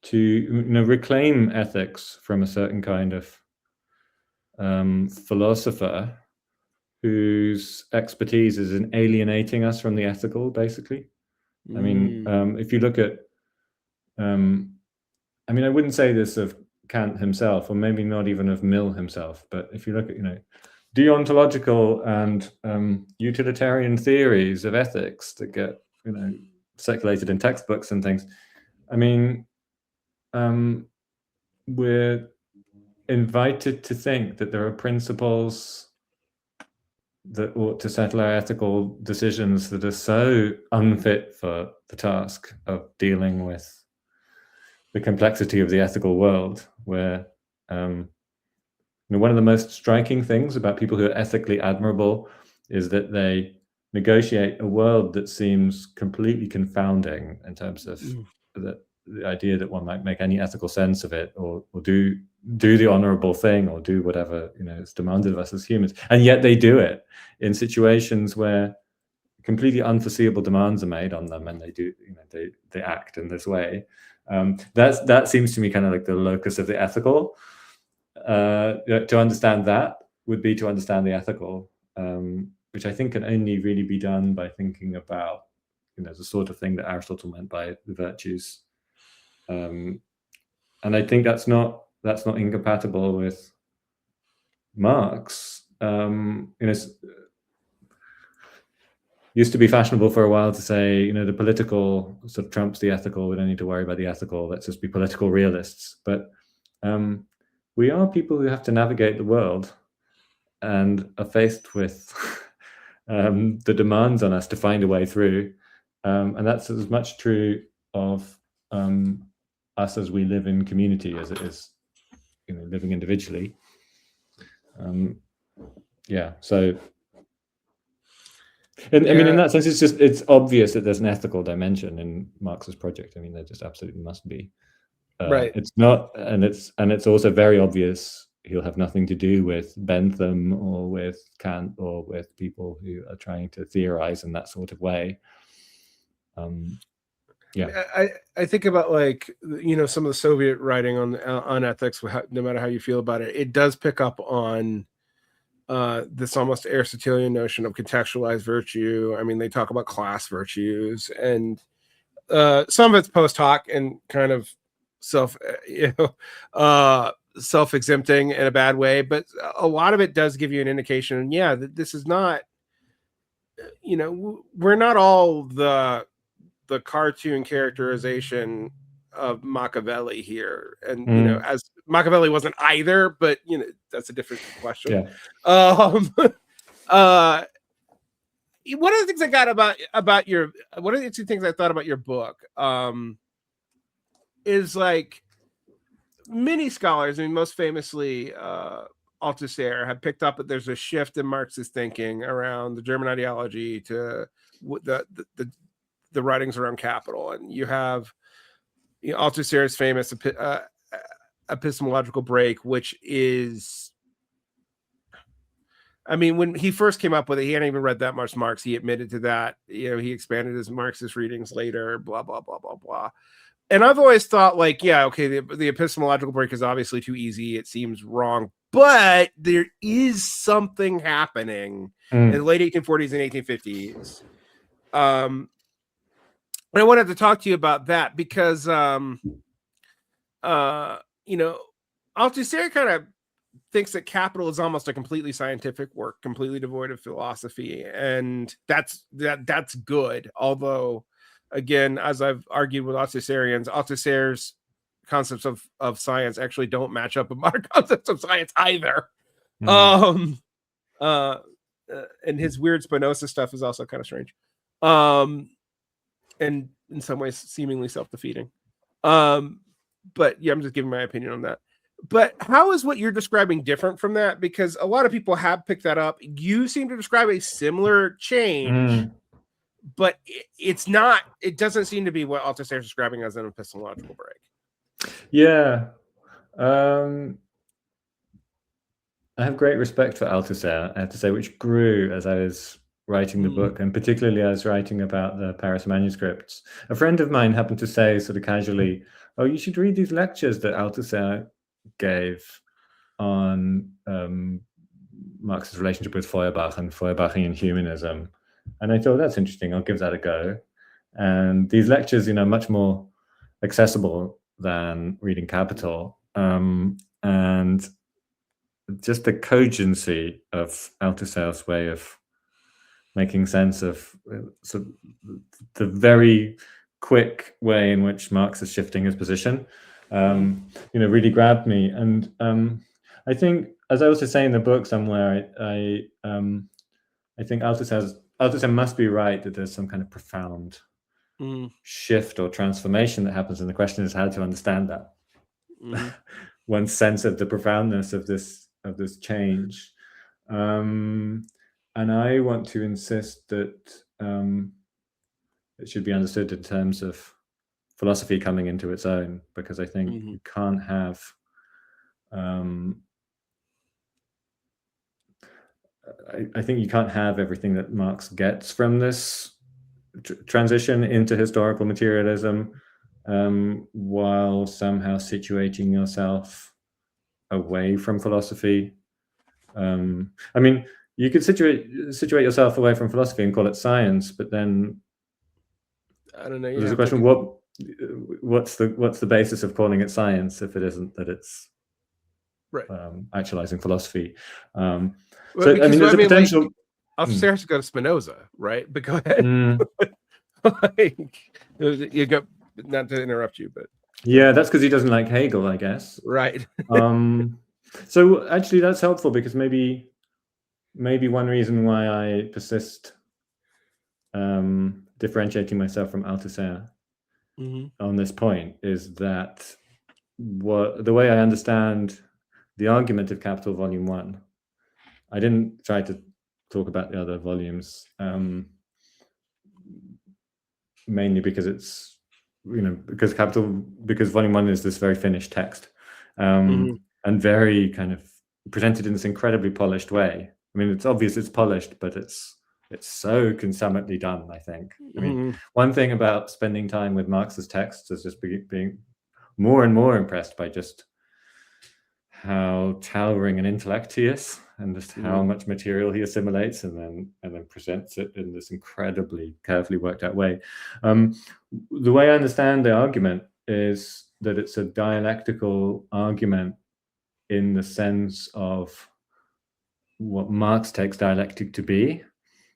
to reclaim ethics from a certain kind of philosopher whose expertise is in alienating us from the ethical, basically. I mean, if you look at, I mean, I wouldn't say this of Kant himself, or maybe not even of Mill himself, but if you look at, deontological and utilitarian theories of ethics that get, circulated in textbooks and things, I mean, we're invited to think that there are principles that ought to settle our ethical decisions that are so unfit for the task of dealing with the complexity of the ethical world, where one of the most striking things about people who are ethically admirable is that they negotiate a world that seems completely confounding in terms of the idea that one might make any ethical sense of it, or do the honorable thing, or do whatever is demanded of us as humans, and yet they do it in situations where completely unforeseeable demands are made on them, and they do they act in this way. That seems to me kind of like the locus of the ethical. To understand that would be to understand the ethical, which I think can only really be done by thinking about the sort of thing that Aristotle meant by the virtues. And I think that's not incompatible with Marx. Used to be fashionable for a while to say, the political sort of trumps the ethical. We don't need to worry about the ethical. Let's just be political realists. But we are people who have to navigate the world and are faced with the demands on us to find a way through. And that's as much true of us as we live in community as it is living individually. So I mean, in that sense, it's obvious that there's an ethical dimension in Marx's project. I mean, there just absolutely must be. Right. It's not, and it's also very obvious he'll have nothing to do with Bentham or with Kant or with people who are trying to theorize in that sort of way. I think about some of the Soviet writing on ethics, no matter how you feel about it, it does pick up on this almost Aristotelian notion of contextualized virtue. I mean, they talk about class virtues, and some of it's post hoc and kind of self-exempting in a bad way, but a lot of it does give you an indication. Yeah, that this is not, we're not all the cartoon characterization of Machiavelli here, and as Machiavelli wasn't either, but that's a different question. One of the things I got about your one of the two things I thought about your book is like many scholars, I mean, most famously Althusser, have picked up that there's a shift in Marxist thinking around the German ideology to the writings around capital, and you have Althusser's famous epistemological break, which is, I mean, when he first came up with it, he hadn't even read that much Marx. He admitted to that. He expanded his Marxist readings later, blah, blah, blah, blah, blah. And I've always thought, like, yeah, okay, the epistemological break is obviously too easy. It seems wrong, but there is something happening in the late 1840s and 1850s. And I wanted to talk to you about that because, Althusser kind of thinks that Capital is almost a completely scientific work, completely devoid of philosophy, and that's good. Although, again, as I've argued with Althusserians, Althusser's concepts of science actually don't match up with modern concepts of science either. And his weird Spinoza stuff is also kind of strange, and in some ways seemingly self-defeating. But yeah, I'm just giving my opinion on that. But how is what you're describing different from that? Because a lot of people have picked that up. You seem to describe a similar change, but it's not. It doesn't seem to be what Althusser is describing as an epistemological break. Yeah. I have great respect for Althusser, I have to say, which grew as I was writing the book, and particularly I was writing about the Paris manuscripts. A friend of mine happened to say sort of casually, oh, you should read these lectures that Althusser gave on Marx's relationship with Feuerbach and Feuerbachian humanism. And I thought, that's interesting, I'll give that a go. And these lectures, much more accessible than reading Capital. And just the cogency of Althusser's way of making sense of sort of the very quick way in which Marx is shifting his position, really grabbed me. And I think, as I also say in the book somewhere, I think Althusser must be right that there's some kind of profound shift or transformation that happens, and the question is how to understand that. One's sense of the profoundness of this change. And I want to insist that it should be understood in terms of philosophy coming into its own, because I think you can't have I think you can't have everything that Marx gets from this transition into historical materialism while somehow situating yourself away from philosophy. I mean, you could situate yourself away from philosophy and call it science, but then I don't know. There's a question: what's the basis of calling it science if it isn't that it's actualizing philosophy? So I mean, there's a potential. Althusser has to go to Spinoza, right? But go ahead. You go. Not to interrupt you, but yeah, that's because he doesn't like Hegel, I guess. Right. So actually, that's helpful, because maybe one reason why I persist differentiating myself from Althusser on this point is that the way I understand the argument of Capital Volume 1, I didn't try to talk about the other volumes, mainly because it's, because Volume 1 is this very finished text, and very kind of presented in this incredibly polished way. I mean, it's obvious it's polished, but it's so consummately done, I think. I mean, one thing about spending time with Marx's texts is just being more and more impressed by just how towering an intellect he is, and just how much material he assimilates and then presents it in this incredibly carefully worked out way. The way I understand the argument is that it's a dialectical argument in the sense of what Marx takes dialectic to be,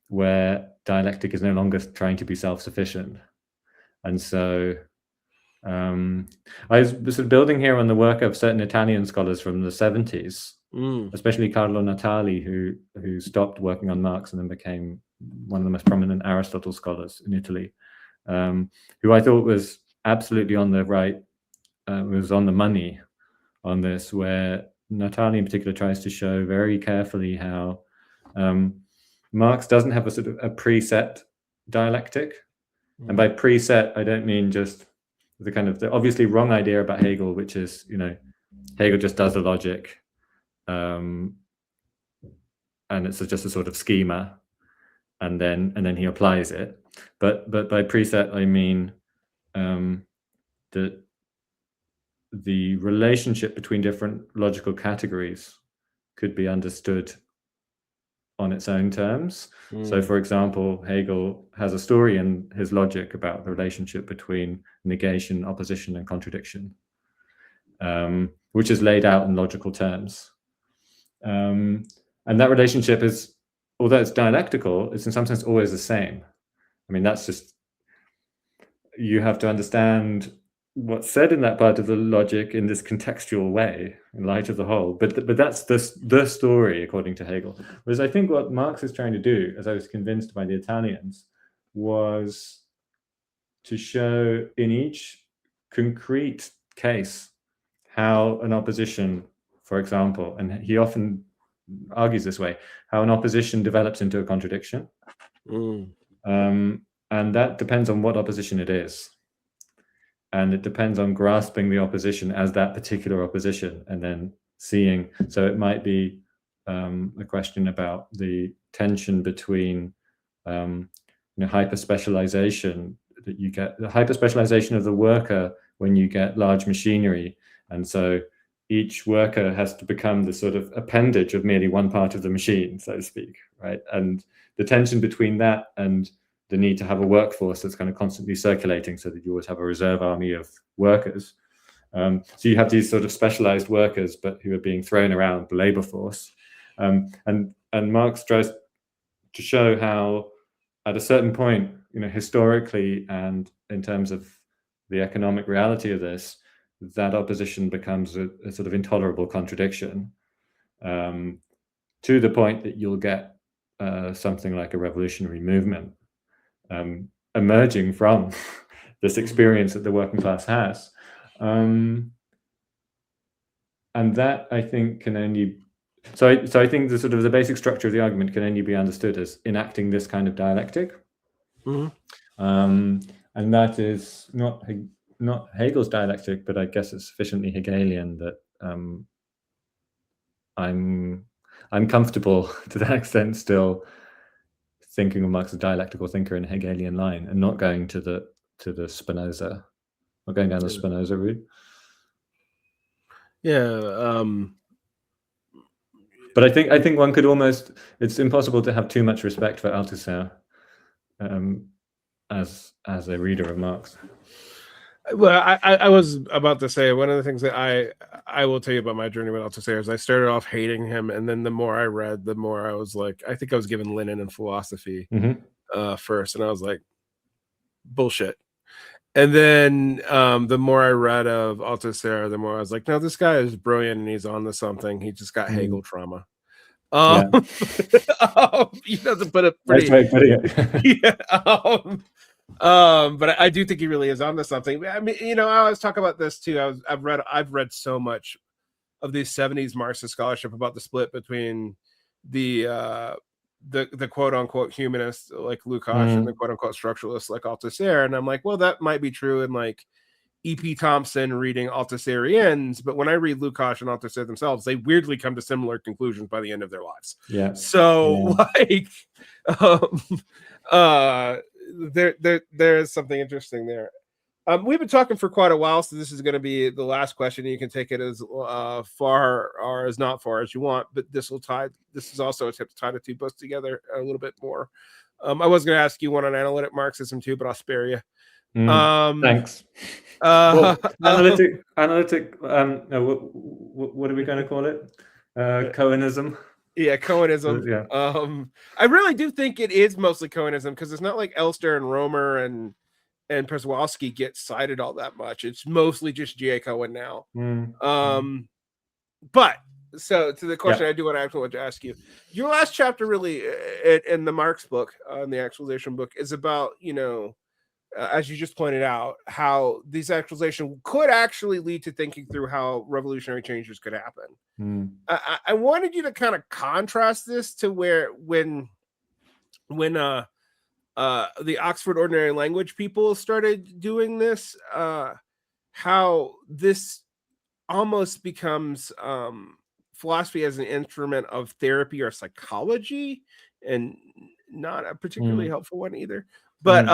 where dialectic is no longer trying to be self-sufficient. And so I was sort of building here on the work of certain Italian scholars from the 70s, especially Carlo Natali, who stopped working on Marx and then became one of the most prominent Aristotle scholars in Italy, who I thought was absolutely on the right, was on the money on this, where Natali in particular tries to show very carefully how Marx doesn't have a sort of a preset dialectic. And by preset, I don't mean just the kind of the obviously wrong idea about Hegel, which is, Hegel just does the logic, and it's just a sort of schema, and then he applies it. But by preset, I mean that the relationship between different logical categories could be understood on its own terms. So, for example, Hegel has a story in his logic about the relationship between negation, opposition, and contradiction, which is laid out in logical terms. And that relationship is, although it's dialectical, it's in some sense always the same. I mean, that's just, you have to understand what's said in that part of the logic in this contextual way in light of the whole, but that's the story according to Hegel. Whereas I think what Marx is trying to do, as I was convinced by the Italians, was to show in each concrete case how an opposition, for example, and he often argues this way, how an opposition develops into a contradiction. And that depends on what opposition it is. And it depends on grasping the opposition as that particular opposition and then seeing. So it might be a question about the tension between hyper-specialization that you get, the hyper-specialization of the worker when you get large machinery. And so each worker has to become the sort of appendage of merely one part of the machine, so to speak, right? And the tension between that and the need to have a workforce that's kind of constantly circulating so that you always have a reserve army of workers. So you have these sort of specialized workers, but who are being thrown around the labor force. And Marx tries to show how at a certain point, historically and in terms of the economic reality of this, that opposition becomes a sort of intolerable contradiction, to the point that you'll get something like a revolutionary movement emerging from this experience that the working class has. And that, I think, can only... So I think the sort of the basic structure of the argument can only be understood as enacting this kind of dialectic. And that is not Hegel's dialectic, but I guess it's sufficiently Hegelian that I'm comfortable to that extent still thinking of Marx as a dialectical thinker in a Hegelian line and not going to the Spinoza, not going down the Spinoza route. Yeah. But I think one could almost, it's impossible to have too much respect for Althusser as a reader of Marx. Well, I was about to say, one of the things that I will tell you about my journey with Althusser is I started off hating him, and then the more I read, the more I was like, I think I was given Lenin and philosophy first, and I was like, bullshit. And then the more I read of Althusser, the more I was like, no, this guy is brilliant and he's on to something. He just got Hegel trauma. Yeah. He doesn't put it pretty. Nice way of putting it. Yeah. But I do think he really is on to something. I mean, I always talk about this too. I've read so much of the 70s Marxist scholarship about the split between the quote unquote humanists like Lukács and the quote unquote structuralists like Althusser, and I'm like, well, that might be true in like E.P. Thompson reading Althusserians, but when I read Lukács and Althusser themselves, they weirdly come to similar conclusions by the end of their lives. Yeah. So there's something interesting there. We've been talking for quite a while, so this is going to be the last question. You can take it as far or as not far as you want, but this is also a tip to tie the two books together a little bit more. I was going to ask you one on analytic Marxism too, but I'll spare you. Thanks. Well, analytic. What are we going to call it? Cohenism. Yeah, Cohenism. Yeah. I really do think it is mostly Cohenism because it's not like Elster and Romer and Przewalski get cited all that much. It's mostly just J. Cohen now. But so to the question I do want to ask you, your last chapter really in the Marx book, in the Actualization book, is about, as you just pointed out, how these actualization could actually lead to thinking through how revolutionary changes could happen. I wanted you to kind of contrast this to when the Oxford Ordinary Language people started doing this, how this almost becomes philosophy as an instrument of therapy or psychology, and not a particularly helpful one either. But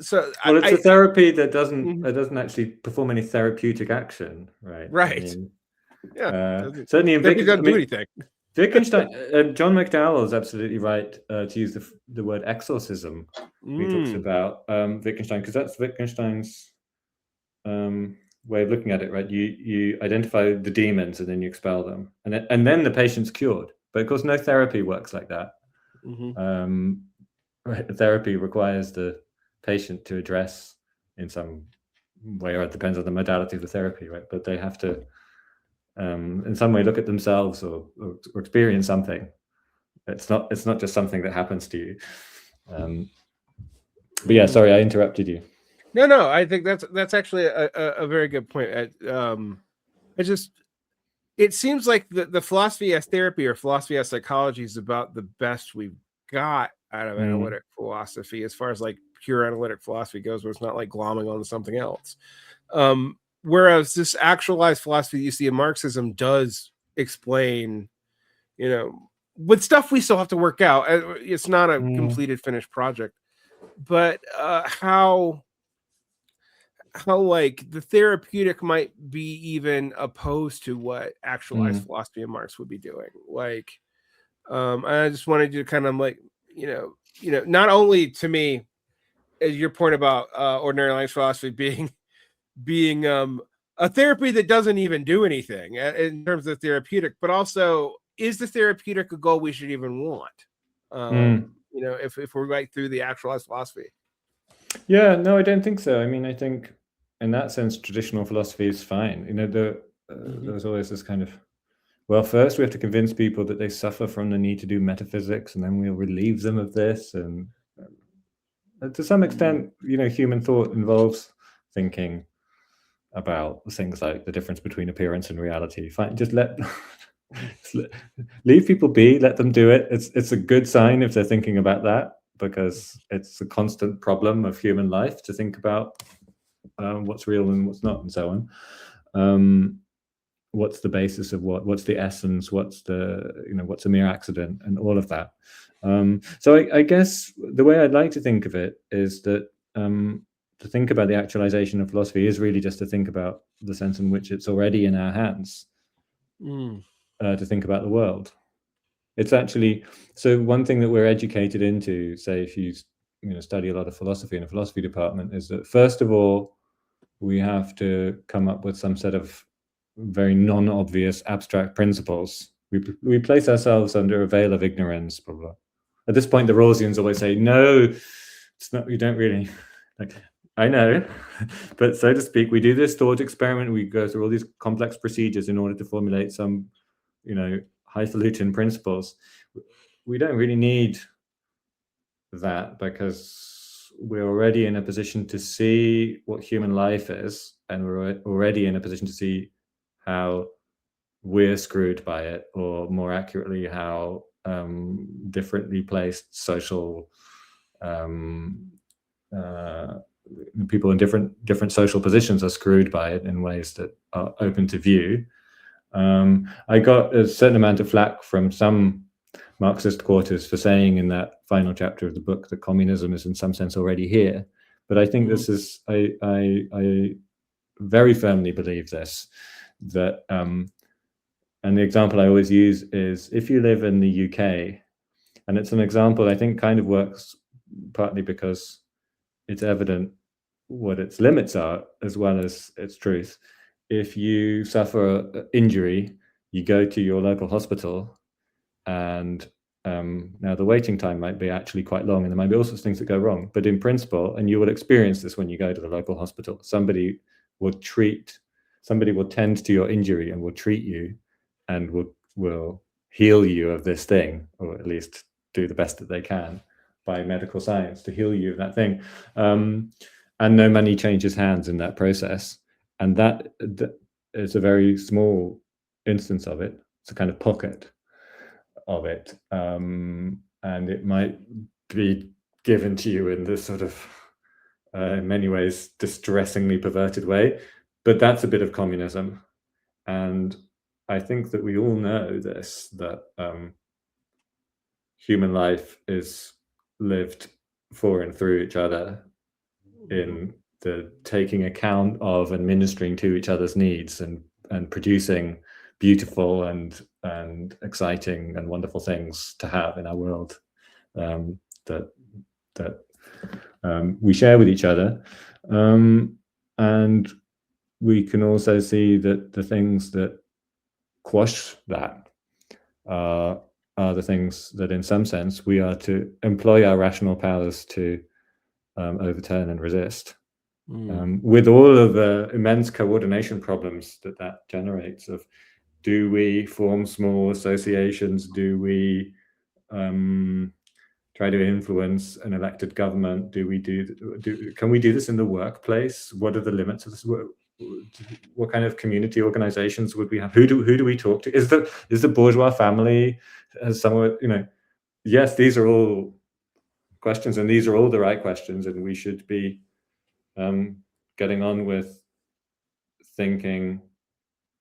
so Well, it's a therapy that Mhm. doesn't actually perform any therapeutic action, right? I Right. mean, Yeah, doesn't certainly in therapy Wittgenstein. I doesn't do mean, anything. Wittgenstein, John McDowell is absolutely right to use the word exorcism when he talks Mm. about Wittgenstein, because that's Wittgenstein's way of looking at it, right? You identify the demons and then you expel them, and then the patient's cured. But of course, no therapy works like that. Mhm. Right, therapy requires the patient to address in some way, or it depends on the modality of the therapy, right? But they have to, in some way, look at themselves or experience something. It's not just something that happens to you. But yeah, sorry, I interrupted you. No, I think that's actually a very good point. It just it seems like the philosophy as therapy or philosophy as psychology is about the best we've got out of analytic philosophy as far as like pure analytic philosophy goes, where it's not like glomming onto something else. Whereas this actualized philosophy you see in Marxism does explain, you know, with stuff we still have to work out. It's not a completed finished project, but how like the therapeutic might be even opposed to what actualized philosophy of Marx would be doing. Like, I just wanted you to kind of like, not only to me, as your point about ordinary language philosophy being a therapy that doesn't even do anything in terms of therapeutic, but also is the therapeutic a goal we should even want? If we're right through the actualized philosophy. Yeah, no, I don't think so. I mean, I think in that sense, traditional philosophy is fine. There's always this kind of, well, first we have to convince people that they suffer from the need to do metaphysics, and then we'll relieve them of this. And to some extent, human thought involves thinking about things like the difference between appearance and reality. Fine, just leave people be, let them do it. It's a good sign if they're thinking about that, because it's a constant problem of human life to think about what's real and what's not, and so on. What's the basis of what's the essence, what's a mere accident, and all of that. So I guess the way I'd like to think of it is that to think about the actualization of philosophy is really just to think about the sense in which it's already in our hands to think about the world. It's actually, so one thing that we're educated into, say if you study a lot of philosophy in a philosophy department, is that first of all we have to come up with some set of very non-obvious abstract principles. We place ourselves under a veil of ignorance, blah, blah. At this point, the Rawlsians always say, no, it's not, you don't really, like, I know, but so to speak, we do this thought experiment, we go through all these complex procedures in order to formulate some, highfalutin principles. We don't really need that, because we're already in a position to see what human life is, and we're already in a position to see how we're screwed by it, or more accurately, how differently placed social people in different social positions are screwed by it in ways that are open to view. I got a certain amount of flack from some Marxist quarters for saying in that final chapter of the book that communism is in some sense already here. But I think this is, I very firmly believe this, that, and the example I always use is if you live in the UK, and it's an example I think kind of works partly because it's evident what its limits are as well as its truth. If you suffer an injury, you go to your local hospital, and now the waiting time might be actually quite long, and there might be all sorts of things that go wrong. But in principle, and you will experience this when you go to the local hospital, somebody will tend to your injury and will treat you, and will heal you of this thing, or at least do the best that they can by medical science to heal you of that thing. And no money changes hands in that process. And that is a very small instance of it. It's a kind of pocket of it, and it might be given to you in this sort of in many ways distressingly perverted way, but that's a bit of communism. And I think that we all know this, that human life is lived for and through each other, in the taking account of and ministering to each other's needs and producing beautiful and exciting and wonderful things to have in our world, that we share with each other. And we can also see that the things that quash that are the things that, in some sense, we are to employ our rational powers to overturn and resist. With all of the immense coordination problems that generates of, do we form small associations? Do we try to influence an elected government? Can we do this in the workplace? What are the limits of this? What kind of community organizations would we have? Who do we talk to? Is the bourgeois family somewhat, yes, these are all questions, and these are all the right questions, and we should be getting on with thinking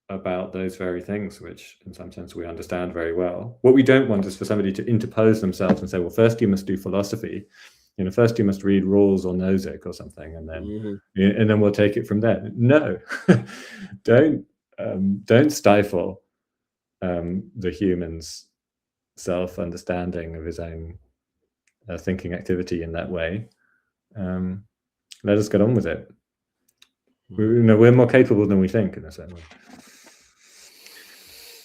about those very things, which in some sense we understand very well. What we don't want is for somebody to interpose themselves and say, well, first you must do philosophy, first you must read Rawls or Nozick or something, and then we'll take it from there. No, don't stifle the human's self-understanding of his own thinking activity in that way. Let us get on with it. We're more capable than we think in a certain way.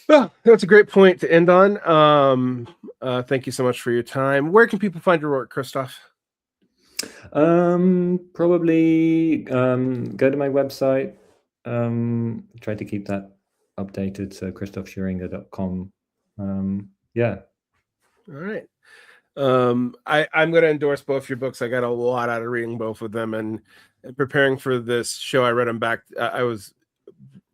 Well, that's a great point to end on. Thank you so much for your time. Where can people find your work, Christoph? Probably go to my website. Try to keep that updated. So christophschuringa.com. Yeah. All right. I'm going to endorse both your books. I got a lot out of reading both of them, and preparing for this show, I read them back. I was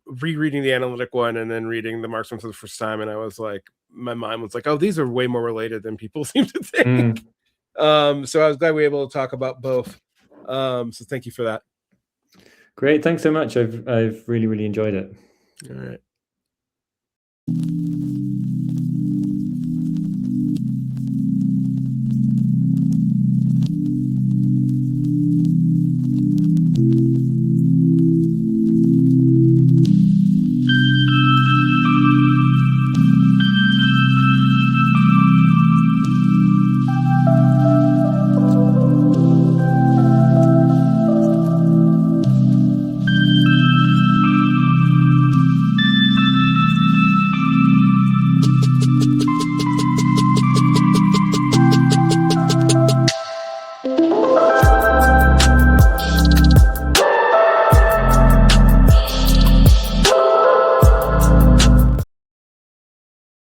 rereading the Analytic one and then reading the Marx one for the first time, and I was like, my mind was like, oh, these are way more related than people seem to think. So I was glad we were able to talk about both. So thank you for that. Great, thanks so much. I've really enjoyed it. All right.